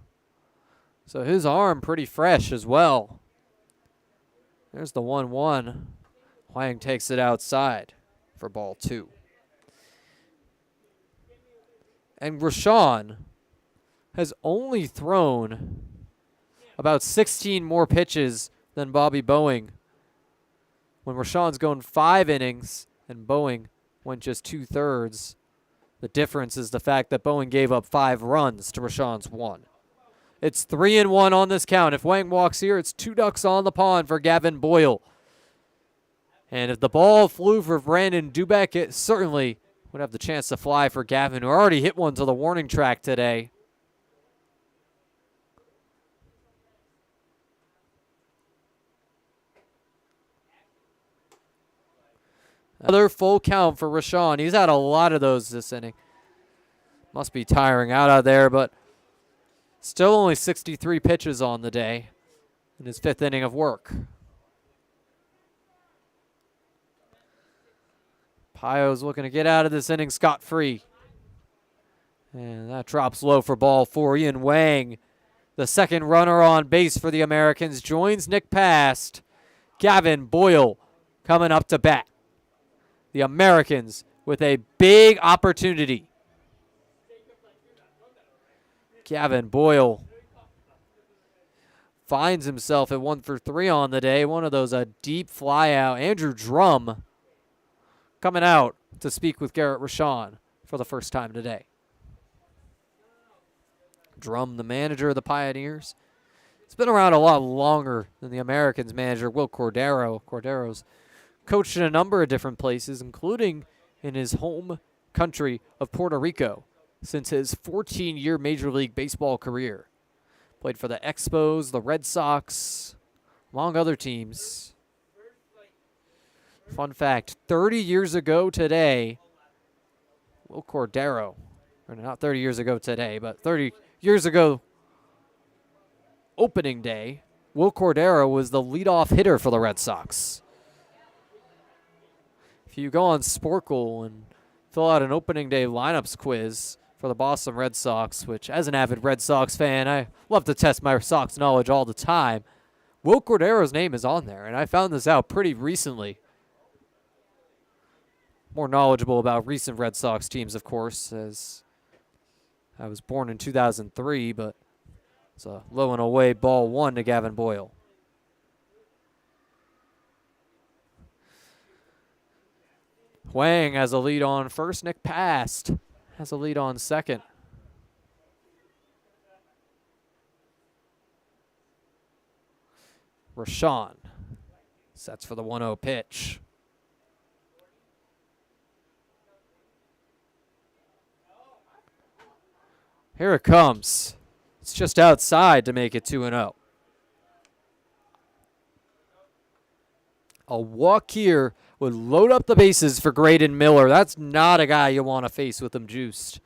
So his arm pretty fresh as well. There's the 1-1. Huang takes it outside for ball 2. And Rashawn has only thrown about 16 more pitches than Bobby Boeing. When Rashawn's going 5 innings and Boeing went just 2/3, the difference is the fact that Boeing gave up 5 runs to Rashawn's 1. It's 3-1 on this count. If Wang walks here, it's 2 ducks on the pond for Gavin Boyle. And if the ball flew for Brandon Dubek, it certainly would have the chance to fly for Gavin, who already hit one to the warning track today. Another full count for Rashawn. He's had a lot of those this inning. Must be tiring out there, but still only 63 pitches on the day in his 5th inning of work. Pio's looking to get out of this inning scot-free. And that drops low for ball 4. Ian Wang, the second runner on base for the Americans, joins Nick Past. Gavin Boyle coming up to bat. The Americans with a big opportunity. Gavin Boyle finds himself at 1 for 3 on the day. One of those, a deep fly out. Andrew Drum coming out to speak with Garrett Rashawn for the first time today. Drum, the manager of the Pioneers. He's been around a lot longer than the Americans manager, Will Cordero. Cordero's coached in a number of different places, including in his home country of Puerto Rico since his 14-year Major League Baseball career. Played for the Expos, the Red Sox, among other teams. Fun fact, 30 years ago today, Will Cordero, or not 30 years ago today, but 30 years ago opening day, Will Cordero was the leadoff hitter for the Red Sox. If you go on Sporkle and fill out an opening day lineups quiz for the Boston Red Sox, which as an avid Red Sox fan, I love to test my Sox knowledge all the time, Will Cordero's name is on there, and I found this out pretty recently. More knowledgeable about recent Red Sox teams, of course, as I was born in 2003, but it's a low and away ball 1 to Gavin Boyle. Huang has a lead on first. Nick Past has a lead on second. Rashawn sets for the 1-0 pitch. Here it comes. It's just outside to make it 2-0. A walk here would load up the bases for Graydon Miller. That's not a guy you want to face with him juiced.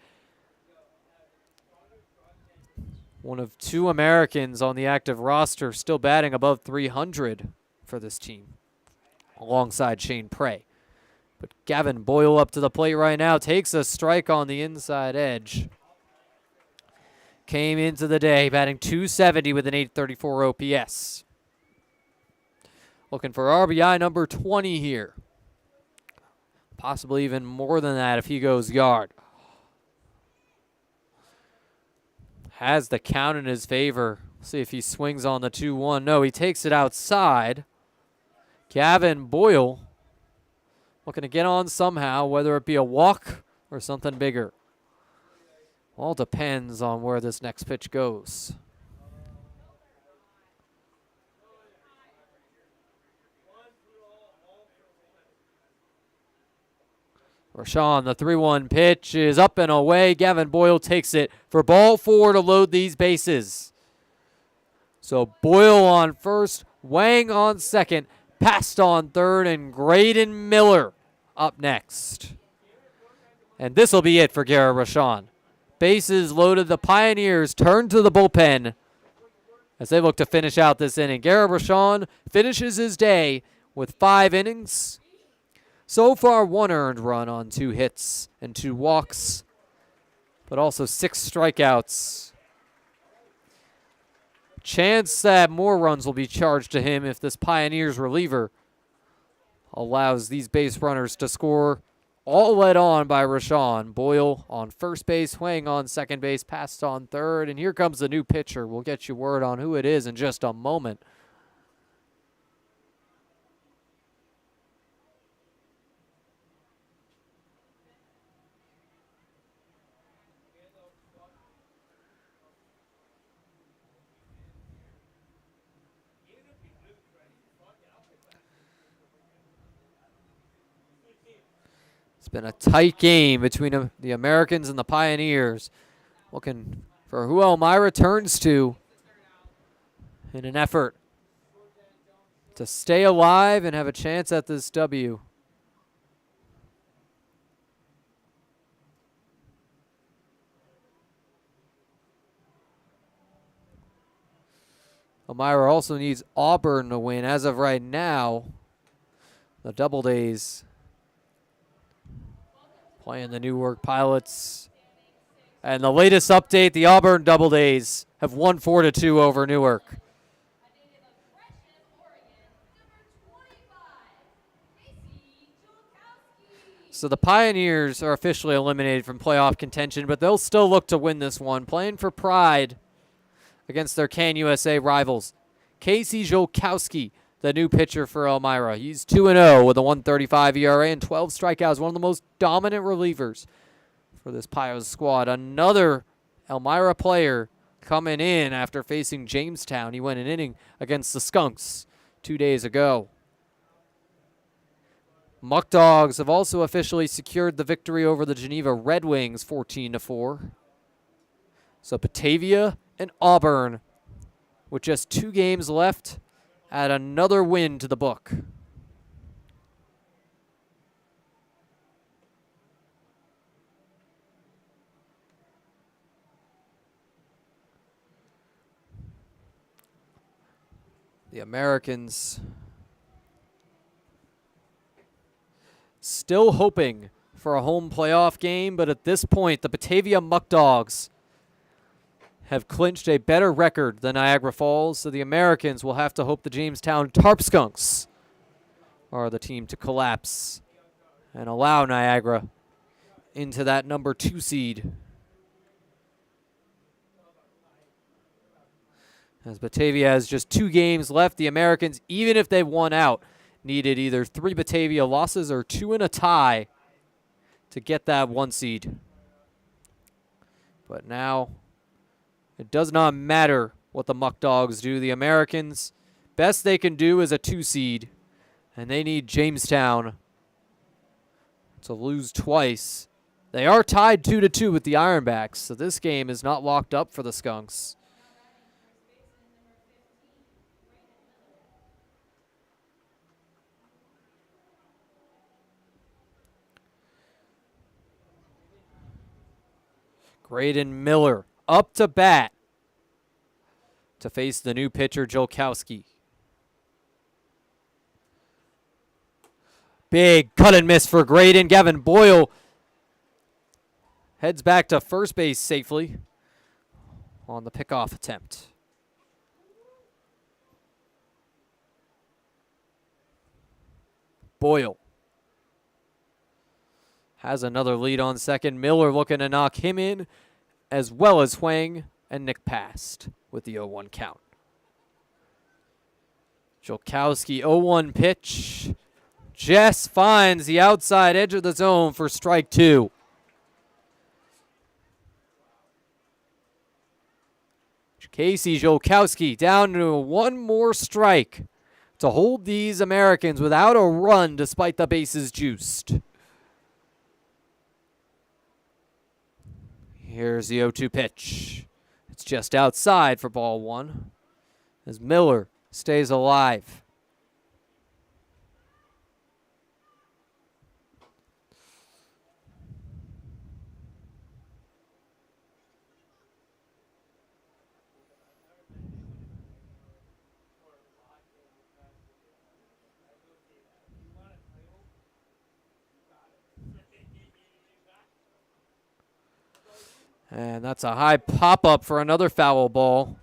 One of 2 Americans on the active roster still batting above 300 for this team, alongside Shane Prey. But Gavin Boyle up to the plate right now, takes a strike on the inside edge. Came into the day batting .270 with an .834 OPS. Looking for RBI number 20 here. Possibly even more than that if he goes yard. Has the count in his favor. See if he swings on the 2-1. No, he takes it outside. Gavin Boyle looking to get on somehow, whether it be a walk or something bigger. All depends on where this next pitch goes. Rashawn, the 3-1 pitch is up and away. Gavin Boyle takes it for ball 4 to load these bases. So Boyle on first, Wang on second, Past on third, and Graydon Miller up next. And this will be it for Garrett Rashawn. Bases loaded. The Pioneers turn to the bullpen as they look to finish out this inning. Garrett Rashawn finishes his day with 5 innings. So far, 1 earned run on 2 hits and 2 walks, but also 6 strikeouts. Chance that more runs will be charged to him if this Pioneers reliever allows these base runners to score. All led on by Rashawn. Boyle on first base, Hwang on second base, passed on third, and here comes the new pitcher. We'll get you word on who it is in just a moment. It's been a tight game between the Americans and the Pioneers. Looking for who Elmira turns to in an effort to stay alive and have a chance at this W. Elmira also needs Auburn to win. As of right now, the Doubledays playing the Newark Pilots. And the latest update, the Auburn Doubledays have won 4-2 over Newark. So the Pioneers are officially eliminated from playoff contention, but they'll still look to win this one, playing for pride against their Can USA rivals. Casey Jolkowski, the new pitcher for Elmira. He's 2-0 with a 1.35 ERA and 12 strikeouts, one of the most dominant relievers for this Pios squad. Another Elmira player coming in after facing Jamestown. He went an inning against the Skunks 2 days ago. Muck Dogs have also officially secured the victory over the Geneva Red Wings 14-4. So Batavia and Auburn, with just 2 games left, add another win to the book. The Americans still hoping for a home playoff game, but at this point, the Batavia Muck Dogs have clinched a better record than Niagara Falls, so the Americans will have to hope the Jamestown Tarp Skunks are the team to collapse and allow Niagara into that number 2 seed. As Batavia has just 2 games left, the Americans, even if they won out, needed either 3 Batavia losses or 2 in a tie to get that 1 seed. But now it does not matter what the Muck Dogs do. The Americans, best they can do is a 2 seed, and they need Jamestown to lose twice. They are tied 2-2 with the Ironbacks, so this game is not locked up for the Skunks. Graydon Miller up to bat to face the new pitcher, Jolkowski. Big cut and miss for Graydon. Gavin Boyle heads back to first base safely on the pickoff attempt. Boyle has another lead on second. Miller looking to knock him in, as well as Hwang and Nick passed with the 0-1 count. Jolkowski 0-1 pitch. Jess finds the outside edge of the zone for strike 2. Casey Jolkowski down to 1 more strike to hold these Americans without a run despite the bases juiced. Here's the 0-2 pitch. It's just outside for ball 1 as Miller stays alive. And that's a high pop-up for another foul ball.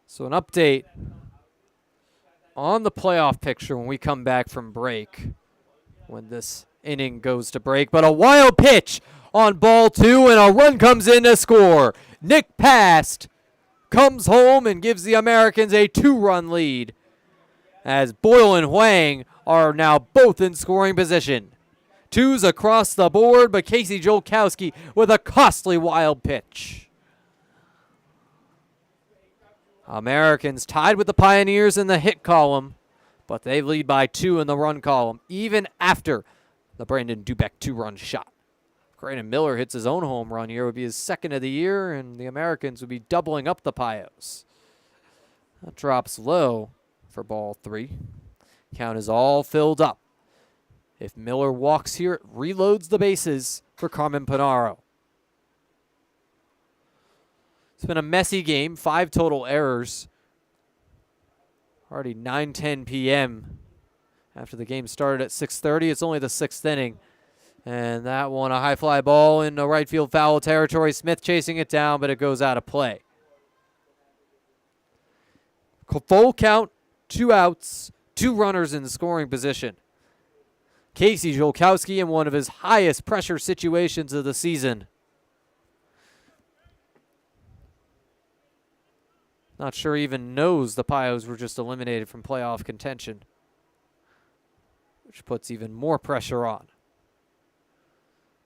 So an update on the playoff picture when we come back from break, when this inning goes to break. But a wild pitch on ball 2, and a run comes in to score. Nick Past comes home and gives the Americans a 2-run lead, as Boyle and Huang are now both in scoring position. 2s across the board, but Casey Jolkowski with a costly wild pitch. Americans tied with the Pioneers in the hit column, but they lead by 2 in the run column, even after the Brandon Dubek 2-run shot. If Graydon Miller hits his own home run here, it would be his 2nd of the year, and the Americans would be doubling up the Pios. That drops low for ball 3. Count is all filled up. If Miller walks here, it reloads the bases for Carmen Panaro. It's been a messy game, 5 total errors. Already 9:10 p.m. after the game started at 6:30. It's only the 6th inning. And that one, a high fly ball in the right field foul territory. Smith chasing it down, but it goes out of play. Full count, 2 outs, 2 runners in scoring position. Casey Jolkowski in one of his highest pressure situations of the season. Not sure he even knows the Pios were just eliminated from playoff contention, which puts even more pressure on.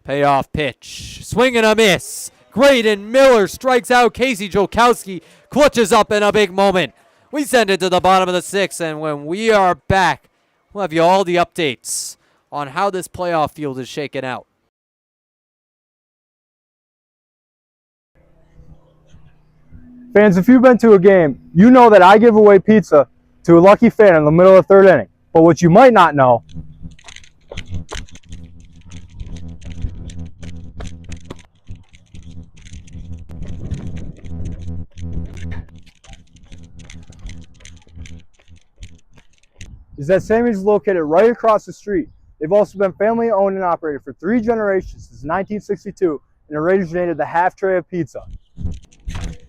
Payoff pitch. Swing and a miss. Graydon Miller strikes out. Casey Jolkowski clutches up in a big moment. We send it to the bottom of the 6th, and when we are back, we'll have you all the updates on how this playoff field is shaken out.
Fans, if you've been to a game, you know that I give away pizza to a lucky fan in the middle of the 3rd inning. But what you might not know is that Sammy's is located right across the street. They've also been family owned and operated for 3 generations since 1962 and originated the half tray of pizza.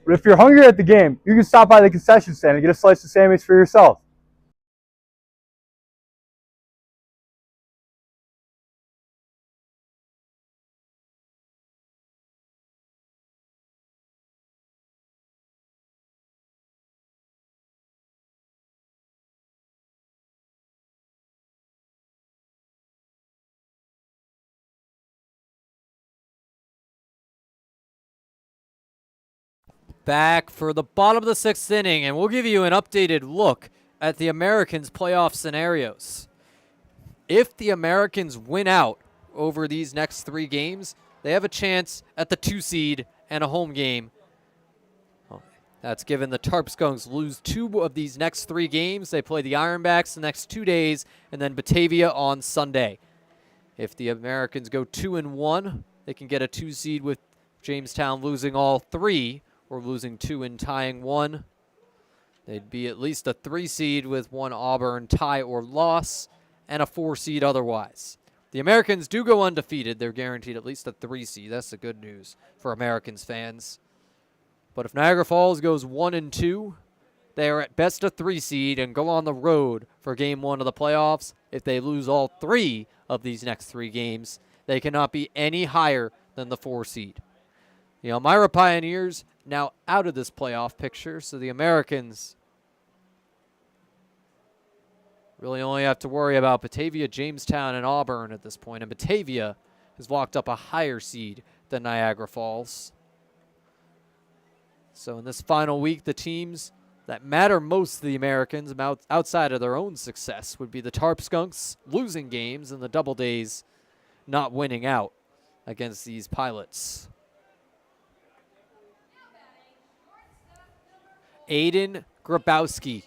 But if you're hungry at the game, you can stop by the concession stand and get a slice of Sammy's for yourself.
Back for the bottom of the 6th inning, and we'll give you an updated look at the Americans' playoff scenarios. If the Americans win out over these next 3 games, they have a chance at the 2 seed and a home game. That's given the Tarpskunks lose 2 of these next 3 games. They play the Ironbacks the next 2 days, and then Batavia on Sunday. If the Americans go 2-1, they can get a 2 seed with Jamestown losing all 3, or losing 2 and tying 1. They'd be at least a 3 seed with 1 Auburn tie or loss, and a 4 seed otherwise. The Americans do go undefeated. They're guaranteed at least a 3 seed. That's the good news for Americans fans. But if Niagara Falls goes 1-2, they are at best a 3 seed and go on the road for game 1 of the playoffs. If they lose all 3 of these next 3 games, they cannot be any higher than the 4 seed. The Elmira Pioneers now out of this playoff picture, so the Americans really only have to worry about Batavia, Jamestown, and Auburn at this point, and Batavia has locked up a higher seed than Niagara Falls. So in this final week, the teams that matter most to the Americans outside of their own success would be the Tarpskunks losing games and the Doubledays not winning out against these Pilots. Aiden Grabowski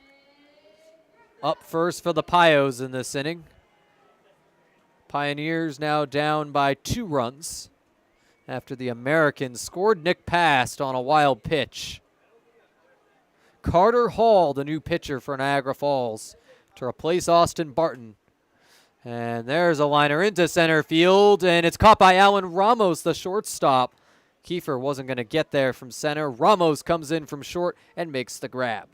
up first for the Pios in this inning. Pioneers now down by 2 runs. after the Americans scored Nick past on a wild pitch. Carter Hall, the new pitcher for Niagara Falls, to replace Austin Barton. And there's a liner into center field, and it's caught by Alan Ramos, the shortstop. Kiefer wasn't going to get there from center. Ramos comes in from short and makes the grab.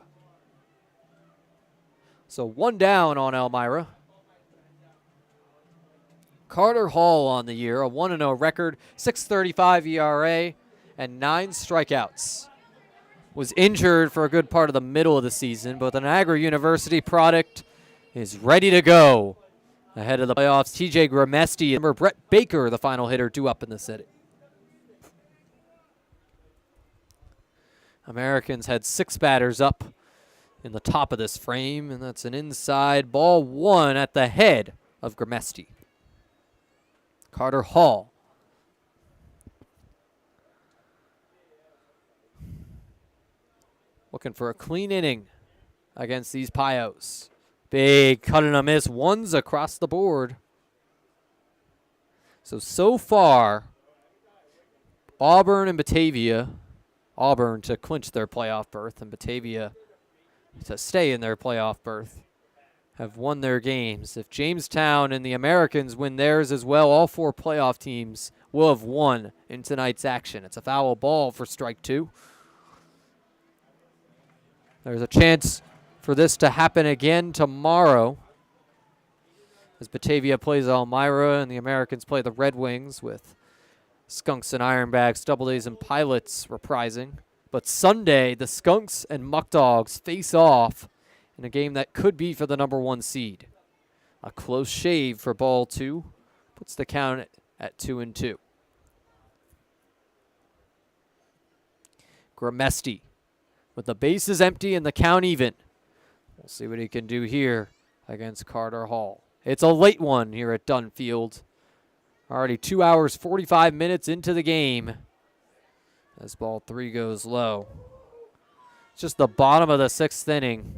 So one down on Elmira. Carter Hall on the year, a 1-0 record, 6.35 ERA, and 9 strikeouts. Was injured for a good part of the middle of the season, but the Niagara University product is ready to go. Ahead of the playoffs, TJ Gramesti and Brett Baker, the final hitter, due up in the city. Americans had 6 batters up in the top of this frame, and that's an inside ball 1 at the head of Gramesti. Carter Hall. Looking for a clean inning against these Pios. Big cut and a miss. 1s across the board. So far, Auburn and Batavia, Auburn to clinch their playoff berth and Batavia to stay in their playoff berth, have won their games. If Jamestown and the Americans win theirs as well, all 4 playoff teams will have won in tonight's action. It's a foul ball for strike 2. There's a chance for this to happen again tomorrow as Batavia plays Elmira and the Americans play the Red Wings, with Skunks and Ironbacks, Doubledays and Pilots reprising. But Sunday, the Skunks and Muck Dogs face off in a game that could be for the number 1 seed. A close shave for ball 2 puts the count at 2-2. Gramesti with the bases empty and the count even. We'll see what he can do here against Carter Hall. It's a late one here at Dunfield. Already 2 hours, 45 minutes into the game as ball 3 goes low. It's just the bottom of the 6th inning.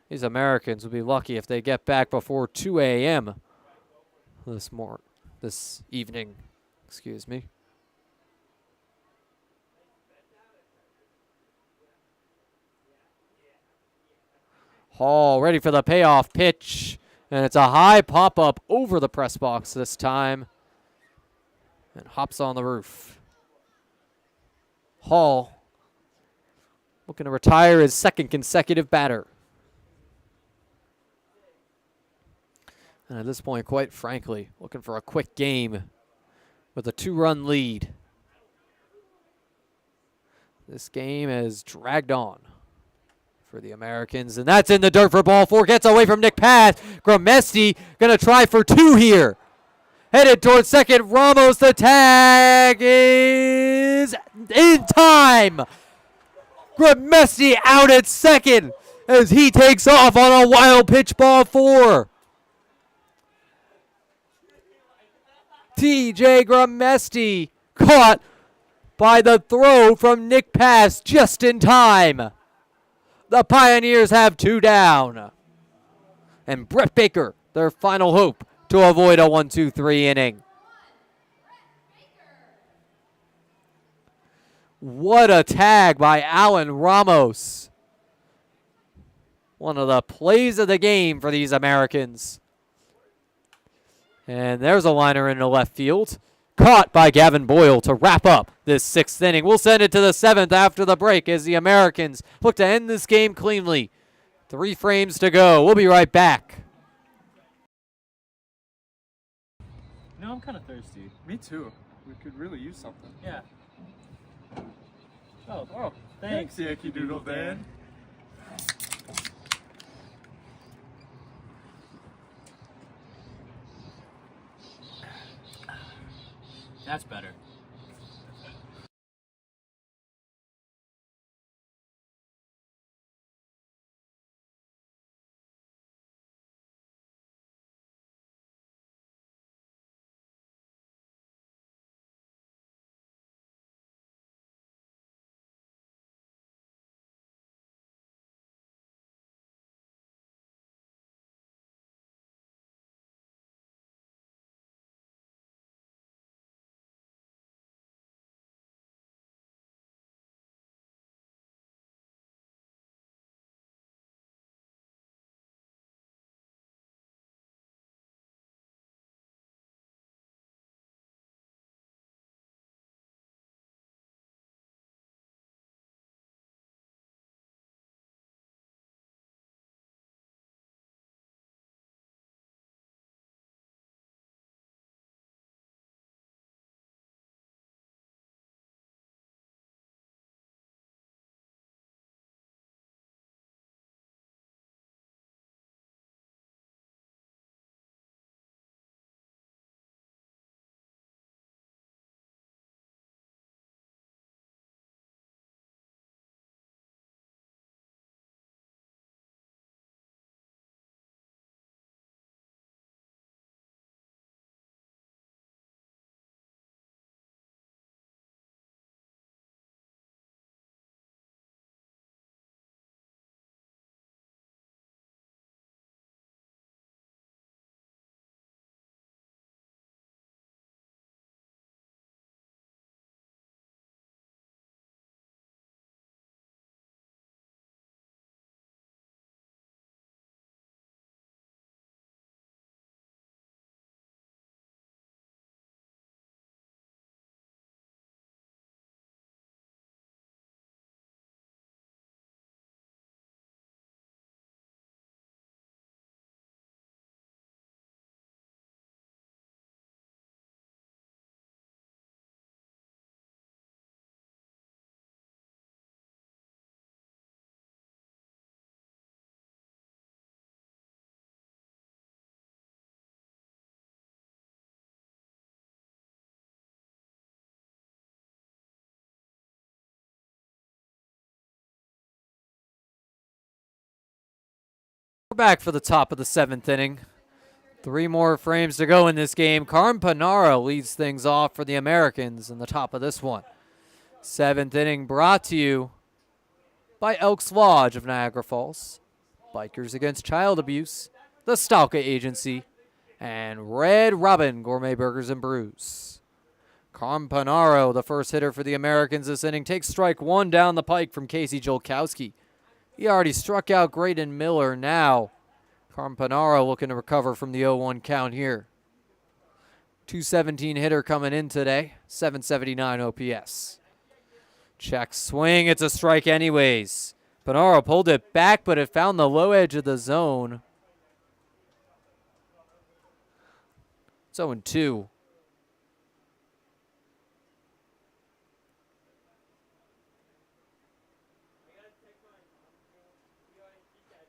These Americans will be lucky if they get back before 2 a.m. this evening. Excuse me. Hall ready for the payoff pitch. And it's a high pop-up over the press box this time. And hops on the roof. Hall looking to retire his 2nd consecutive batter. And at this point, quite frankly, looking for a quick game with a 2-run lead. This game has dragged on for the Americans, and that's in the dirt for ball 4. Gets away from Nick Pass. Gramesti going to try for 2 here. Headed towards second. Ramos, the tag is in time. Gramesti out at second as he takes off on a wild pitch, ball 4. TJ Gramesti caught by the throw from Nick Pass just in time. The Pioneers have 2 down. And Brett Baker, their final hope to avoid a 1-2-3 inning. What a tag by Alan Ramos. One of the plays of the game for these Americans. And there's a liner into left field. Caught by Gavin Boyle to wrap up this 6th inning. We'll send it to the 7th after the break as the Americans look to end this game cleanly. 3 frames to go. We'll be right back.
You know, I'm kind of thirsty.
Me too. We could really use something.
Yeah. Oh, thanks.
Yankee Doodle Dan.
That's better.
We're back for the top of the 7th inning. 3 more frames to go in this game. Panaro leads things off for the Americans in the top of this one. 7th inning brought to you by Elks Lodge of Niagara Falls, Bikers Against Child Abuse, the Stalka Agency, and Red Robin Gourmet Burgers and Brews. Panaro, the first hitter for the Americans this inning, takes strike 1 down the pike from Casey Jolkowski. He already struck out Graydon Miller. Now Panaro looking to recover from the 0-1 count here. 217 hitter coming in today, 779 OPS. Check swing, it's a strike anyways. Panaro pulled it back, but it found the low edge of the zone. It's 0-2.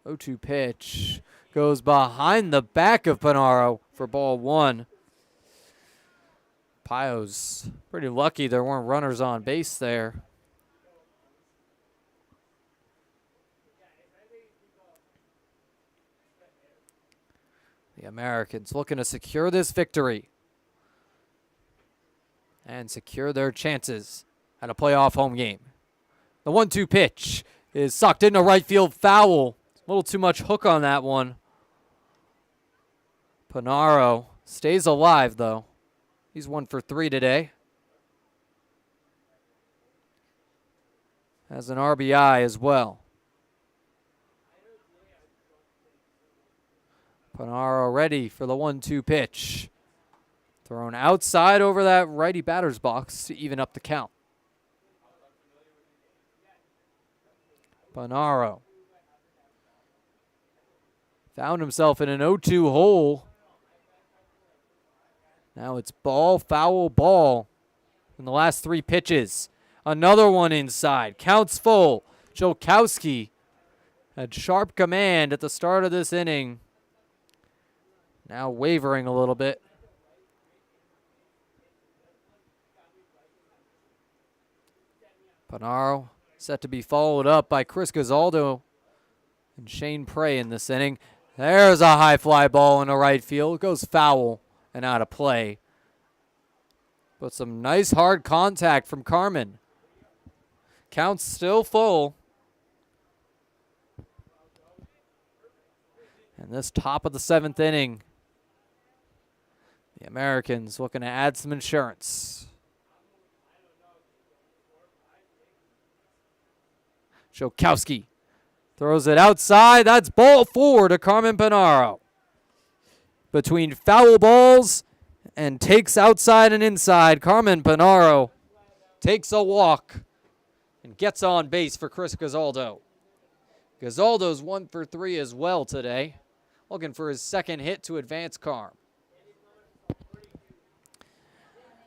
O2 pitch goes behind the back of Panaro for ball 1. Pio's pretty lucky there weren't runners on base there. The Americans looking to secure this victory and secure their chances at a playoff home game. The 1-2 pitch is sucked into right field foul. A little too much hook on that one. Panaro stays alive, though. He's 1 for 3 today. Has an RBI as well. Panaro ready for the 1-2 pitch. Thrown outside over that righty batter's box to even up the count. Panaro found himself in an 0-2 hole. Now it's ball, foul, ball in the last 3 pitches. Another one inside. Counts full. Jolkowski had sharp command at the start of this inning. Now wavering a little bit. Panaro set to be followed up by Chris Gazaldo and Shane Prey in this inning. There's a high fly ball in the right field. It goes foul and out of play. But some nice hard contact from Carmen. Count's still full. And this top of the 7th inning, the Americans looking to add some insurance. Jolkowski throws it outside. That's ball 4 to Carmen Panaro. Between foul balls and takes outside and inside, Carmen Panaro takes a walk and gets on base for Chris Gazaldo. Gazaldo's 1 for 3 as well today, looking for his 2nd hit to advance Carm.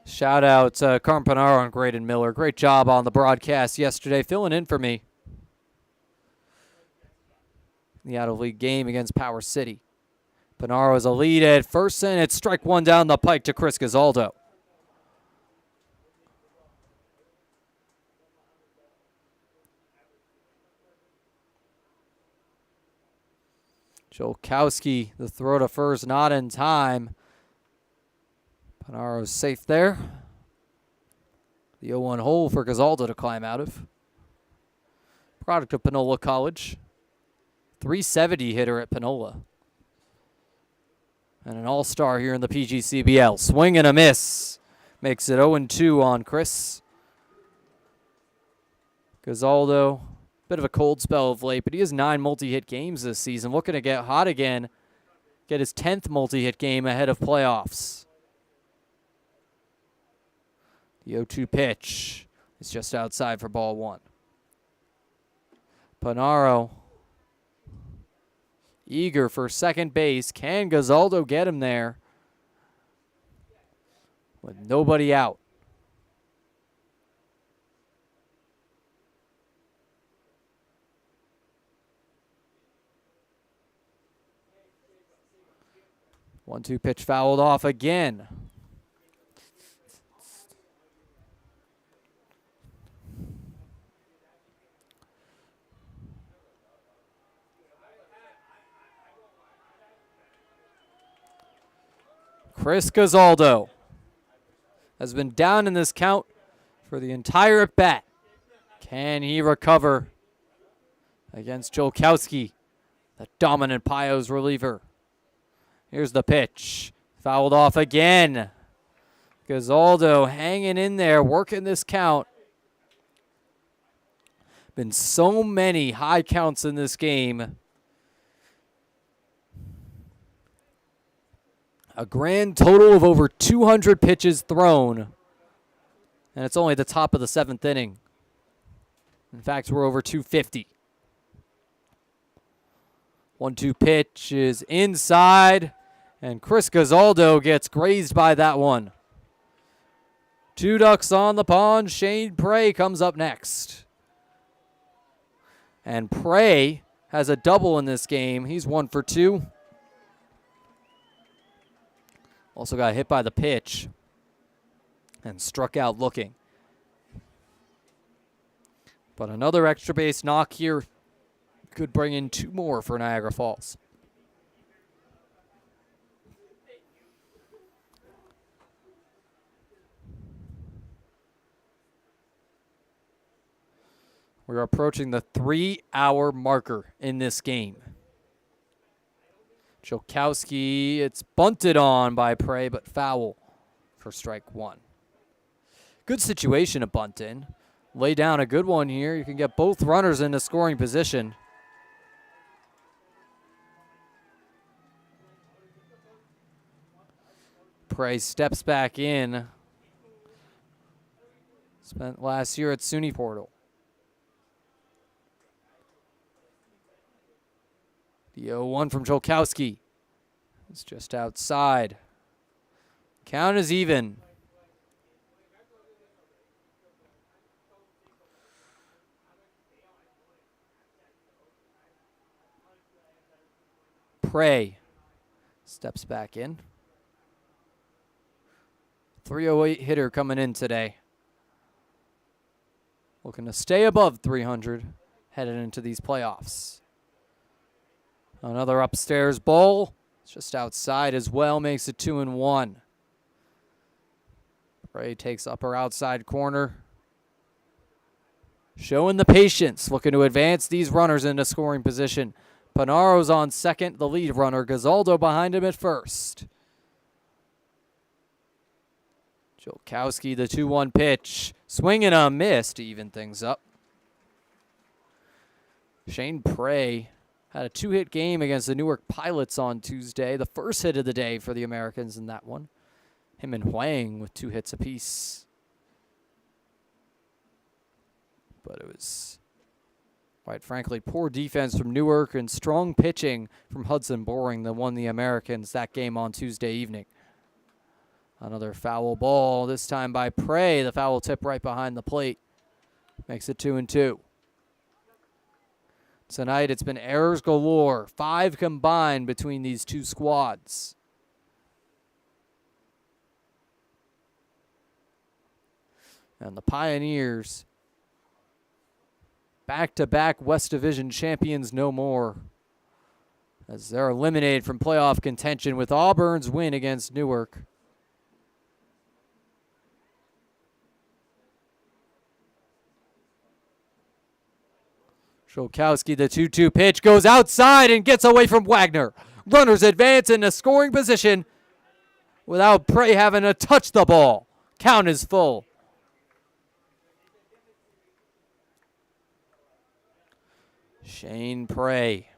Shout out to Carmen Panaro and Graydon Miller. Great job on the broadcast yesterday, filling in for me. The out-of-league game against Power City. Panaro is a lead at first, and it's strike 1 down the pike to Chris Gazaldo. Jolkowski, the throw to first, not in time. Panaro's safe there. The 0-1 hole for Gazaldo to climb out of. Product of Panola College. 370 hitter at Panola. And an all-star here in the PGCBL. Swing and a miss. Makes it 0-2 on Chris. Gazaldo, bit of a cold spell of late, but he has 9 multi-hit games this season. Looking to get hot again. Get his 10th multi-hit game ahead of playoffs. The 0-2 pitch is just outside for ball 1. Panaro eager for second base. Can Gazaldo get him there? With nobody out. One-two pitch fouled off again. Chris Gazaldo has been down in this count for the entire at bat. Can he recover against Jolkowski, the dominant Pios reliever? Here's the pitch. Fouled off again. Gazaldo hanging in there, working this count. Been so many high counts in this game. A grand total of over 200 pitches thrown. And it's only the top of the 7th inning. In fact, we're over 250. 1-2 pitch is inside. And Chris Gazaldo gets grazed by that one. 2 ducks on the pond. Shane Prey comes up next. And Prey has a double in this game. He's 1 for 2. Also got hit by the pitch and struck out looking. But another extra base knock here could bring in 2 more for Niagara Falls. We're approaching the 3-hour marker in this game. Jolkowski, it's bunted on by Prey, but foul for strike 1. Good situation to bunt in. Lay down a good one here. You can get both runners into scoring position. Prey steps back in. Spent last year at SUNY Portal. The 0-1 from Jolkowski. It's just outside. Count is even. Prey steps back in. 308 hitter coming in today. Looking to stay above 300 headed into these playoffs. Another upstairs ball. It's just outside as well. Makes it 2-1. Prey takes upper outside corner. Showing the patience. Looking to advance these runners into scoring position. Panaro's on second. The lead runner. Gazaldo behind him at first. Jolkowski, the 2-1 pitch. Swing and a miss to even things up. Shane Prey had a 2-hit game against the Newark Pilots on Tuesday. The first hit of the day for the Americans in that one. Him and Huang with 2 hits apiece. But it was, quite frankly, poor defense from Newark and strong pitching from Hudson Boring that won the Americans that game on Tuesday evening. Another foul ball, this time by Prey. The foul tip right behind the plate. Makes it 2-2. Tonight, it's been errors galore. 5 combined between these two squads. And the Pioneers, back-to-back West Division champions no more, as they're eliminated from playoff contention with Auburn's win against Newark. Jolkowski, the 2-2 pitch, goes outside and gets away from Wagner. Runners advance into scoring position without Prey having to touch the ball. Count is full. Shane Prey.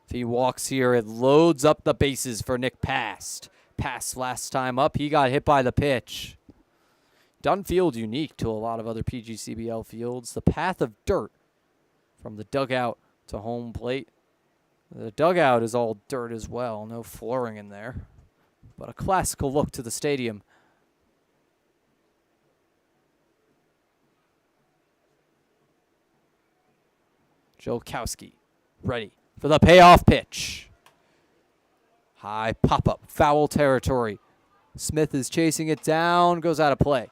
If he walks here, it loads up the bases for Nick Past. Past last time up, he got hit by the pitch. Dunn Field unique to a lot of other PGCBL fields. The path of dirt from the dugout to home plate. The dugout is all dirt as well. No flooring in there. But a classical look to the stadium. Jolkowski ready for the payoff pitch. High pop-up, foul territory. Smith is chasing it down, goes out of play.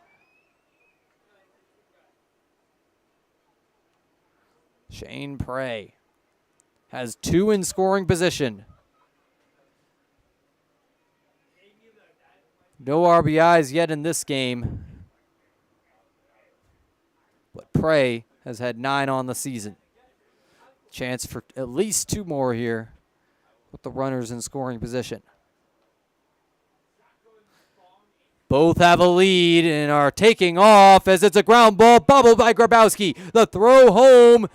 Shane Prey has 2 in scoring position. No RBIs yet in this game, but Prey has had 9 on the season. Chance for at least 2 more here with the runners in scoring position. Both have a lead and are taking off as it's a ground ball bobbled by Grabowski. The throw home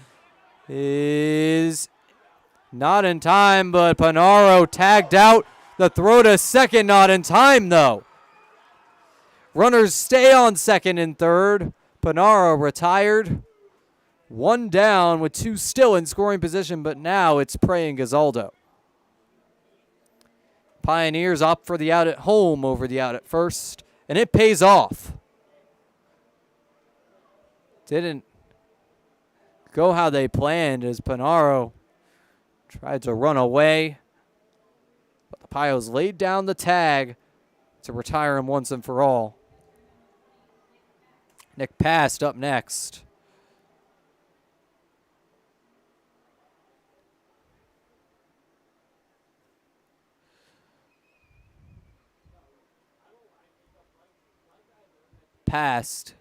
is not in time, but Panaro tagged out. The throw to second not in time, though. Runners stay on second and third. Panaro retired. 1 down with 2 still in scoring position, but now it's Prey and Gazaldo. Pioneers opt for the out at home over the out at first, and it pays off. Didn't go how they planned as Panaro tried to run away, but the Pios laid down the tag to retire him once and for all. Nick Past up next. Past.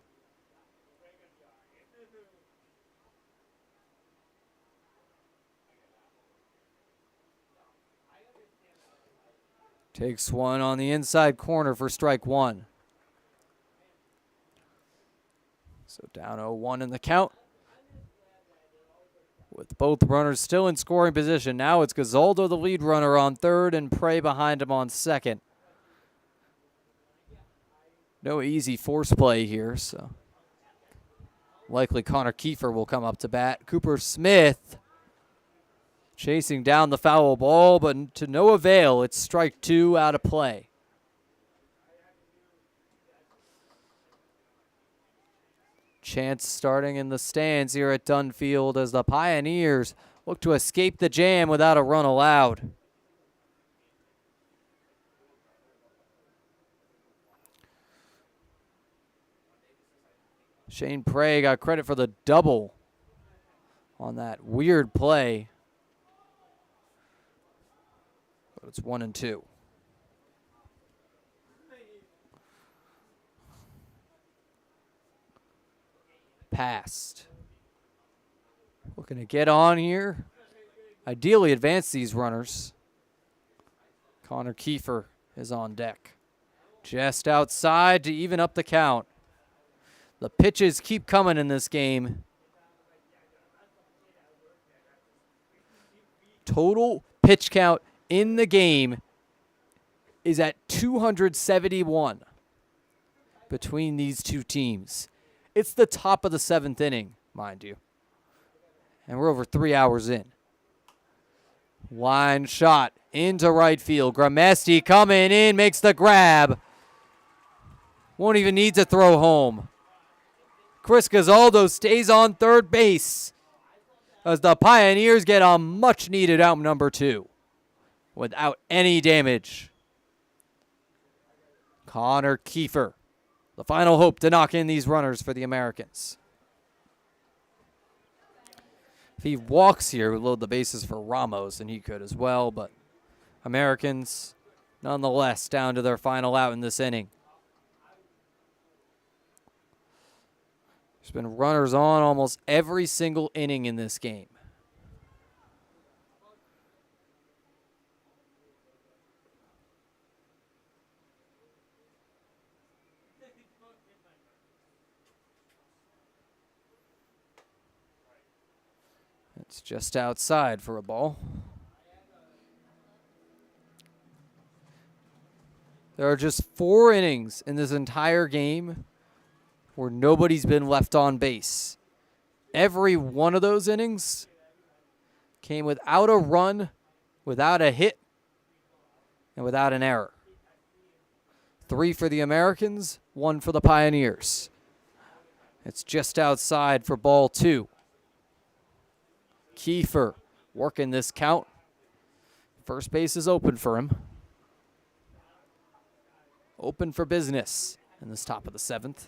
Takes one on the inside corner for strike 1. So down 0-1 in the count. With both runners still in scoring position. Now it's Gazaldo, the lead runner, on third, and Prey behind him on second. No easy force play here, so likely Connor Kiefer will come up to bat. Cooper Smith chasing down the foul ball, but to no avail. It's strike 2 out of play. Chance starting in the stands here at Dunfield as the Pioneers look to escape the jam without a run allowed. Shane Prey got credit for the double on that weird play. But it's 1-2. Passed. Looking to get on here. Ideally advance these runners. Connor Kiefer is on deck. Just outside to even up the count. The pitches keep coming in this game. Total pitch count in the game is at 271 between these two teams. It's the top of the 7th inning, mind you. And we're over 3 hours in. Line shot into right field. Gramesti coming in, makes the grab. Won't even need to throw home. Chris Gazaldo stays on third base as the Pioneers get a much-needed out number 2 without any damage. Connor Kiefer, the final hope to knock in these runners for the Americans. If he walks here, we'll load the bases for Ramos, and he could as well, but Americans, nonetheless, down to their final out in this inning. There's been runners on almost every single inning in this game. It's just outside for a ball. There are just 4 innings in this entire game where nobody's been left on base. Every one of those innings came without a run, without a hit, and without an error. 3 for the Americans, 1 for the Pioneers. It's just outside for ball 2. Kiefer working this count. First base is open for him. Open for business in this top of the 7th.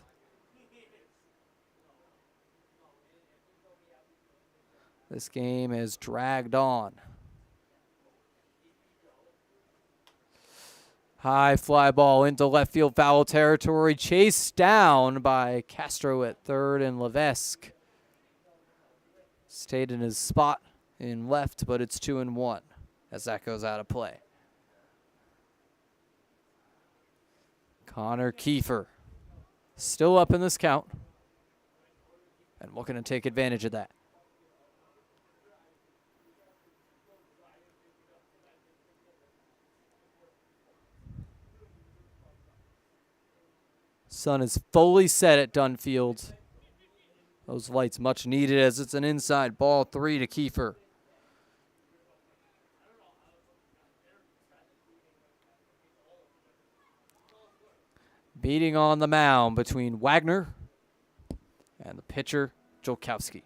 This game has dragged on. High fly ball into left field foul territory. Chased down by Castro at third, and Levesque stayed in his spot in left, but it's 2-1 as that goes out of play. Connor Kiefer still up in this count and looking to take advantage of that. Sun is fully set at Dunfield. Those lights much needed as it's an inside ball, 3 to Kiefer. Beating on the mound between Wagner and the pitcher, Jolkowski.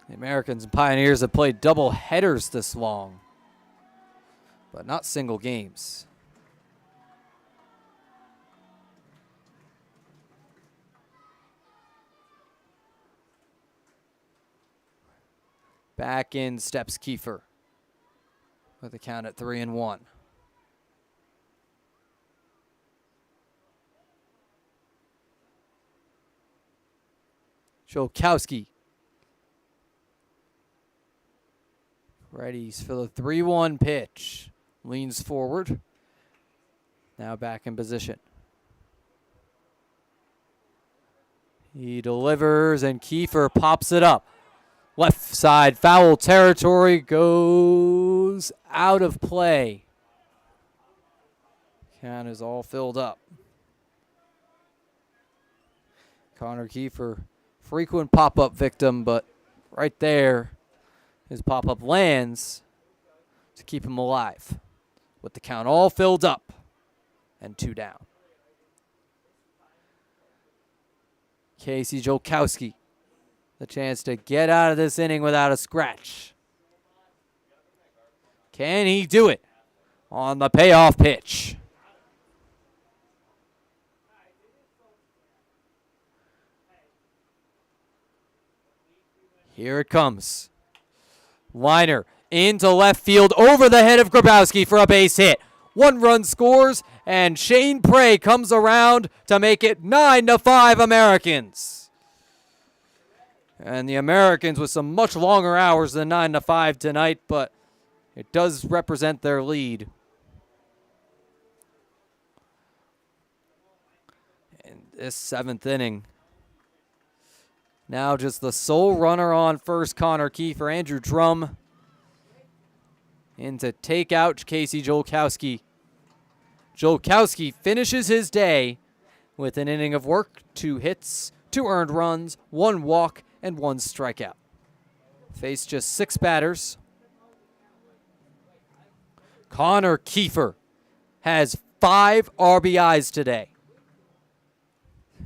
The Americans and Pioneers have played double headers this long, but not single games. Back in steps Kiefer with the count at 3-1. Jolkowski ready for the 3-1 pitch. Leans forward. Now back in position. He delivers, and Kiefer pops it up. Left side foul territory, goes out of play. Count is all filled up. Connor Kiefer, frequent pop-up victim, but right there, his pop-up lands to keep him alive. With the count all filled up and 2 down. Casey Jolkowski, the chance to get out of this inning without a scratch. Can he do it on the payoff pitch? Here it comes. Liner into left field over the head of Grabowski for a base hit. 1 run scores, and Shane Prey comes around to make it 9-5 Americans. And the Americans with some much longer hours than 9-5 tonight, but it does represent their lead. In this 7th inning, now just the sole runner on first, Connor Kiefer. Andrew Drum in to take out Casey Jolkowski. Jolkowski finishes his day with an inning of work, 2 hits, 2 earned runs, 1 walk, and 1 strikeout. Faced just 6 batters. Connor Kiefer has 5 RBIs today.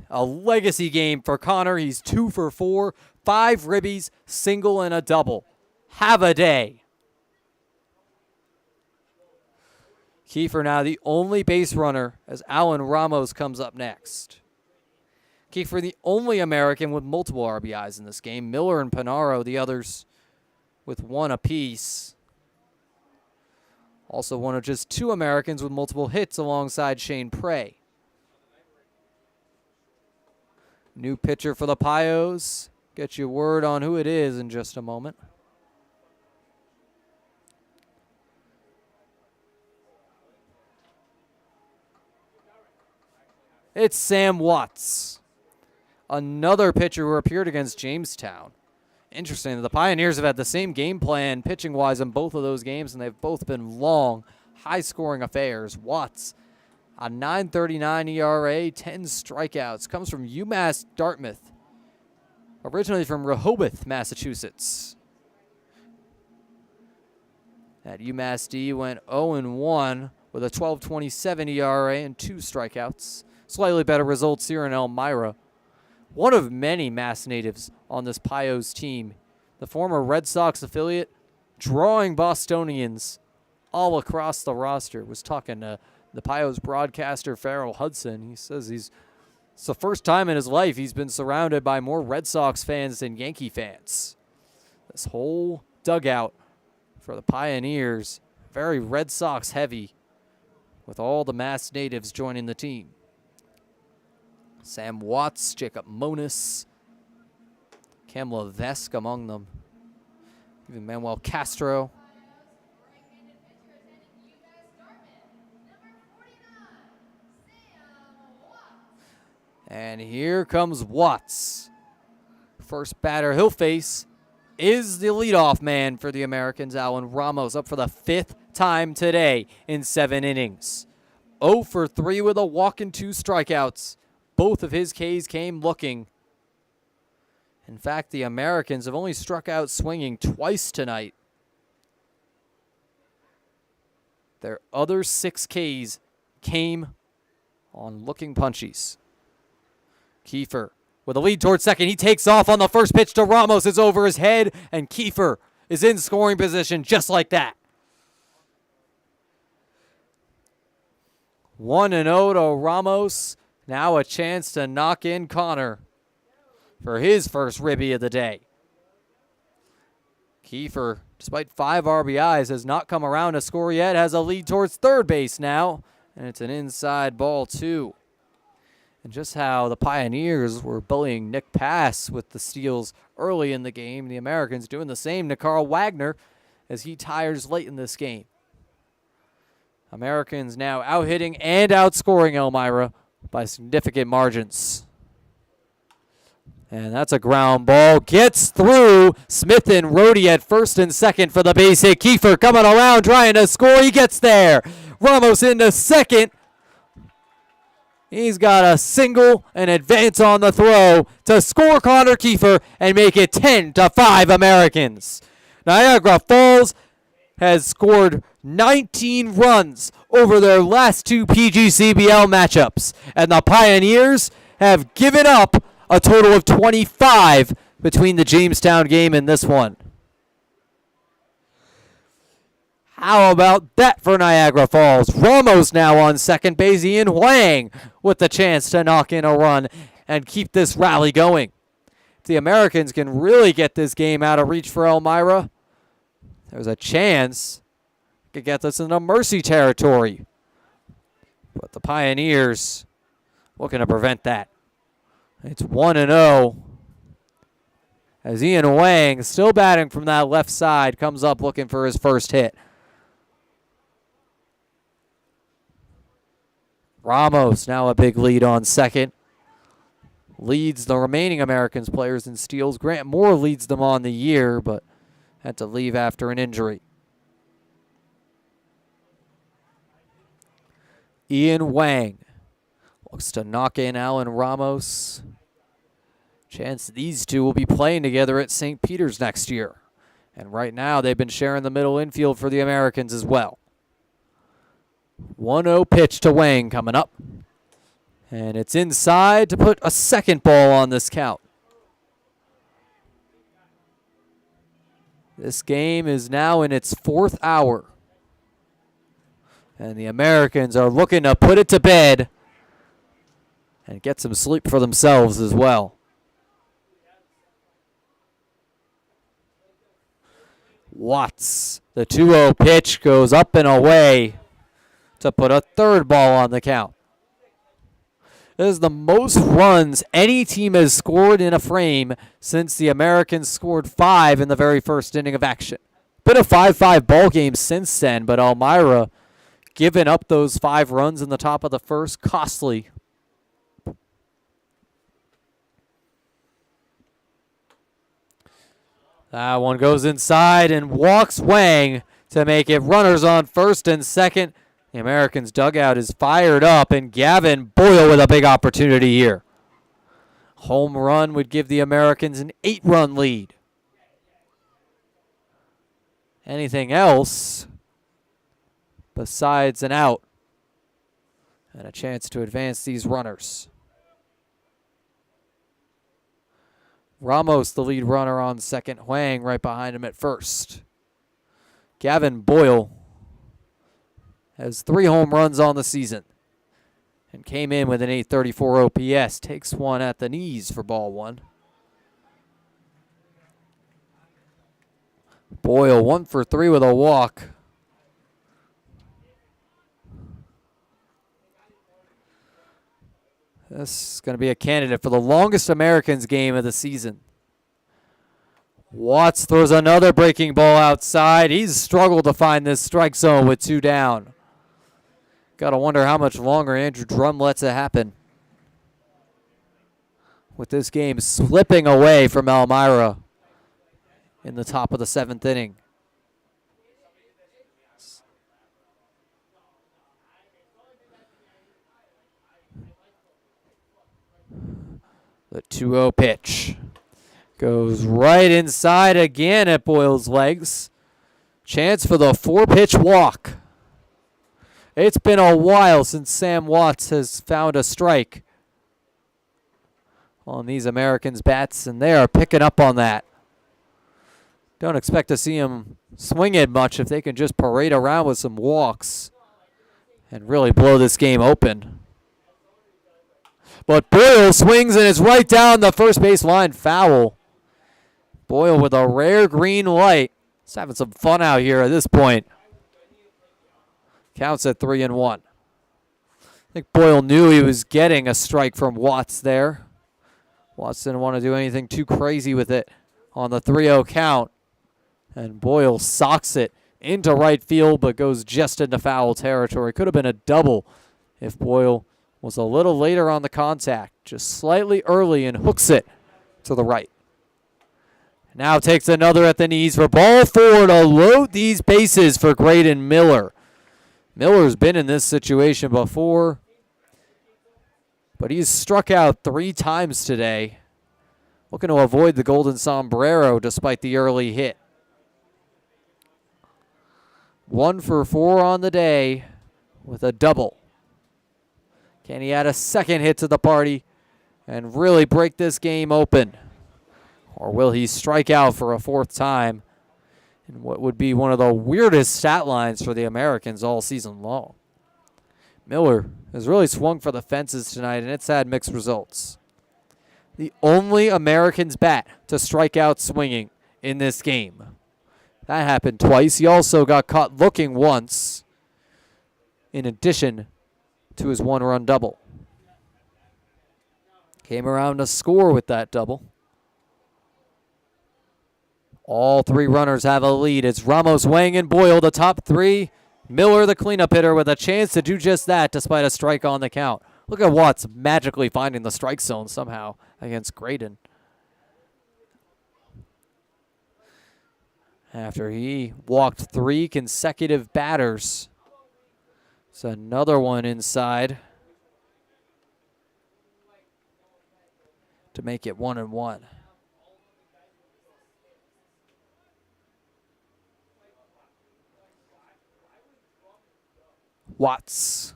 A legacy game for Connor. He's 2 for 4, 5 ribbies, single, and a double. Have a day. Kiefer now the only base runner as Alan Ramos comes up next. Kiefer the only American with multiple RBIs in this game. Miller and Panaro the others with 1 apiece. Also one of just 2 Americans with multiple hits alongside Shane Prey. New pitcher for the Pios. Get you word on who it is in just a moment. It's Sam Watts, another pitcher who appeared against Jamestown. Interesting that the Pioneers have had the same game plan pitching-wise in both of those games, and they've both been long, high-scoring affairs. Watts, a 9.39 ERA, 10 strikeouts, comes from UMass Dartmouth, originally from Rehoboth, Massachusetts. At UMass D went 0-1 with a 12.27 ERA and 2 strikeouts. Slightly better results here in Elmira. One of many Mass natives on this Pios team. The former Red Sox affiliate, drawing Bostonians all across the roster. Was talking to the Pios broadcaster, Farrell Hudson. He says he's It's the first time in his life he's been surrounded by more Red Sox fans than Yankee fans. This whole dugout for the Pioneers, very Red Sox heavy, with all the masked natives joining the team. Sam Watts, Jacob Monis, Cam Levesque among them. Even Manuel Castro. And here comes Watts. First batter he'll face is the leadoff man for the Americans, Alan Ramos, up for the 5th time today in 7 innings. 0 for 3 with a walk and 2 strikeouts. Both of his Ks came looking. In fact, the Americans have only struck out swinging twice tonight. Their other 6 Ks came on looking punchies. Kiefer with a lead towards second. He takes off on the first pitch to Ramos. It's over his head, and Kiefer is in scoring position just like that. 1-0 to Ramos. Now a chance to knock in Connor for his first ribby of the day. Kiefer, despite 5 RBIs, has not come around to score yet. Has a lead towards third base now, and it's an inside ball too. And just how the Pioneers were bullying Nick Pass with the steals early in the game, the Americans doing the same to Carl Wagner as he tires late in this game. Americans now out-hitting and outscoring Elmira by significant margins. And that's a ground ball. Gets through. Smith and Rohde at first and second for the base hit. Kiefer coming around trying to score. He gets there. Ramos into second. He's got a single and advance on the throw to score Connor Kiefer and make it 10-5 Americans. Niagara Falls has scored 19 runs over their last 2 PGCBL matchups, and the Pioneers have given up a total of 25 between the Jamestown game and this one. How about that for Niagara Falls? Ramos now on second base. Ian Huang with the chance to knock in a run and keep this rally going. If the Americans can really get this game out of reach for Elmira, there's a chance to get this into mercy territory. But the Pioneers looking to prevent that. It's 1-0. As Ian Huang, still batting from that left side, comes up looking for his first hit. Ramos now a big lead on second. Leads the remaining Americans players in steals. Grant Moore leads them on the year, but had to leave after an injury. Ian Huang looks to knock in Alan Ramos. Chance these two will be playing together at St. Peter's next year. And right now they've been sharing the middle infield for the Americans as well. 1-0 pitch to Wang coming up. And it's inside to put a second ball on this count. This game is now in its 4th hour. And the Americans are looking to put it to bed and get some sleep for themselves as well. Watts, the 2-0 pitch goes up and away to put a third ball on the count. This is the most runs any team has scored in a frame since the Americans scored 5 in the very first inning of action. Been a 5-5 ball game since then, but Elmira giving up those 5 runs in the top of the first, costly. That one goes inside and walks Wang to make it runners on first and second. The Americans' dugout is fired up, and Gavin Boyle with a big opportunity here. Home run would give the Americans an 8-run lead. Anything else besides an out and a chance to advance these runners. Ramos, the lead runner on second. Huang right behind him at first. Gavin Boyle has 3 home runs on the season. and came in with an 834 OPS. Takes one at the knees for ball one. Boyle 1 for 3 with a walk. This is going to be a candidate for the longest Americans game of the season. Watts throws another breaking ball outside. He's struggled to find this strike zone with 2 down. Got to wonder how much longer Andrew Drum lets it happen. With this game slipping away from Elmira in the top of the 7th inning. The 2-0 pitch goes right inside again at Boyle's legs. Chance for the 4-pitch walk. It's been a while since Sam Watts has found a strike on these Americans' bats, and they are picking up on that. Don't expect to see him swing it much if they can just parade around with some walks and really blow this game open. But Boyle swings and it's right down the first base line, foul. Boyle with a rare green light. He's having some fun out here at this point. Counts at 3-1. I think Boyle knew he was getting a strike from Watts there. Watts didn't want to do anything too crazy with it on the 3-0 count. And Boyle socks it into right field, but goes just into foul territory. Could have been a double if Boyle was a little later on the contact, just slightly early, and hooks it to the right. Now takes another at the knees for ball 4 to load these bases for Graydon Miller. Miller's been in this situation before, but he's struck out 3 times today, looking to avoid the golden sombrero despite the early hit. 1 for 4 on the day with a double. Can he add a second hit to the party and really break this game open? Or will he strike out for a 4th time in what would be one of the weirdest stat lines for the Americans all season long? Miller has really swung for the fences tonight, and it's had mixed results. The only Americans bat to strike out swinging in this game. That happened twice. He also got caught looking once, in addition to his 1-run double. Came around to score with that double. All 3 runners have a lead. It's Ramos, Wang, and Boyle, the top 3. Miller, the cleanup hitter, with a chance to do just that despite a strike on the count. Look at Watts magically finding the strike zone somehow against Graydon. After he walked 3 consecutive batters. It's another one inside to make it 1-1. Watts.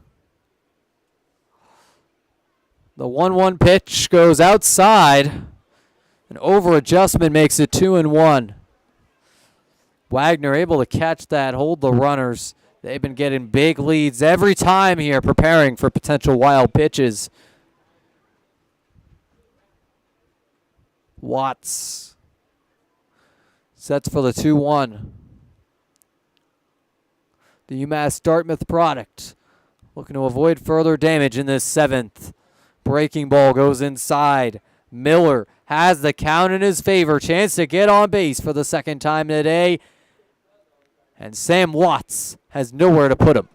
The 1-1 pitch goes outside. An over adjustment makes it 2-1. Wagner able to catch that, hold the runners. They've been getting big leads every time here, preparing for potential wild pitches. Watts sets for the 2-1. The UMass Dartmouth product looking to avoid further damage in this 7th. Breaking ball goes inside. Miller has the count in his favor. Chance to get on base for the 2nd time today. And Sam Watts has nowhere to put him.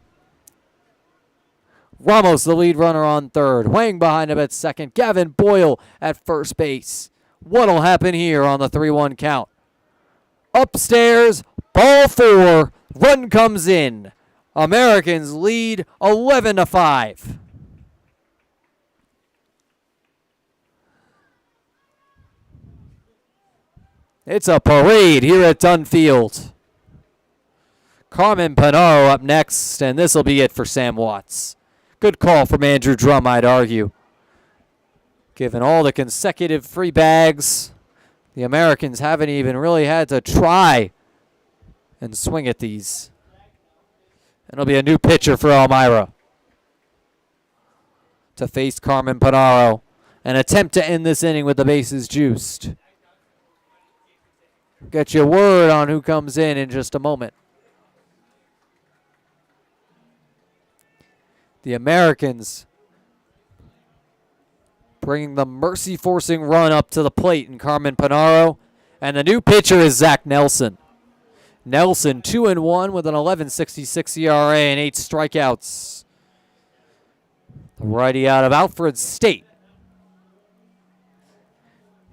Ramos, the lead runner, on 3rd. Wang behind him at 2nd. Gavin Boyle at 1st base. What'll happen here on the 3-1 count? Upstairs, ball 4. Run comes in. Americans lead 11-5. It's a parade here at Dunfield. Carmen Pinaro up next, and this will be it for Sam Watts. Good call from Andrew Drum, I'd argue. Given all the consecutive free bags, the Americans haven't even really had to try and swing at these. And it'll be a new pitcher for Elmira. to face Carmen Panaro. An attempt to end this inning with the bases juiced. Get your word on who comes in just a moment. The Americans bringing the mercy-forcing run up to the plate in Carmen Panaro. And the new pitcher is Zach Nelson. Nelson 2-1 with an 11.66 ERA and 8 strikeouts. The righty out of Alfred State.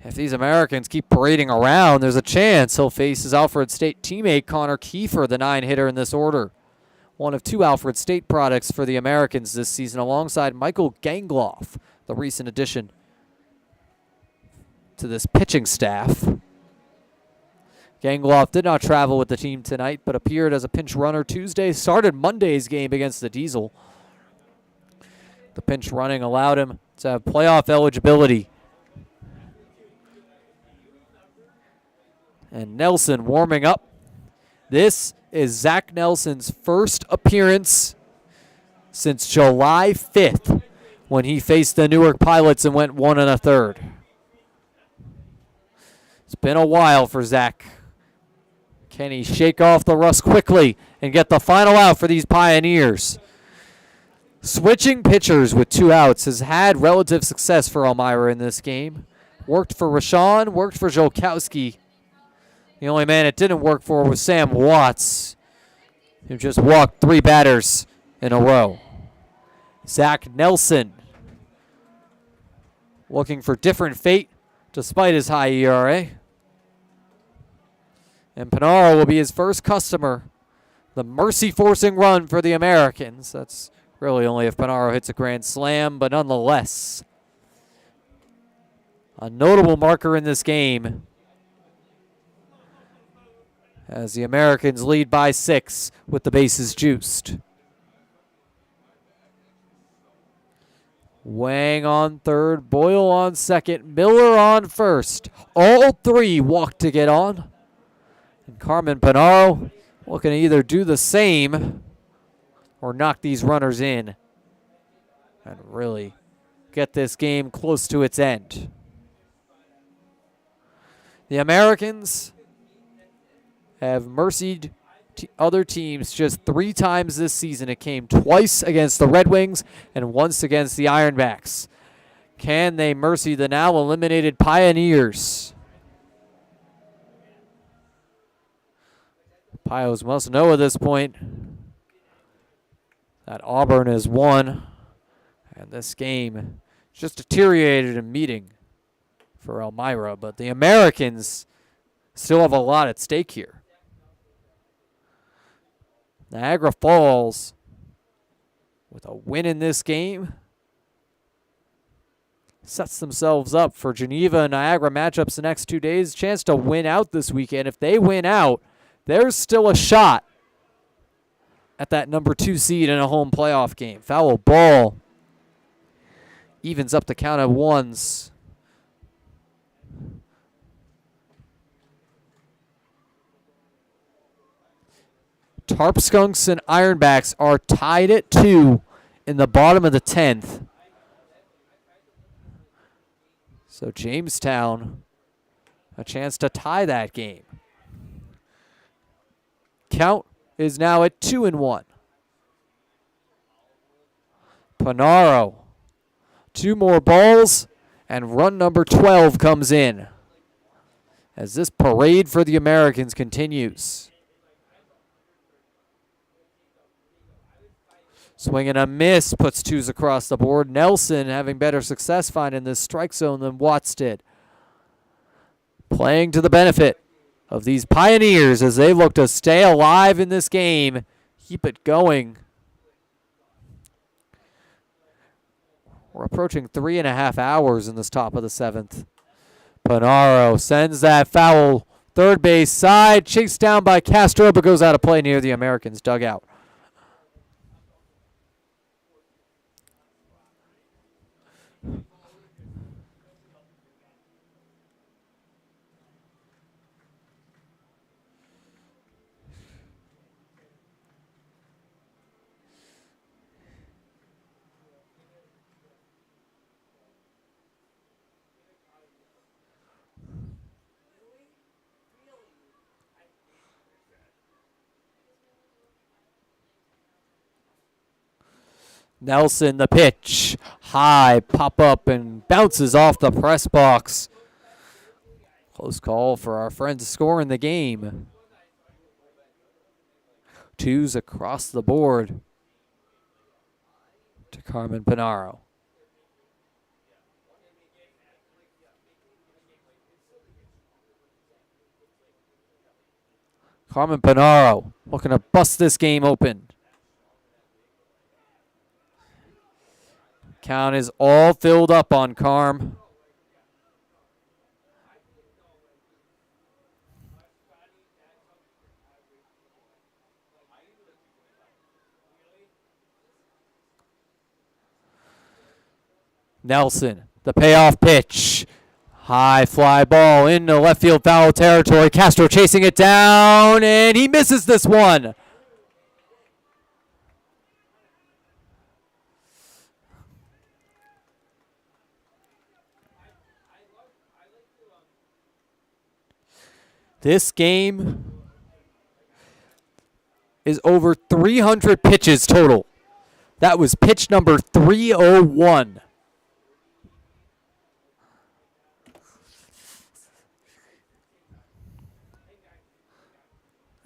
If these Americans keep parading around, there's a chance he'll face his Alfred State teammate Connor Kiefer, the 9-hitter in this order. One of 2 Alfred State products for the Americans this season, alongside Michael Gangloff, the recent addition to this pitching staff. Gangloff did not travel with the team tonight, but appeared as a pinch runner Tuesday, started Monday's game against the Diesel. The pinch running allowed him to have playoff eligibility. And Nelson warming up. This is Zach Nelson's first appearance since July 5th when he faced the Newark Pilots and went 1 1/3. It's been a while for Zach. Can he shake off the rust quickly and get the final out for these Pioneers? Switching pitchers with 2 outs has had relative success for Elmira in this game. Worked for Rashawn, worked for Jolkowski. The only man it didn't work for was Sam Watts, who just walked 3 batters in a row. Zach Nelson looking for different fate despite his high ERA. And Panaro will be his first customer. The mercy-forcing run for the Americans. That's really only if Panaro hits a grand slam, but nonetheless, a notable marker in this game as the Americans lead by 6 with the bases juiced. Wang on third, Boyle on second, Miller on first. All 3 walked to get on. And Carmen Panaro looking to either do the same or knock these runners in and really get this game close to its end. The Americans have mercied other teams just 3 times this season. It came twice against the Red Wings and once against the Ironbacks. Can they mercy the now eliminated Pioneers? Pios must know at this point that Auburn has won, and this game just deteriorated in meeting for Elmira, but the Americans still have a lot at stake here. Niagara Falls, with a win in this game, sets themselves up for Geneva and Niagara matchups the next 2 days. Chance to win out this weekend. If they win out, there's still a shot at that number 2 seed in a home playoff game. Foul ball evens up the count of ones. Tarp Skunks and Ironbacks are tied at 2 in the bottom of the 10th. So Jamestown, a chance to tie that game. Count is now at 2-1. Panaro, 2 more balls, and run number 12 comes in as this parade for the Americans continues. Swing and a miss, puts 2s across the board. Nelson having better success finding this strike zone than Watts did. Playing to the benefit of these Pioneers as they look to stay alive in this game, keep it going. We're approaching 3.5 hours in this top of the 7th. Panaro sends that foul third base side, chased down by Castro, but goes out of play near the Americans' dugout. Nelson, the pitch. High, pop up, and bounces off the press box. Close call for our friends scoring the game. Twos across the board to Carmen Pinaro. Carmen Pinaro looking to bust this game open. Count is all filled up on Carm. Nelson, the payoff pitch. High fly ball into left field foul territory. Castro chasing it down, and he misses this one. This game is over 300 pitches total. That was pitch number 301.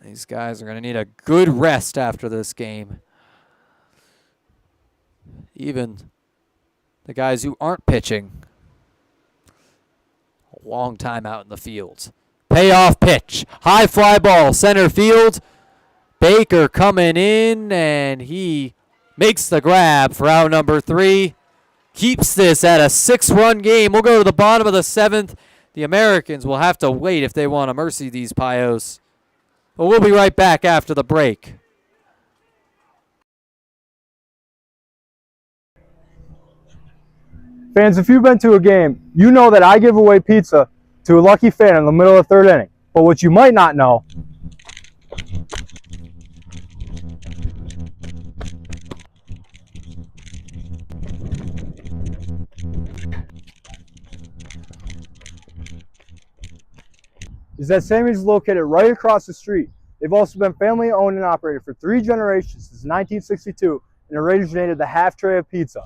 These guys are going to need a good rest after this game. Even the guys who aren't pitching. A long time out in the field. Payoff pitch. High fly ball, center field. Baker coming in, and he makes the grab for out number 3. Keeps this at a 6-run game. We'll go to the bottom of the 7th. The Americans will have to wait if they want to mercy these Pios. But we'll be right back after the break.
Fans, if you've been to a game, you know that I give away pizza to a lucky fan in the middle of the 3rd inning. But what you might not know is that Sammy's is located right across the street. They've also been family owned and operated for 3 generations since 1962 and originated the half tray of pizza.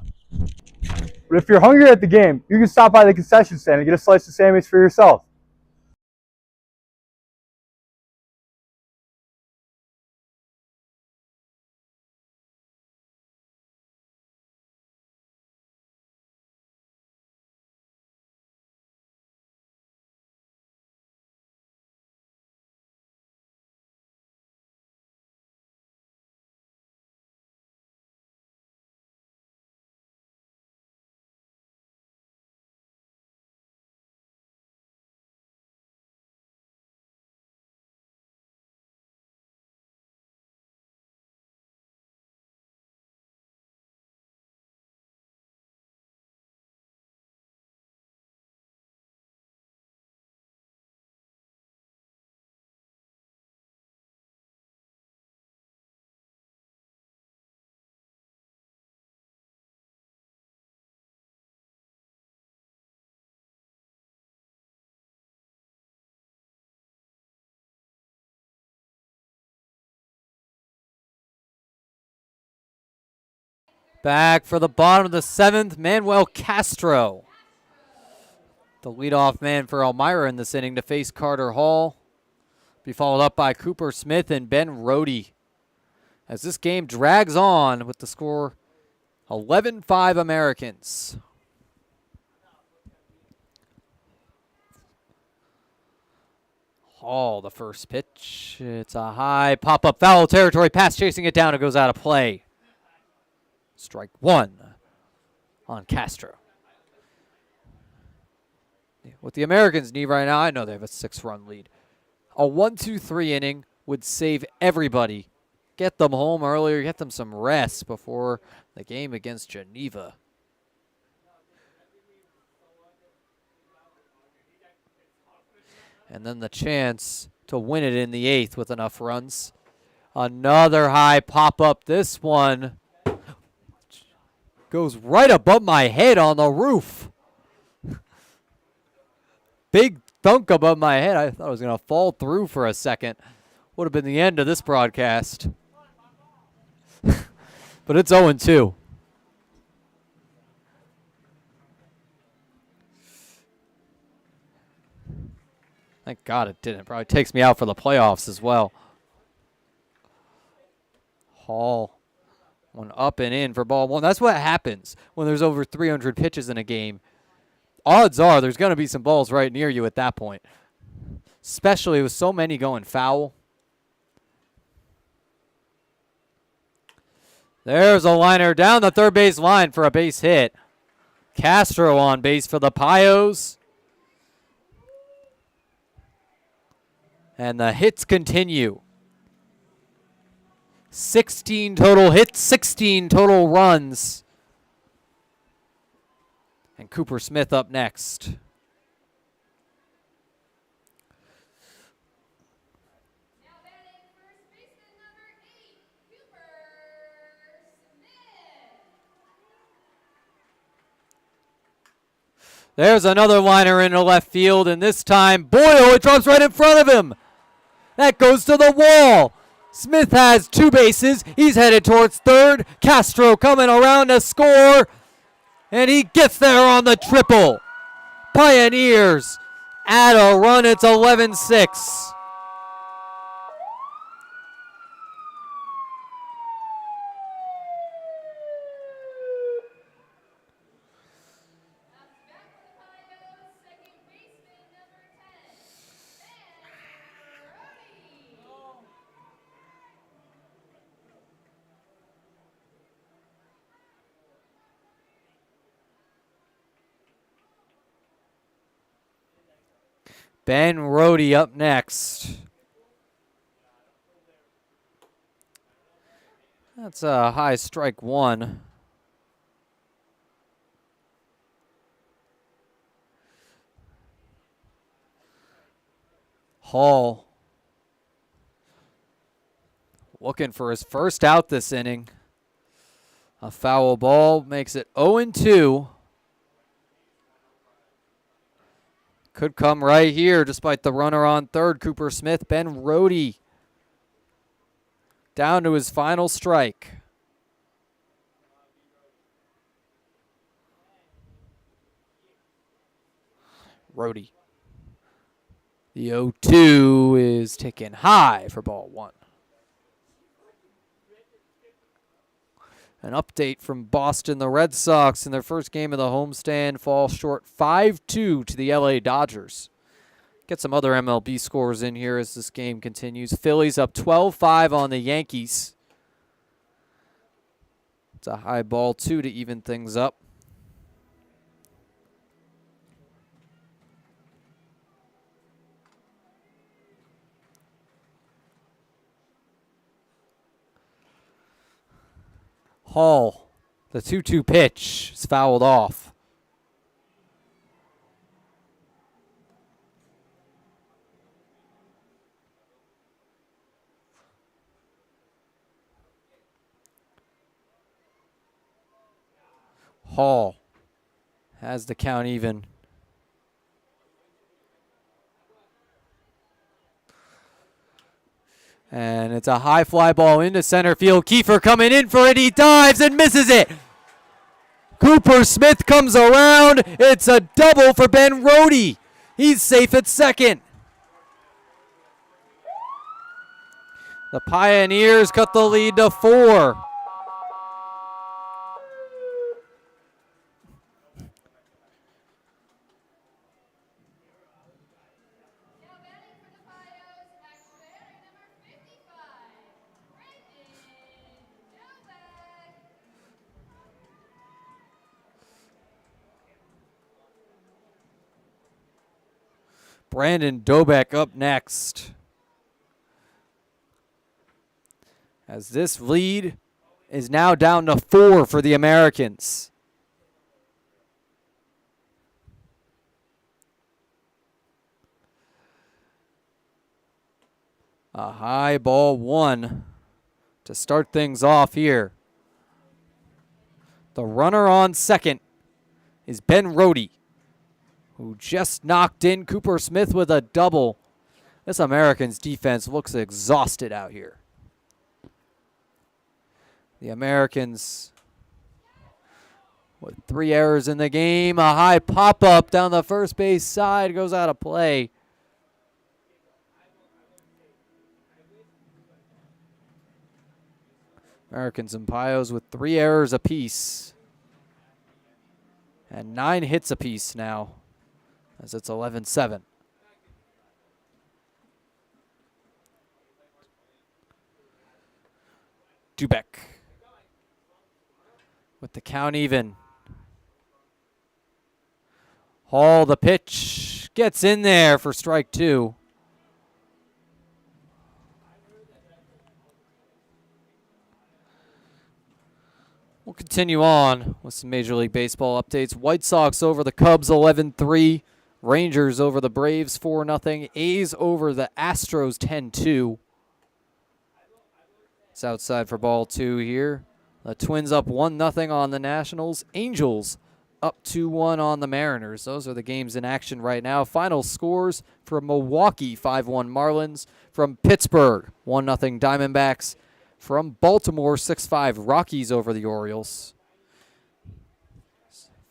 But if you're hungry at the game, you can stop by the concession stand and get a slice of Sammy's for yourself.
Back for the bottom of the 7th, Manuel Castro. The leadoff man for Elmira in this inning to face Carter Hall. Be followed up by Cooper Smith and Ben Rohde. As this game drags on with the score 11-5 Americans. Hall, the first pitch. It's a high pop-up foul territory pass, chasing it down. It goes out of play. Strike 1 on Castro. What the Americans need right now, I know they have a 6-run lead. A 1-2-3 inning would save everybody. Get them home earlier, get them some rest before the game against Geneva. And then the chance to win it in the 8th with enough runs. Another high pop-up. This one goes right above my head on the roof. Big thunk above my head. I thought it was going to fall through for a second. Would have been the end of this broadcast. But it's 0-2. Thank God it didn't. Probably takes me out for the playoffs as well. Hall. One up and in for ball one. That's what happens when there's over 300 pitches in a game. Odds are there's going to be some balls right near you at that point, especially with so many going foul. There's a liner down the third base line for a base hit. Castro on base for the Pios. And the hits continue. 16 total hits, 16 total runs. And Cooper Smith up next. There's another liner into left field, and this time, Boyle, it drops right in front of him. That goes to the wall. Smith has 2 bases. He's headed towards third. Castro coming around to score, and he gets there on the triple. Pioneers add a run. It's 11-6. Ben Rhodey up next. That's a high strike one. Hall looking for his first out this inning. A foul ball makes it 0-2. Could come right here despite the runner on third. Cooper Smith, Ben Rhodey down to his final strike. Rhodey. The 0-2 is taken high for ball one. An update from Boston. The Red Sox in their first game of the homestand fall short 5-2 to the LA Dodgers. Get some other MLB scores in here as this game continues. Phillies up 12-5 on the Yankees. It's a high ball, 2 to even things up. Hall, the 2-2 pitch is fouled off. Hall has the count even. And it's a high fly ball into center field. Kiefer coming in for it. He dives and misses it. Cooper Smith comes around. It's a double for Ben Rhodey. He's safe at second. The Pioneers cut the lead to 4. Brandon Dobek up next. As this lead is now down to 4 for the Americans. A high ball 1 to start things off here. The runner on second is Ben Rhodey, who just knocked in Cooper Smith with a double. This Americans defense looks exhausted out here. The Americans with 3 errors in the game. A high pop-up down the first base side goes out of play. Americans and Pios with 3 errors apiece. And 9 hits apiece now, as it's 11-7. Dubek with the count even. Hall, the pitch, gets in there for strike 2. We'll continue on with some Major League Baseball updates. White Sox over the Cubs 11-3. Rangers over the Braves 4-0. A's over the Astros 10-2. It's outside for ball 2 here. The Twins up 1-0 on the Nationals. Angels up 2-1 on the Mariners. Those are the games in action right now. Final scores from Milwaukee 5-1 Marlins. From Pittsburgh 1-0 Diamondbacks. From Baltimore 6-5 Rockies over the Orioles.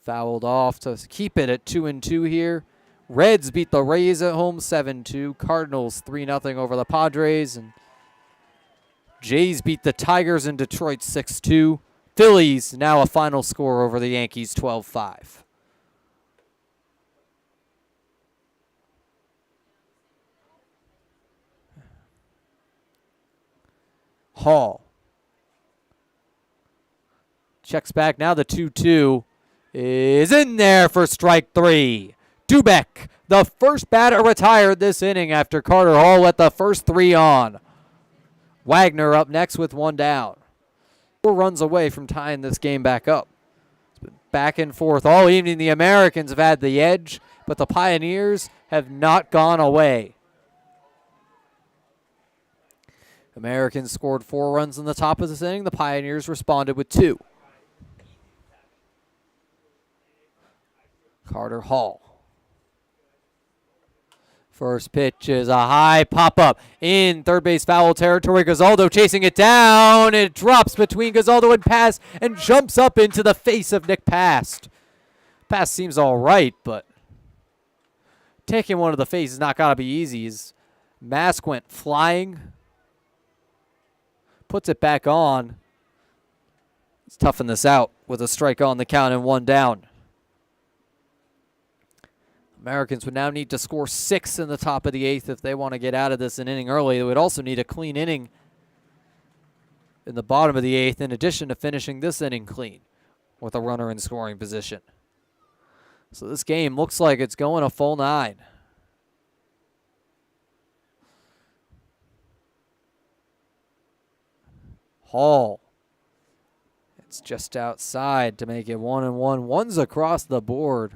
Fouled off to keep it at 2-2 here. Reds beat the Rays at home 7-2. Cardinals 3-0 over the Padres. And Jays beat the Tigers in Detroit 6-2. Phillies now a final score over the Yankees 12-5. Hall checks back. Now the 2-2 is in there for strike 3. Dubek, the first batter retired this inning after Carter Hall let the first 3 on. Wagner up next with 1 down. 4 runs away from tying this game back up. It's been back and forth all evening. The Americans have had the edge, but the Pioneers have not gone away. Americans scored 4 runs in the top of this inning. The Pioneers responded with 2. Carter Hall. First pitch is a high pop-up in third base foul territory. Gazaldo chasing it down. It drops between Gazaldo and Pass and jumps up into the face of Nick Past. Pass seems all right, but taking one to the face is not going to be easy. His mask went flying. Puts it back on. Let's toughen this out with a strike on the count and 1 down. Americans would now need to score 6 in the top of the 8th if they want to get out of this an inning early. They would also need a clean inning in the bottom of the 8th in addition to finishing this inning clean with a runner in scoring position. So this game looks like it's going a full 9. Hall. It's just outside to make it 1-1. One's across the board.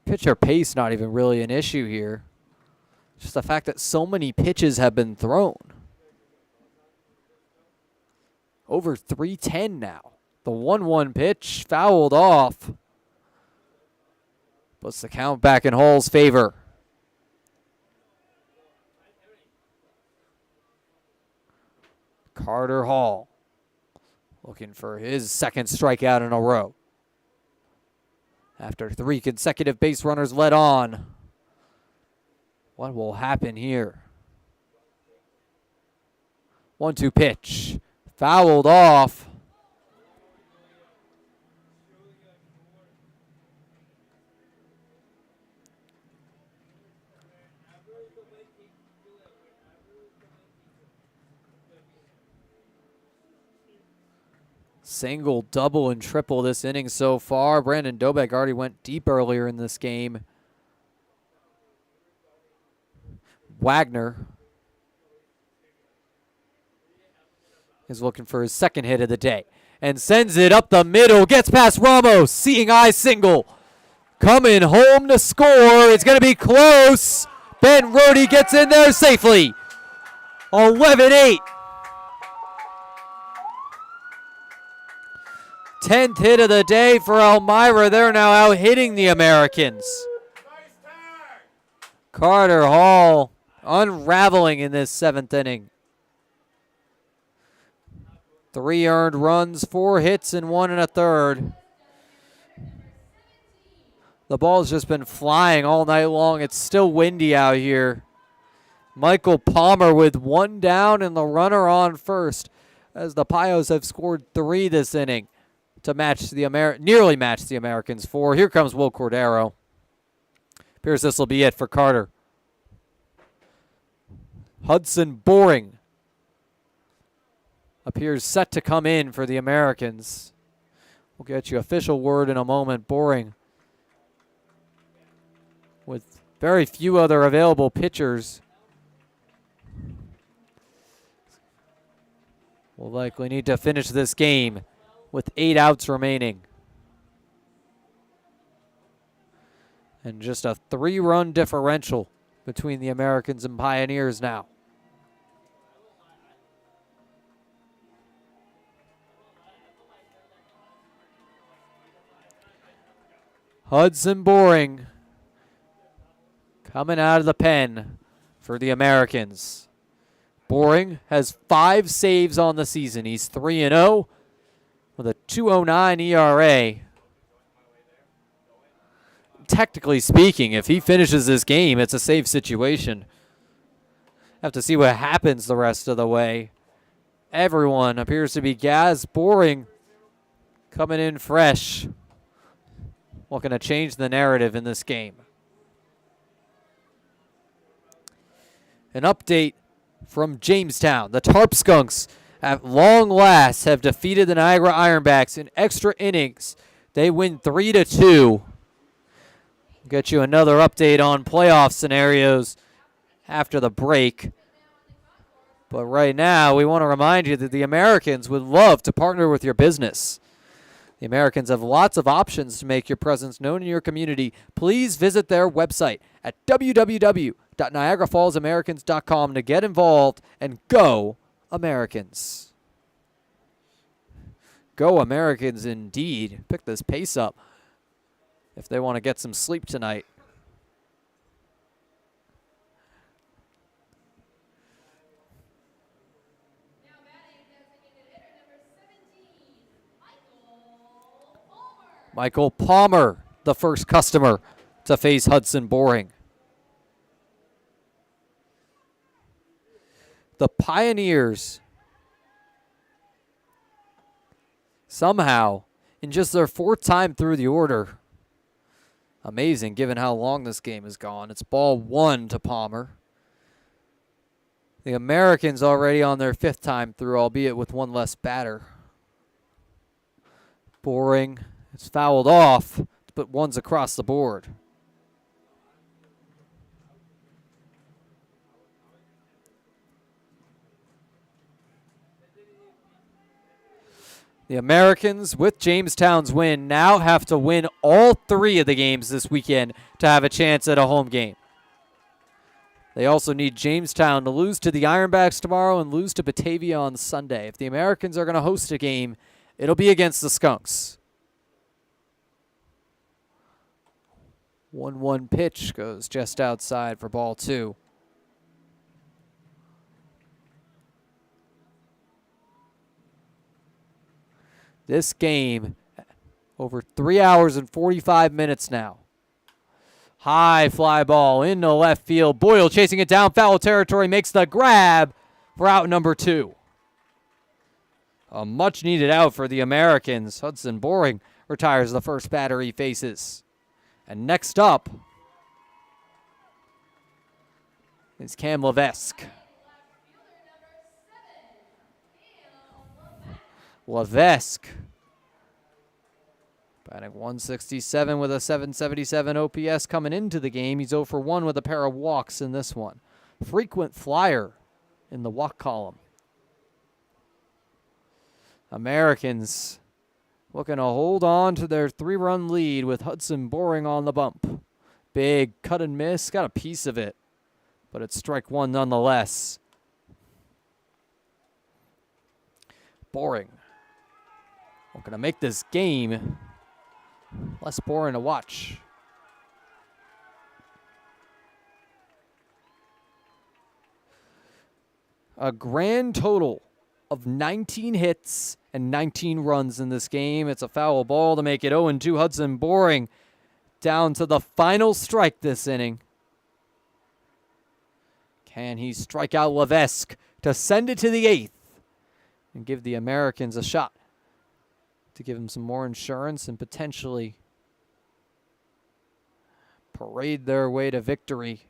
Pitcher pace not even really an issue here. Just the fact that so many pitches have been thrown. Over 310 now. The 1-1 pitch fouled off. Puts the count back in Hall's favor. Carter Hall looking for his second strikeout in a row. After 3 consecutive base runners led on. What will happen here? 1-2 pitch. Fouled off. Single, double, and triple this inning so far. Brandon Dobek already went deep earlier in this game. Wagner is looking for his second hit of the day and sends it up the middle. Gets past Ramos. Seeing eye single. Coming home to score. It's going to be close. Ben Rhodey gets in there safely. 11-8. 10th hit of the day for Elmira. They're now out hitting the Americans. Carter Hall unraveling in this 7th inning. 3 earned runs, 4 hits, and 1 1/3. The ball's just been flying all night long. It's still windy out here Michael Palmer with one down and the runner on first, as the Pios have scored 3 this inning to match the nearly match the Americans 4. Here comes Will Cordero. Appears this will be it for Carter. Hudson Boring appears set to come in for the Americans. We'll get you official word in a moment. Boring, with very few other available pitchers, will likely need to finish this game with 8 outs remaining. And just a 3-run differential between the Americans and Pioneers now. Hudson Boring coming out of the pen for the Americans. Boring has 5 saves on the season. He's 3-0 with a 2.09 ERA. Technically speaking, if he finishes this game, it's a save situation. Have to see what happens the rest of the way. Everyone appears to be Gaz. Boring coming in fresh. Looking to change the narrative in this game. An update from Jamestown. The Tarp Skunks, at long last, have defeated the Niagara Ironbacks in extra innings. They win 3-2. Get you another update on playoff scenarios after the break. But right now, we want to remind you that the Americans would love to partner with your business. The Americans have lots of options to make your presence known in your community. Please visit their website at www.niagarafallsamericans.com to get involved, and go Americans. Go Americans indeed. Pick this pace up if they want to get some sleep tonight. Michael Palmer, the first customer to face Hudson Boring. The Pioneers, somehow, in just their 4th time through the order, amazing given how long this game has gone. It's ball 1 to Palmer. The Americans already on their 5th time through, albeit with 1 less batter. Boring. It's fouled off, but 1's across the board. The Americans, with Jamestown's win, now have to win all 3 of the games this weekend to have a chance at a home game. They also need Jamestown to lose to the Ironbacks tomorrow and lose to Batavia on Sunday. If the Americans are going to host a game, it'll be against the Skunks. 1-1 pitch goes just outside for ball 2. This game, over 3 hours and 45 minutes now. High fly ball into left field. Boyle chasing it down foul territory, makes the grab for out number 2. A much needed out for the Americans. Hudson Boring retires the first batter he faces. And next up is Cam Levesque. Levesque batting 167 with a 777 OPS coming into the game. He's 0 for 1 with a pair of walks in this one. Frequent flyer in the walk column. Americans looking to hold on to their 3-run lead with Hudson Boring on the bump. Big cut and miss, got a piece of it, but it's strike 1 nonetheless. Boring looking to make this game less boring to watch. A grand total of 19 hits and 19 runs in this game. It's a foul ball to make it 0-2. Hudson Boring down to the final strike this inning. Can he strike out Levesque to send it to the 8th and give the Americans a shot to give him some more insurance and potentially parade their way to victory?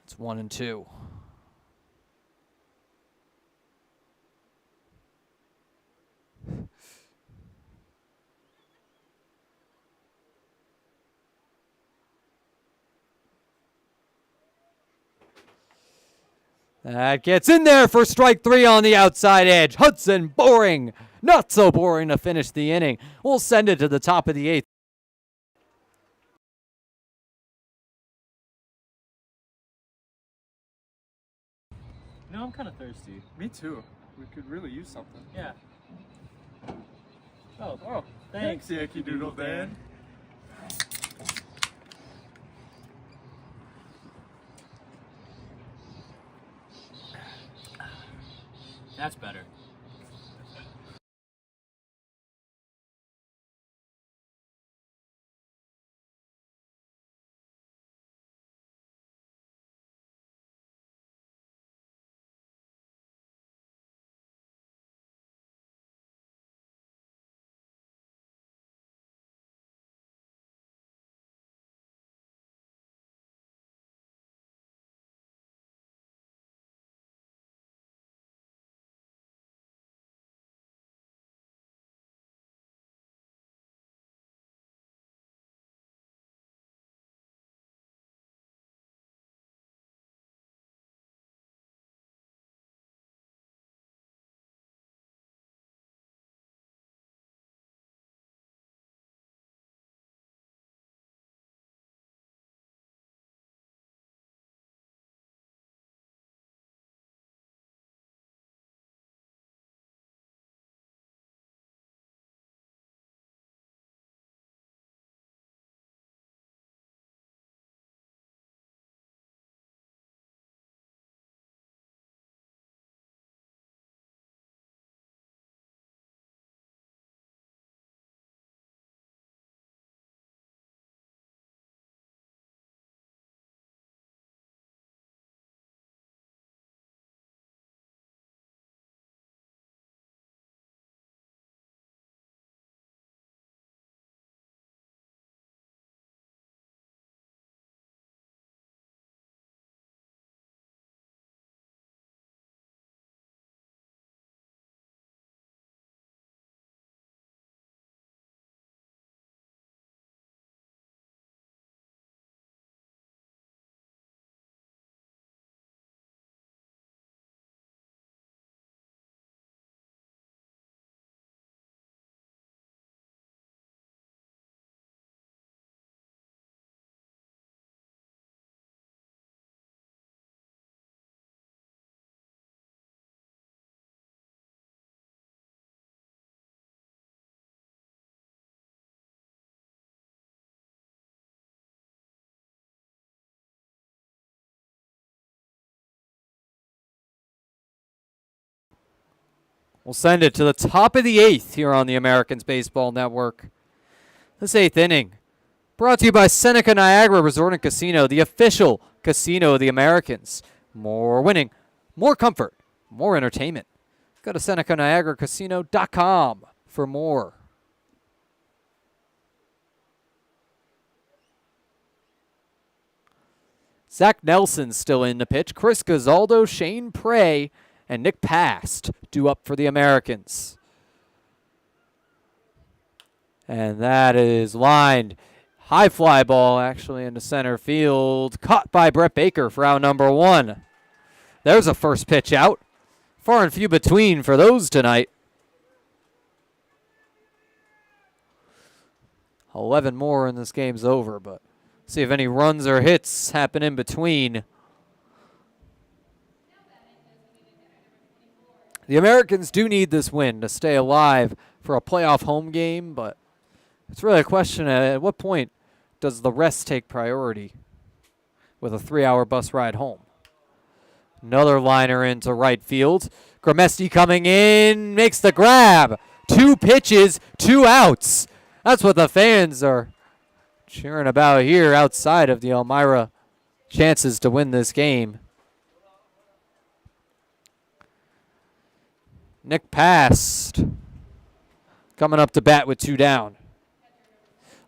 It's 1-2. That gets in there for strike 3 on the outside edge. Hudson boring. Not so boring to finish the inning. We'll send it to the top of the 8th.
You know, I'm kind of thirsty.
Me too. We could really use something.
Yeah. Oh, thanks.
Yankee Doodle Dan.
That's better.
We'll send it to the top of the 8th here on the Americans Baseball Network. This 8th inning brought to you by Seneca Niagara Resort and Casino, the official casino of the Americans. More winning, more comfort, more entertainment. Go to SenecaNiagaraCasino.com for more. Zach Nelson still in the pitch. Chris Gazaldo, Shane Prey, and Nick Past due up for the Americans. And that is lined. High fly ball actually into center field. Caught by Brett Baker for out number 1. There's a first pitch out. Far and few between for those tonight. 11 more and this game's over, but see if any runs or hits happen in between. The Americans do need this win to stay alive for a playoff home game, but it's really a question at what point does the rest take priority with a 3-hour bus ride home? Another liner into right field. Gramesti coming in, makes the grab. 2 pitches, 2 outs. That's what the fans are cheering about here outside of the Elmira chances to win this game. Nick passed. Coming up to bat with 2 down.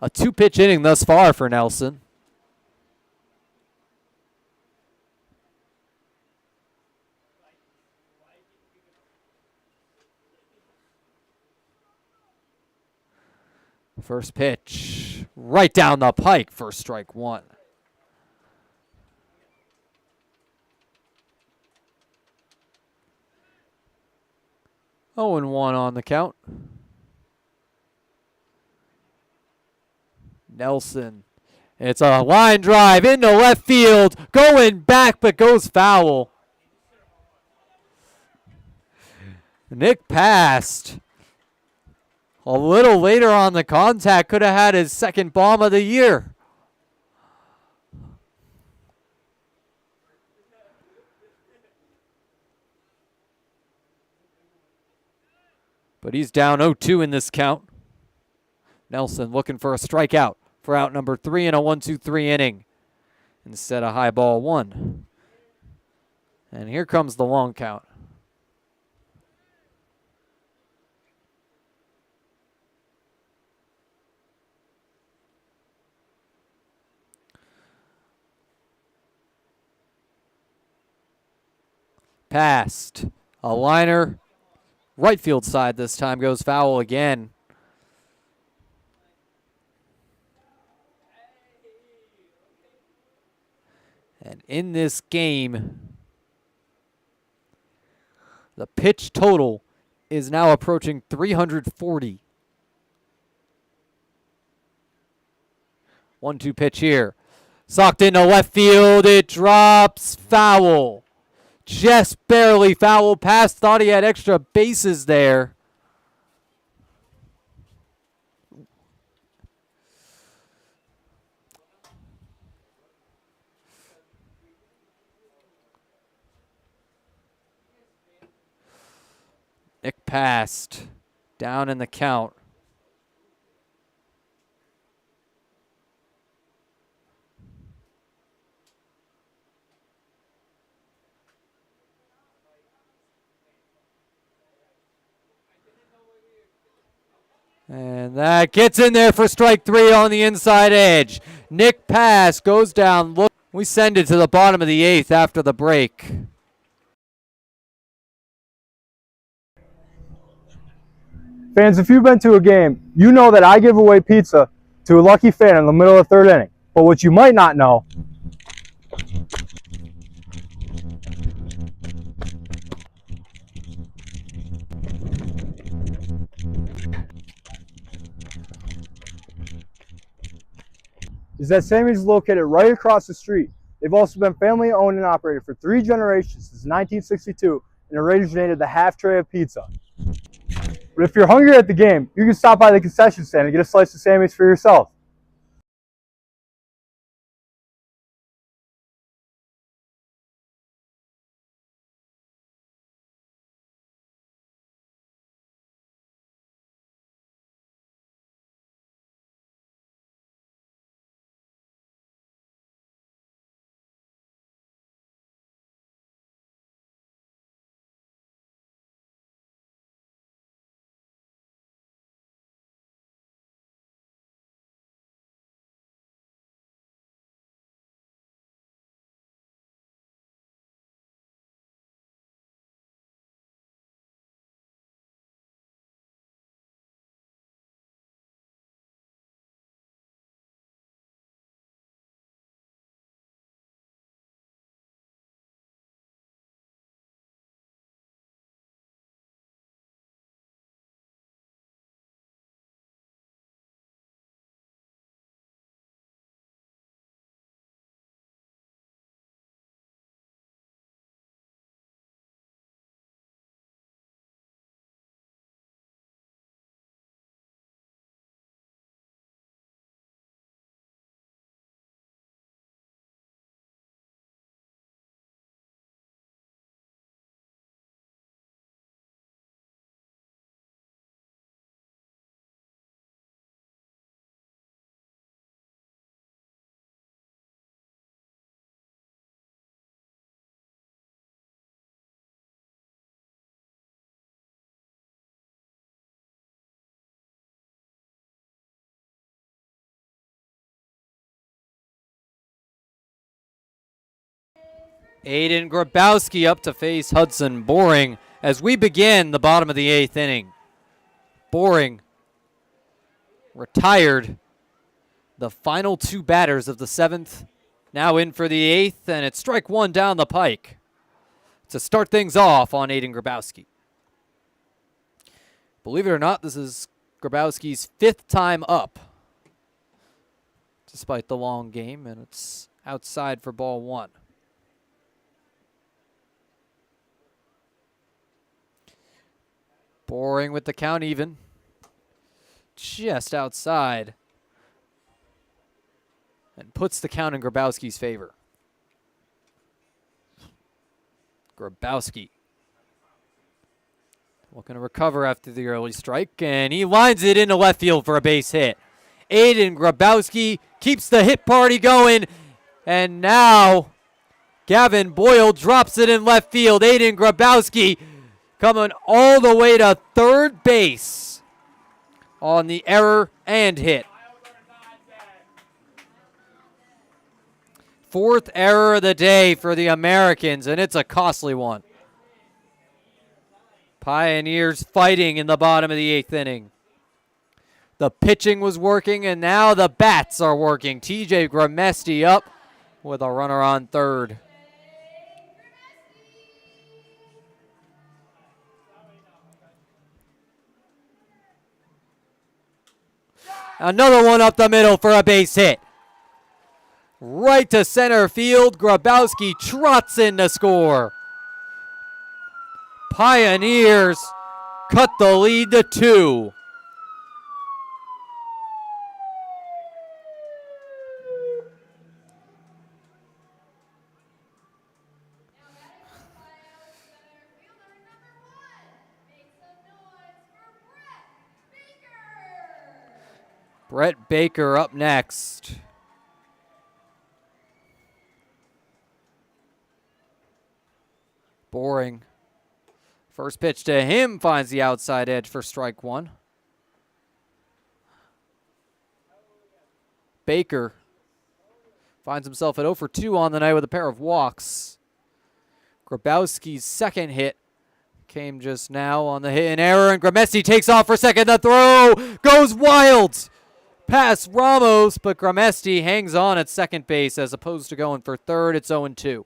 A 2-pitch inning thus far for Nelson. First pitch, right down the pike for strike 1. Oh, and 1 on the count. Nelson. It's a line drive into left field. Going back, but goes foul. Nick passed. A little later on the contact, could have had his second bomb of the year. But he's down 0-2 in this count. Nelson looking for a strikeout for out number 3 in a 1-2-3 inning instead of high ball 1. And here comes the long count. Passed. A liner. Right field side this time goes foul again. And in this game, the pitch total is now approaching 340. 1-2 pitch here. Socked into left field. It drops foul. Just barely foul past. Thought he had extra bases there. Nick passed. Down in the count. And that gets in there for strike 3 on the inside edge. Nick pass goes down. Look, we send it to the bottom of the 8th after the break.
Fans, if you've been to a game, you know that I give away pizza to a lucky fan in the middle of the 3rd inning. But what you might not know is that Sammy's is located right across the street. They've also been family owned and operated for 3 generations since 1962 and originated the half tray of pizza. But if you're hungry at the game, you can stop by the concession stand and get a slice of Sammy's for yourself.
Aiden Grabowski up to face Hudson Boring as we begin the bottom of the 8th inning. Boring retired the final 2 batters of the 7th. Now in for the 8th, and it's strike 1 down the pike to start things off on Aiden Grabowski. Believe it or not, this is Grabowski's 5th time up, despite the long game, and it's outside for ball 1. Boring with the count even. Just outside. And puts the count in Grabowski's favor. Grabowski looking to recover after the early strike, and he lines it into left field for a base hit. Aiden Grabowski keeps the hit party going, and now Gavin Boyle drops it in left field. Aiden Grabowski coming all the way to third base on the error and hit. 4th error of the day for the Americans, and it's a costly one. Pioneers fighting in the bottom of the 8th inning. The pitching was working, and now the bats are working. TJ Gramesti up with a runner on third. Another one up the middle for a base hit. Right to center field. Grabowski trots in to score. Pioneers cut the lead to 2. Brett Baker up next. Boring. First pitch to him finds the outside edge for strike 1. Baker finds himself at 0 for 2 on the night with a pair of walks. Grabowski's second hit came just now on the hit and error, and Gramesti takes off for second. The throw goes wild past Ramos, but Gramesti hangs on at second base as opposed to going for third. It's 0-2.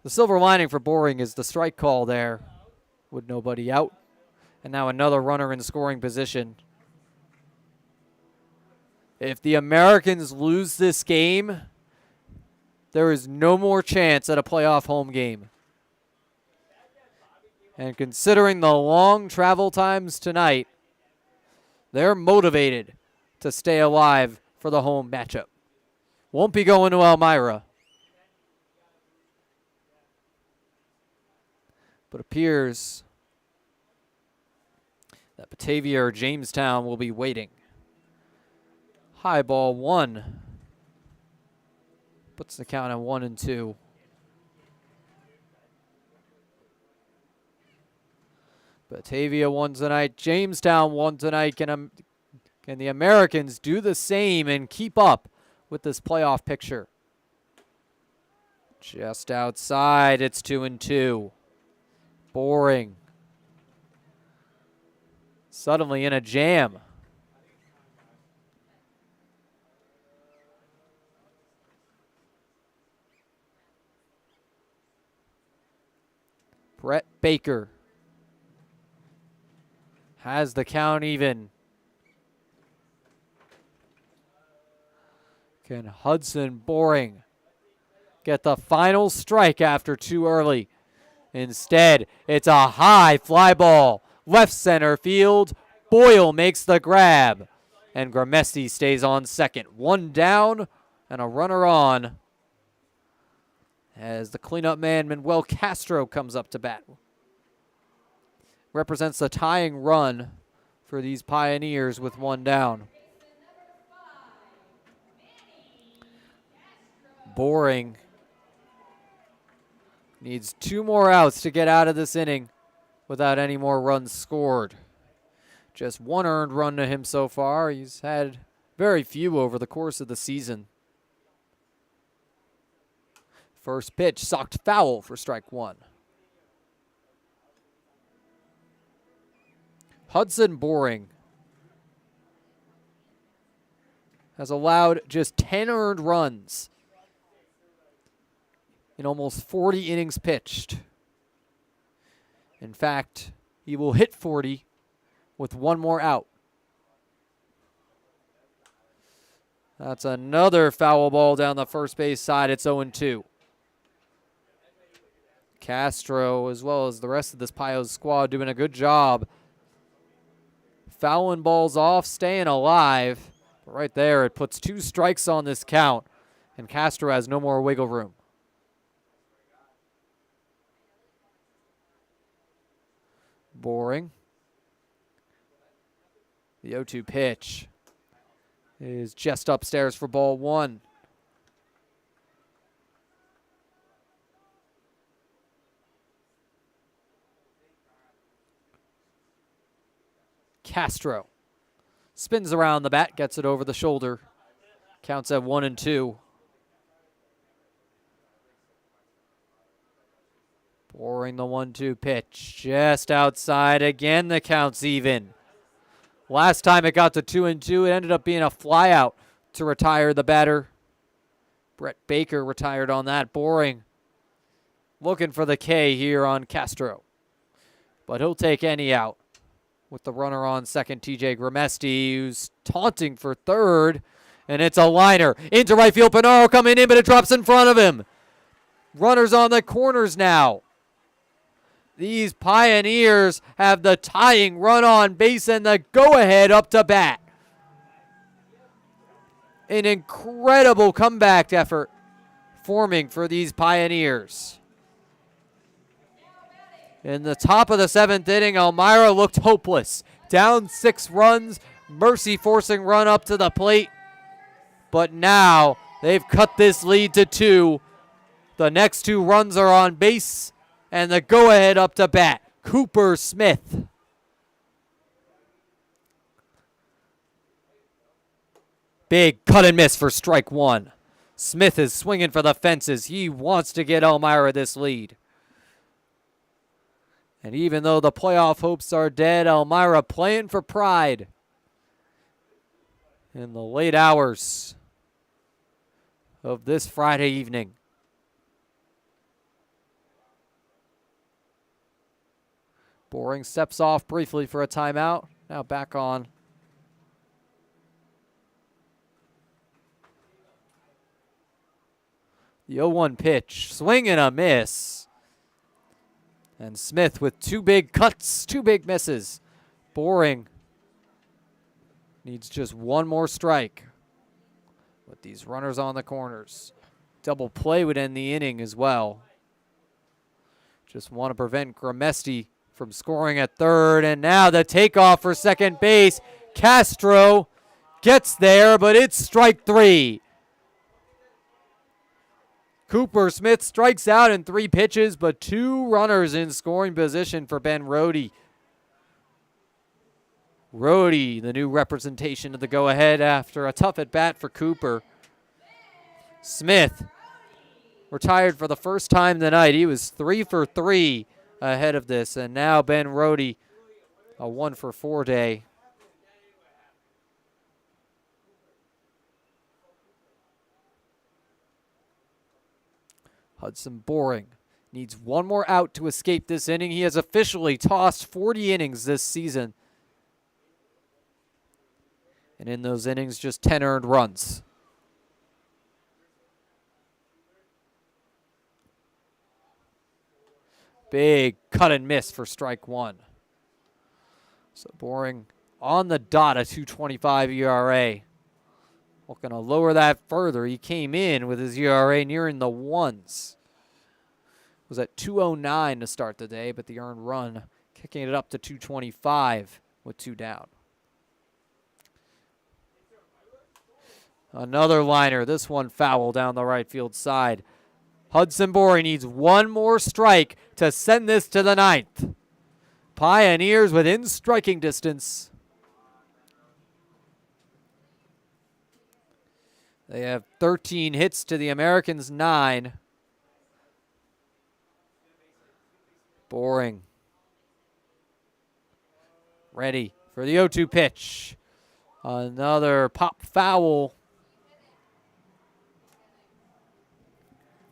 The silver lining for Boring is the strike call there with nobody out. And now another runner in scoring position. If the Americans lose this game, there is no more chance at a playoff home game. And considering the long travel times tonight, they're motivated to stay alive for the home matchup. Won't be going to Elmira. But appears that Batavia or Jamestown will be waiting. High ball 1. Puts the count at 1-2. Batavia won tonight. Jamestown won tonight. Can the Americans do the same and keep up with this playoff picture? Just outside, it's 2-2. Boring. Suddenly in a jam. Brett Baker has the count even. Can Hudson Boring get the final strike after too early? Instead, it's a high fly ball. Left center field. Boyle makes the grab. And Gramesti stays on second. One down and a runner on as the cleanup man Manuel Castro comes up to bat. Represents the tying run for these Pioneers with one down. Boring needs 2 more outs to get out of this inning without any more runs scored. Just 1 earned run to him so far. He's had very few over the course of the season. First pitch, socked foul for strike one. Hudson Boring has allowed just 10 earned runs in almost 40 innings pitched. In fact, he will hit 40 with one more out. That's another foul ball down the first base side. It's 0-2. Castro, as well as the rest of this Pios squad, doing a good job fouling balls off, staying alive. But right there, it puts 2 strikes on this count, and Castro has no more wiggle room. Boring. The 0-2 pitch is just upstairs for ball one. Castro spins around the bat, gets it over the shoulder. Counts at 1-2. Boring the 1-2 pitch. Just outside again, the count's even. Last time it got to 2-2, it ended up being a flyout to retire the batter. Brett Baker retired on that. Boring looking for the K here on Castro. But he'll take any out. With the runner on second, TJ Grimesti, who's taunting for third. And it's a liner. Into right field, Pinaro coming in, but it drops in front of him. Runners on the corners now. These Pioneers have the tying run on base and the go-ahead up to bat. An incredible comeback effort forming for these Pioneers. In the top of the 7th inning, Elmira looked hopeless. Down 6 runs, Mercy forcing run up to the plate. But now they've cut this lead to 2. The next 2 runs are on base, and the go-ahead up to bat, Cooper Smith. Big cut and miss for strike one. Smith is swinging for the fences. He wants to get Elmira this lead. And even though the playoff hopes are dead, Elmira playing for pride in the late hours of this Friday evening. Boring steps off briefly for a timeout. Now back on. The 0-1 pitch, swing and a miss. And Smith with 2 big cuts, 2 big misses. Boring needs just 1 more strike with these runners on the corners. Double play would end the inning as well. Just want to prevent Grimesti from scoring at third. And now the takeoff for second base. Castro gets there, but it's strike 3. Cooper Smith strikes out in 3 pitches, but 2 runners in scoring position for Ben Rohde. Rohde, the new representation of the go-ahead after a tough at-bat for Cooper. Smith retired for the first time tonight. He was 3 for 3 ahead of this, and now Ben Rohde, a 1 for 4 day. Hudson Boring needs 1 more out to escape this inning. He has officially tossed 40 innings this season. And in those innings, just 10 earned runs. Big cut and miss for strike 1. So Boring on the dot, a 2.25 ERA. Looking to lower that further. He came in with his ERA nearing the 1s. Was at 2.09 to start the day, but the earned run kicking it up to 2.25 with 2 down. Another liner. This one foul down the right field side. Hudson Boring needs 1 more strike to send this to the 9th. Pioneers within striking distance. They have 13 hits to the Americans' 9. Boring. Ready for the 0-2 pitch. Another pop foul.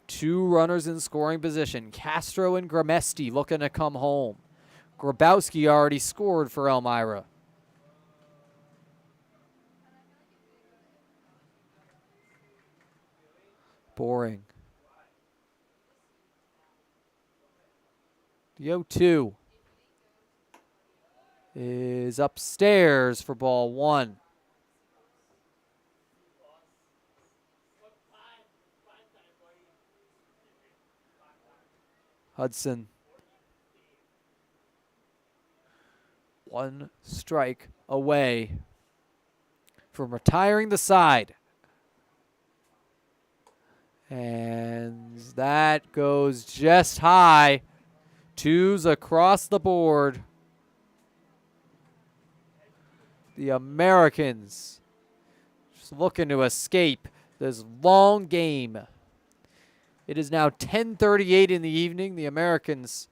2 runners in scoring position. Castro and Gramesti looking to come home. Grabowski already scored for Elmira. Boring. The 0-2 is upstairs for ball 1. Hudson. 1 strike away from retiring the side. And that goes just high. 2s across the board. The Americans just looking to escape this long game. It is now 10:38 in the evening. The Americans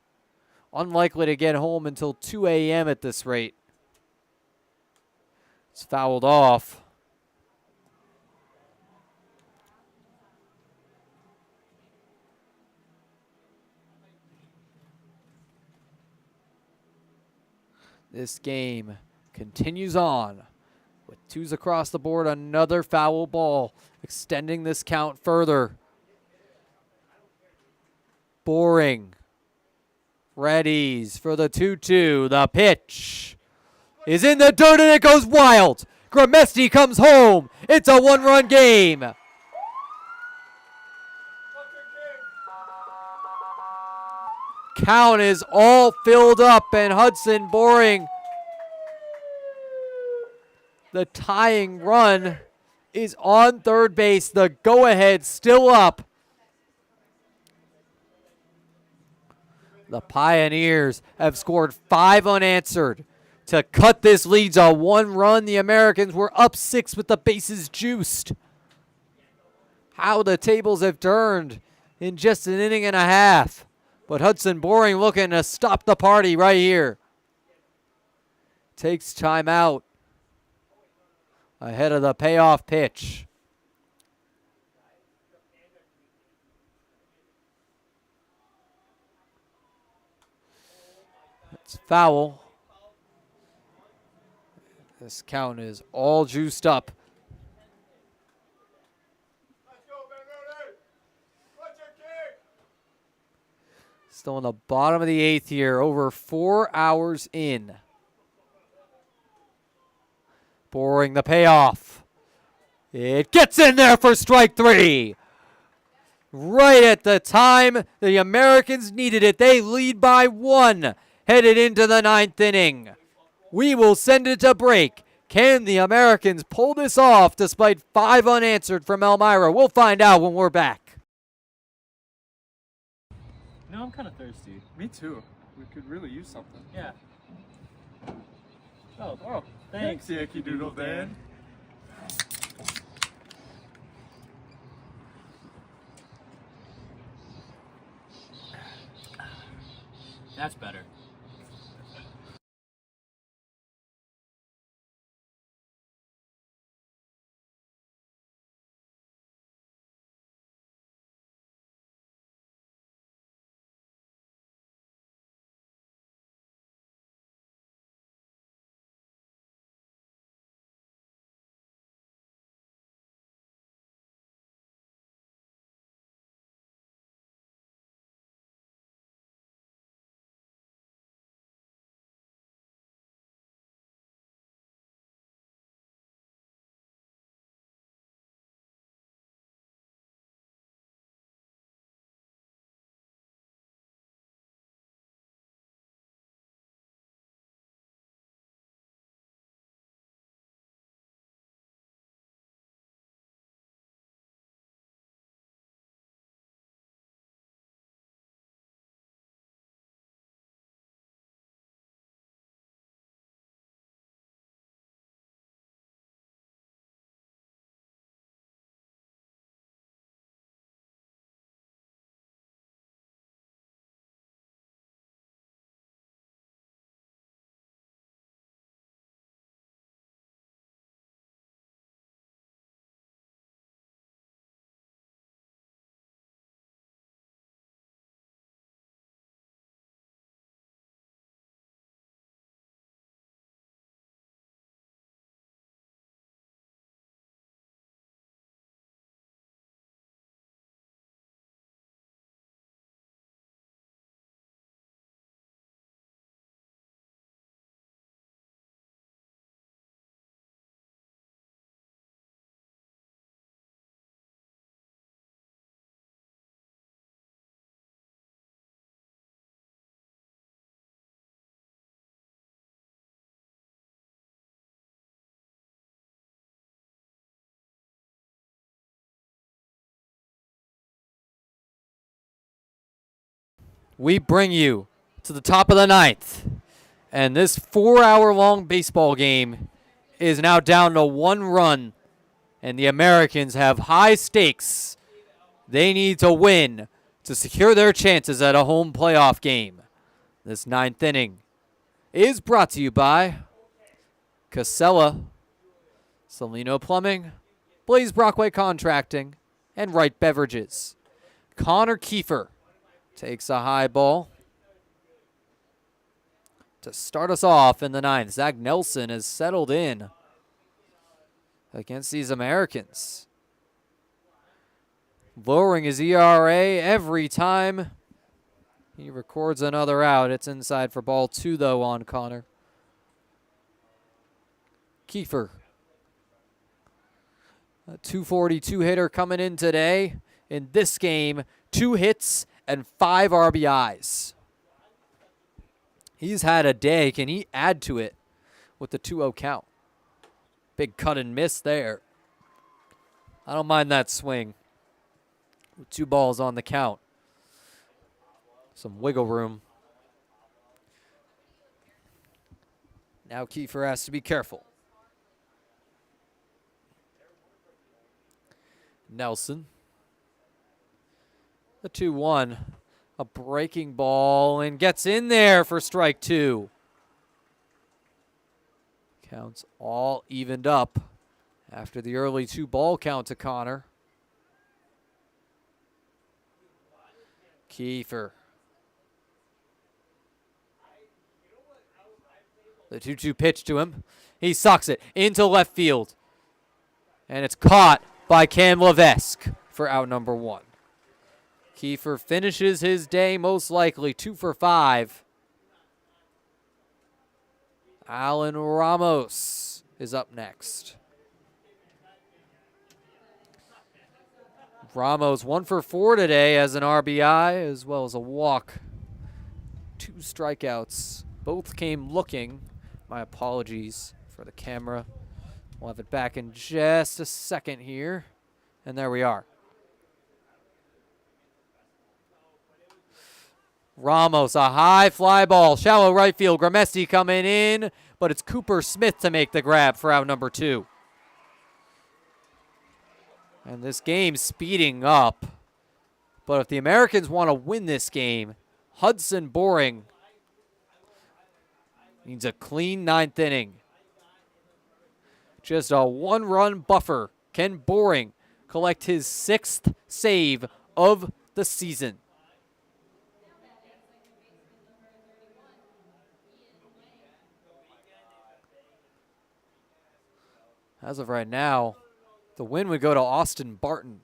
unlikely to get home until 2 a.m. at this rate. It's fouled off. This game continues on with 2s across the board. Another foul ball, extending this count further. Boring. Readies for the 2-2. The pitch is in the dirt and it goes wild. Gramesti comes home. It's a 1-run game. Count is all filled up and Hudson Boring, the tying run, is on third base. The go-ahead still up. The Pioneers have scored 5 unanswered to cut this lead to 1 run. The Americans were up 6 with the bases juiced. How the tables have turned in just an inning and a half. But Hudson Boring looking to stop the party right here. Takes time out ahead of the payoff pitch. It's foul. This count is all juiced up. Still in the bottom of the 8th here, over 4 hours in. Boring the payoff. It gets in there for strike 3. Right at the time the Americans needed it. They lead by 1, headed into the 9th inning. We will send it to break. Can the Americans pull this off despite 5 unanswered from Elmira? We'll find out when we're back.
You know, I'm kind of thirsty.
Me too. We could really use something.
Yeah. Oh, thanks,
Yankee Doodle Dan.
That's better.
we bring you to the top of the ninth. And this 4-hour-long baseball game is now down to 1 run. And the Americans have high stakes. They need to win to secure their chances at a home playoff game. This 9th inning is brought to you by Casella, Salino Plumbing, Blaze Brockway Contracting, and Wright Beverages. Connor Kiefer takes a high ball to start us off in the 9th. Zach Nelson has settled in against these Americans, lowering his ERA every time he records another out. It's inside for ball 2, though, on Connor. Kiefer, a 242 hitter coming in today. In this game, 2 hits and 5 RBIs. He's had a day. Can he add to it with the 2-0 count? Big cut and miss there. I don't mind that swing. With 2 balls on the count. Some wiggle room. Now Kiefer has to be careful. Nelson. The 2-1. A breaking ball and gets in there for strike 2. Counts all evened up after the early 2-ball count to Connor. Kiefer. The 2-2 pitch to him. He sucks it into left field. And it's caught by Cam Levesque for out number 1. Kiefer finishes his day most likely 2 for 5. Alan Ramos is up next. Ramos 1 for 4 today as an RBI as well as a walk. 2 strikeouts. Both came looking. My apologies for the camera. We'll have it back in just a second here. And there we are. Ramos, a high fly ball, shallow right field. Gramesti coming in, but it's Cooper Smith to make the grab for out number 2. And this game's speeding up. But if the Americans want to win this game, Hudson Boring needs a clean 9th inning. Just a 1-run buffer. Can Boring collect his 6th save of the season? As of right now, the win would go to Austin Barton,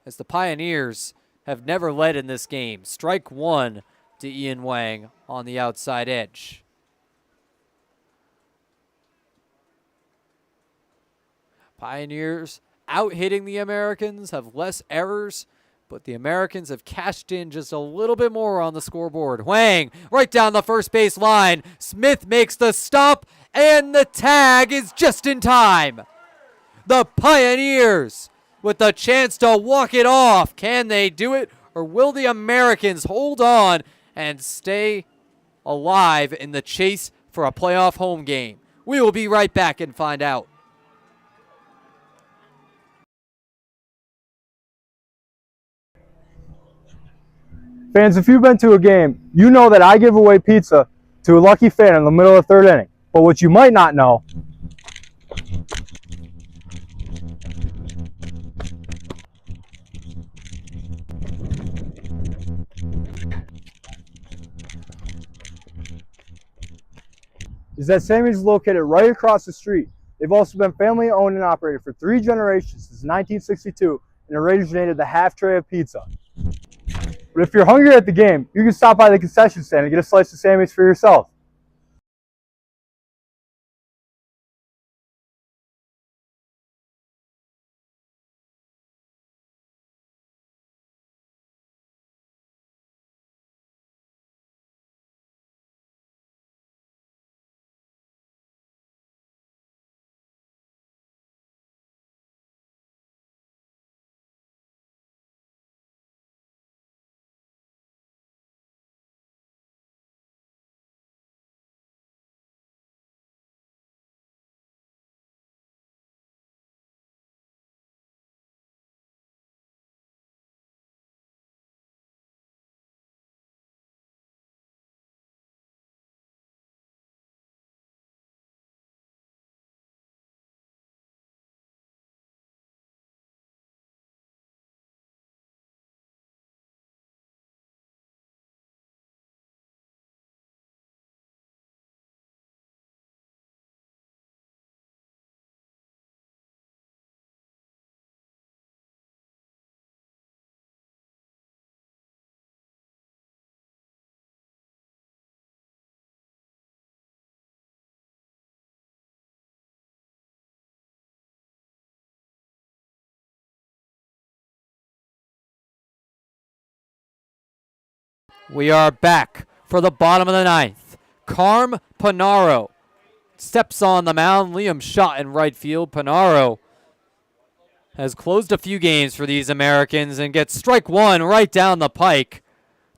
as the Pioneers have never led in this game. Strike 1 to Ian Wang on the outside edge. Pioneers out-hitting the Americans, have less errors, but the Americans have cashed in just a little bit more on the scoreboard. Wang right down the first base line. Smith makes the stop, and the tag is just in time. The Pioneers with the chance to walk it off. Can they do it, or will the Americans hold on and stay alive in the chase for a playoff home game? We will be right back and find out.
Fans, if you've been to a game, you know that I give away pizza to a lucky fan in the middle of the 3rd inning. But what you might not know is that Sammy's is located right across the street. They've also been family owned and operated for 3 generations since 1962 and originated the half tray of pizza. But if you're hungry at the game, you can stop by the concession stand and get a slice of Sammy's for yourself.
We are back for the bottom of the ninth. Carm Panaro steps on the mound. Liam shot in right field. Panaro has closed a few games for these Americans and gets strike one right down the pike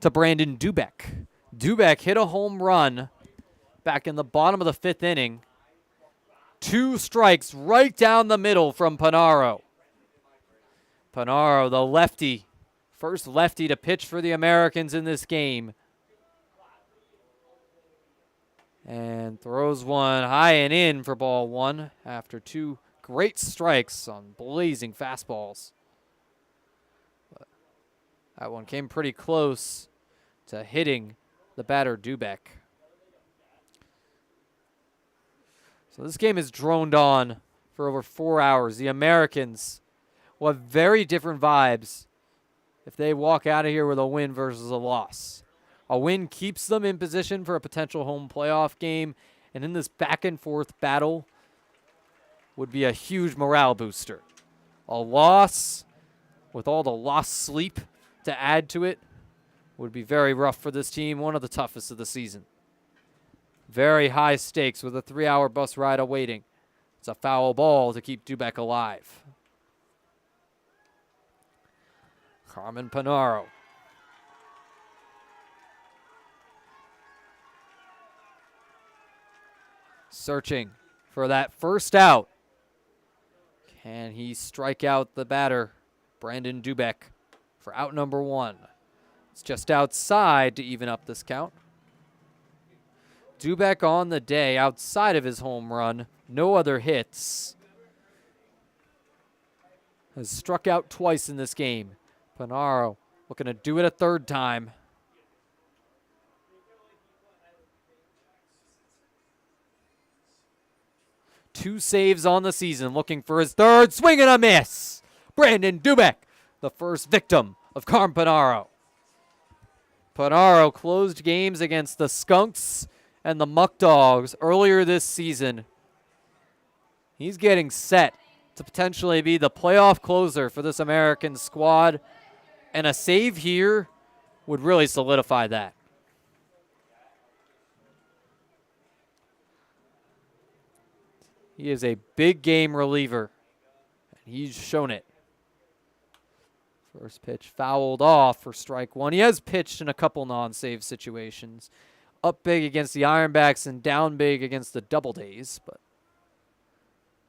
to Brandon Dubek. Dubek hit a home run back in the bottom of the fifth inning. 2 strikes right down the middle from Panaro. Panaro, the lefty, first lefty to pitch for the Americans in this game. And throws one high and in for ball 1 after 2 great strikes on blazing fastballs. But that one came pretty close to hitting the batter Dubek. So this game is droned on for over 4 hours. The Americans will have very different vibes if they walk out of here with a win versus a loss. A win keeps them in position for a potential home playoff game, and in this back and forth battle would be a huge morale booster. A loss, with all the lost sleep to add to it, would be very rough for this team, one of the toughest of the season. Very high stakes with a 3-hour bus ride awaiting. It's a foul ball to keep Dubek alive. Carmen Panaro. Searching for that first out. Can he strike out the batter, Brandon Dubek, for out number 1? It's just outside to even up this count. Dubek on the day, outside of his home run, no other hits. Has struck out twice in this game. Panaro looking to do it a third time. Two saves on the season, looking for his third. Swing and a miss. Brandon Dubek, the first victim of Carm Panaro. Panaro closed games against the Skunks and the Muck Dogs earlier this season. He's getting set to potentially be the playoff closer for this American squad, and a save here would really solidify that. He is a big game reliever, and he's shown it. First pitch fouled off for strike 1. He has pitched in a couple non-save situations. Up big against the Ironbacks and down big against the Doubledays, but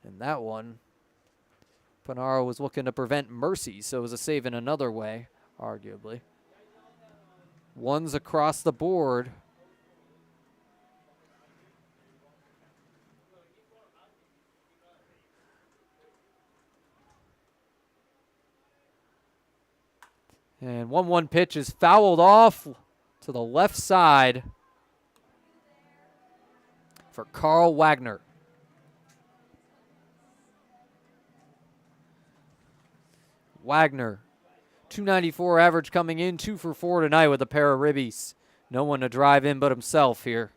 in that one, Panaro was looking to prevent mercy, so it was a save in another way, arguably. One's across the board. And 1-1 pitch is fouled off to the left side for Carl Wagner. Wagner, 294 average coming in, 2 for 4 tonight with a pair of ribbies. No one to drive in but himself here.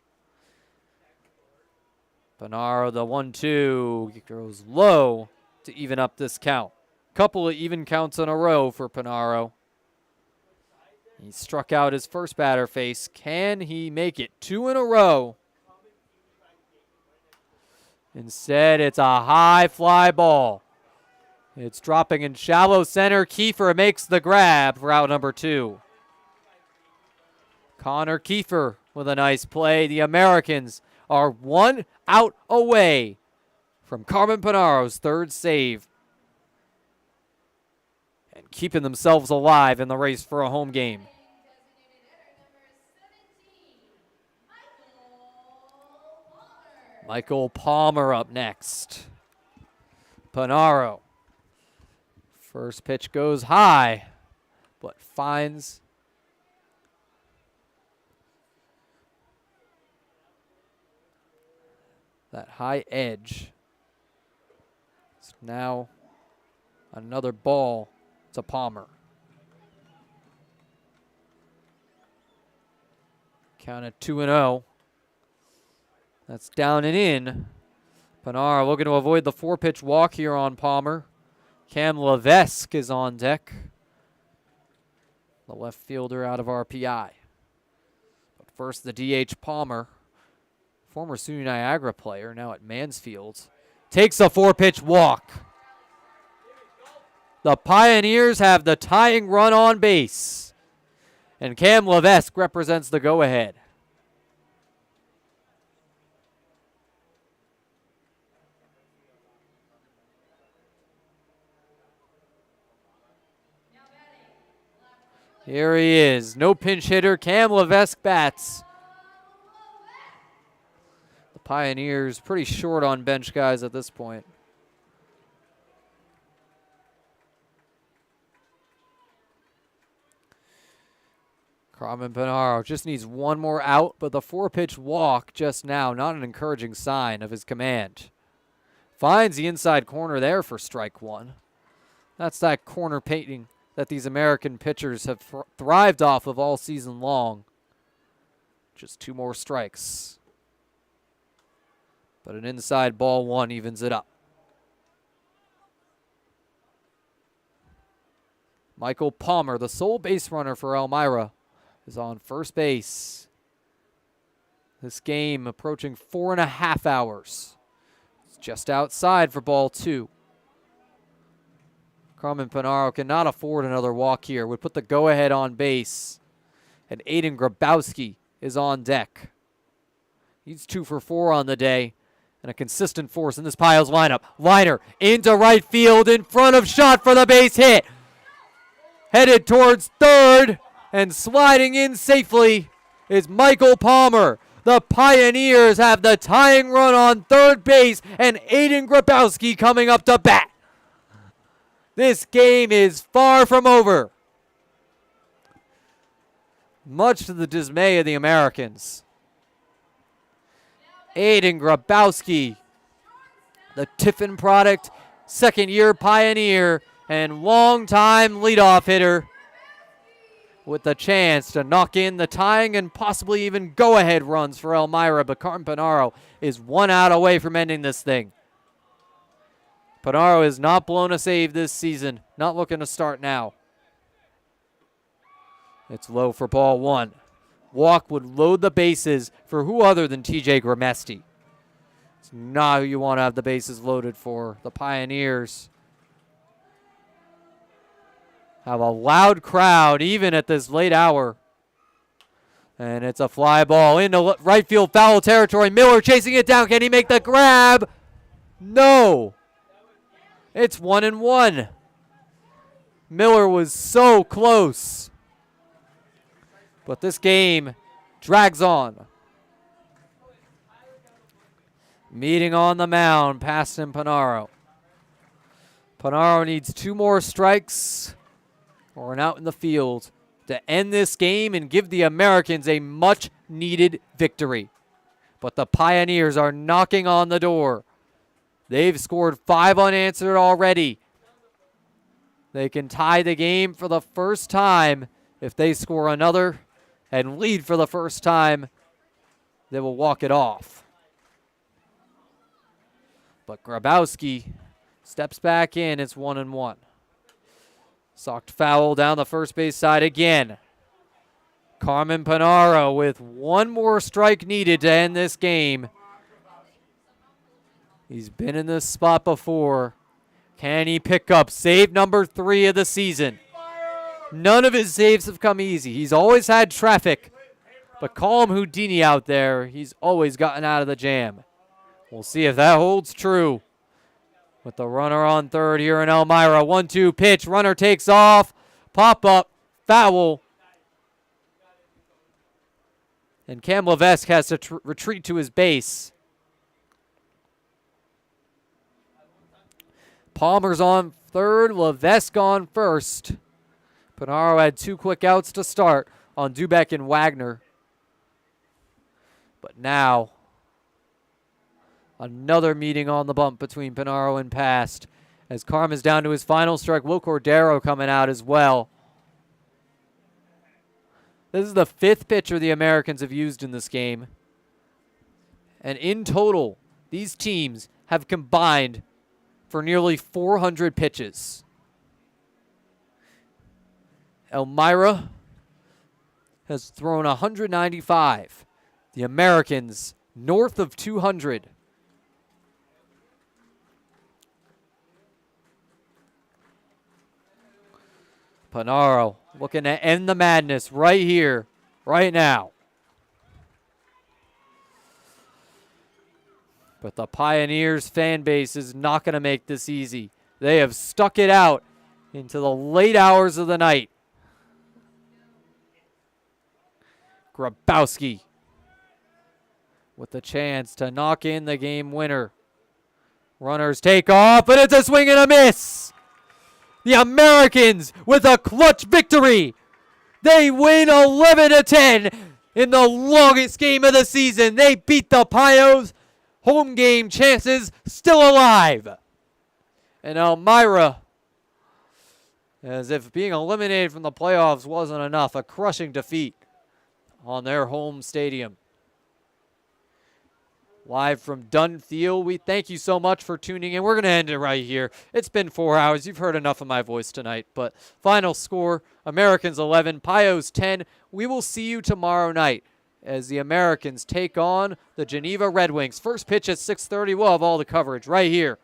Panaro, the 1-2, he goes low to even up this count. Couple of even counts in a row for Panaro. He struck out his first batter face. Can he make it 2 in a row? Instead, it's a high fly ball. It's dropping in shallow center. Kiefer makes the grab for out number 2. Connor Kiefer with a nice play. The Americans are 1 out away from Carmen Panaro's third save, and keeping themselves alive in the race for a home game. Michael Palmer up next. Panaro. First pitch goes high, but finds that high edge. It's now another ball to Palmer. Count at 2-0. That's down and in. Panaro looking to avoid the 4-pitch walk here on Palmer. Cam Levesque is on deck, the left fielder out of RPI. First, the DH Palmer, former SUNY Niagara player, now at Mansfield, takes a 4-pitch walk. The Pioneers have the tying run on base, and Cam Levesque represents the go-ahead. Here he is, no pinch hitter, Cam Levesque bats. The Pioneers pretty short on bench guys at this point. Carmen Panaro just needs one more out, but the 4-pitch walk just now, not an encouraging sign of his command. Finds the inside corner there for strike one. That's that corner painting that these American pitchers have thrived off of all season long. Just 2 more strikes. But an inside ball 1 evens it up. Michael Palmer, the sole base runner for Elmira, is on first base. This game approaching 4.5 hours. It's just outside for ball 2. Carmen Panaro cannot afford another walk here. Would put the go-ahead on base. And Aiden Grabowski is on deck. He's 2 for 4 on the day. And a consistent force in this Piles lineup. Liner into right field in front of shot for the base hit. Headed towards third and sliding in safely is Michael Palmer. The Pioneers have the tying run on third base and Aiden Grabowski coming up to bat. This game is far from over, much to the dismay of the Americans. Aiden Grabowski, the Tiffin product, second-year Pioneer and long-time leadoff hitter, with the chance to knock in the tying and possibly even go-ahead runs for Elmira, but Carmen Panaro is 1 out away from ending this thing. Panaro has not blown a save this season. Not looking to start now. It's low for ball 1. Walk would load the bases for who other than TJ Gramesti. It's not who you want to have the bases loaded for. The Pioneers have a loud crowd even at this late hour. And it's a fly ball into right field foul territory. Miller chasing it down. Can he make the grab? No. It's 1-1. Miller was so close. But this game drags on. Meeting on the mound, Paston Panaro. Panaro needs 2 more strikes or an out in the field to end this game and give the Americans a much-needed victory. But the Pioneers are knocking on the door. They've scored 5 unanswered already. They can tie the game for the first time if they score another and lead for the first time. They will walk it off. But Grabowski steps back in. It's 1-1. Socked foul down the first base side again. Carmen Panaro with 1 more strike needed to end this game. He's been in this spot before. Can he pick up save number 3 of the season? None of his saves have come easy. He's always had traffic. But call him Houdini out there. He's always gotten out of the jam. We'll see if that holds true. With the runner on third here in Elmira. 1-2 pitch. Runner takes off. Pop up. Foul. And Cam Levesque has to retreat to his base. Palmer's on third, Levesque on first. Panaro had 2 quick outs to start on Dubek and Wagner. But now, another meeting on the bump between Panaro and Past. As Carmen's down to his final strike, Will Cordero coming out as well. This is the 5th pitcher the Americans have used in this game. And in total, these teams have combined for nearly 400 pitches. Elmira has thrown 195. The Americans north of 200. Panaro looking to end the madness right here, right now. But the Pioneers fan base is not going to make this easy. They have stuck it out into the late hours of the night. Grabowski with the chance to knock in the game winner. Runners take off, but it's a swing and a miss. The Americans with a clutch victory. They win 11-10 in the longest game of the season. They beat the Pios. Home game chances still alive. And Elmira, as if being eliminated from the playoffs wasn't enough, a crushing defeat on their home stadium. Live from Dunn Field, we thank you so much for tuning in. We're going to end it right here. It's been 4 hours. You've heard enough of my voice tonight. But final score, Americans 11, Pios 10. We will see you tomorrow night as the Americans take on the Geneva Red Wings. First pitch at 6:30. We'll have all the coverage right here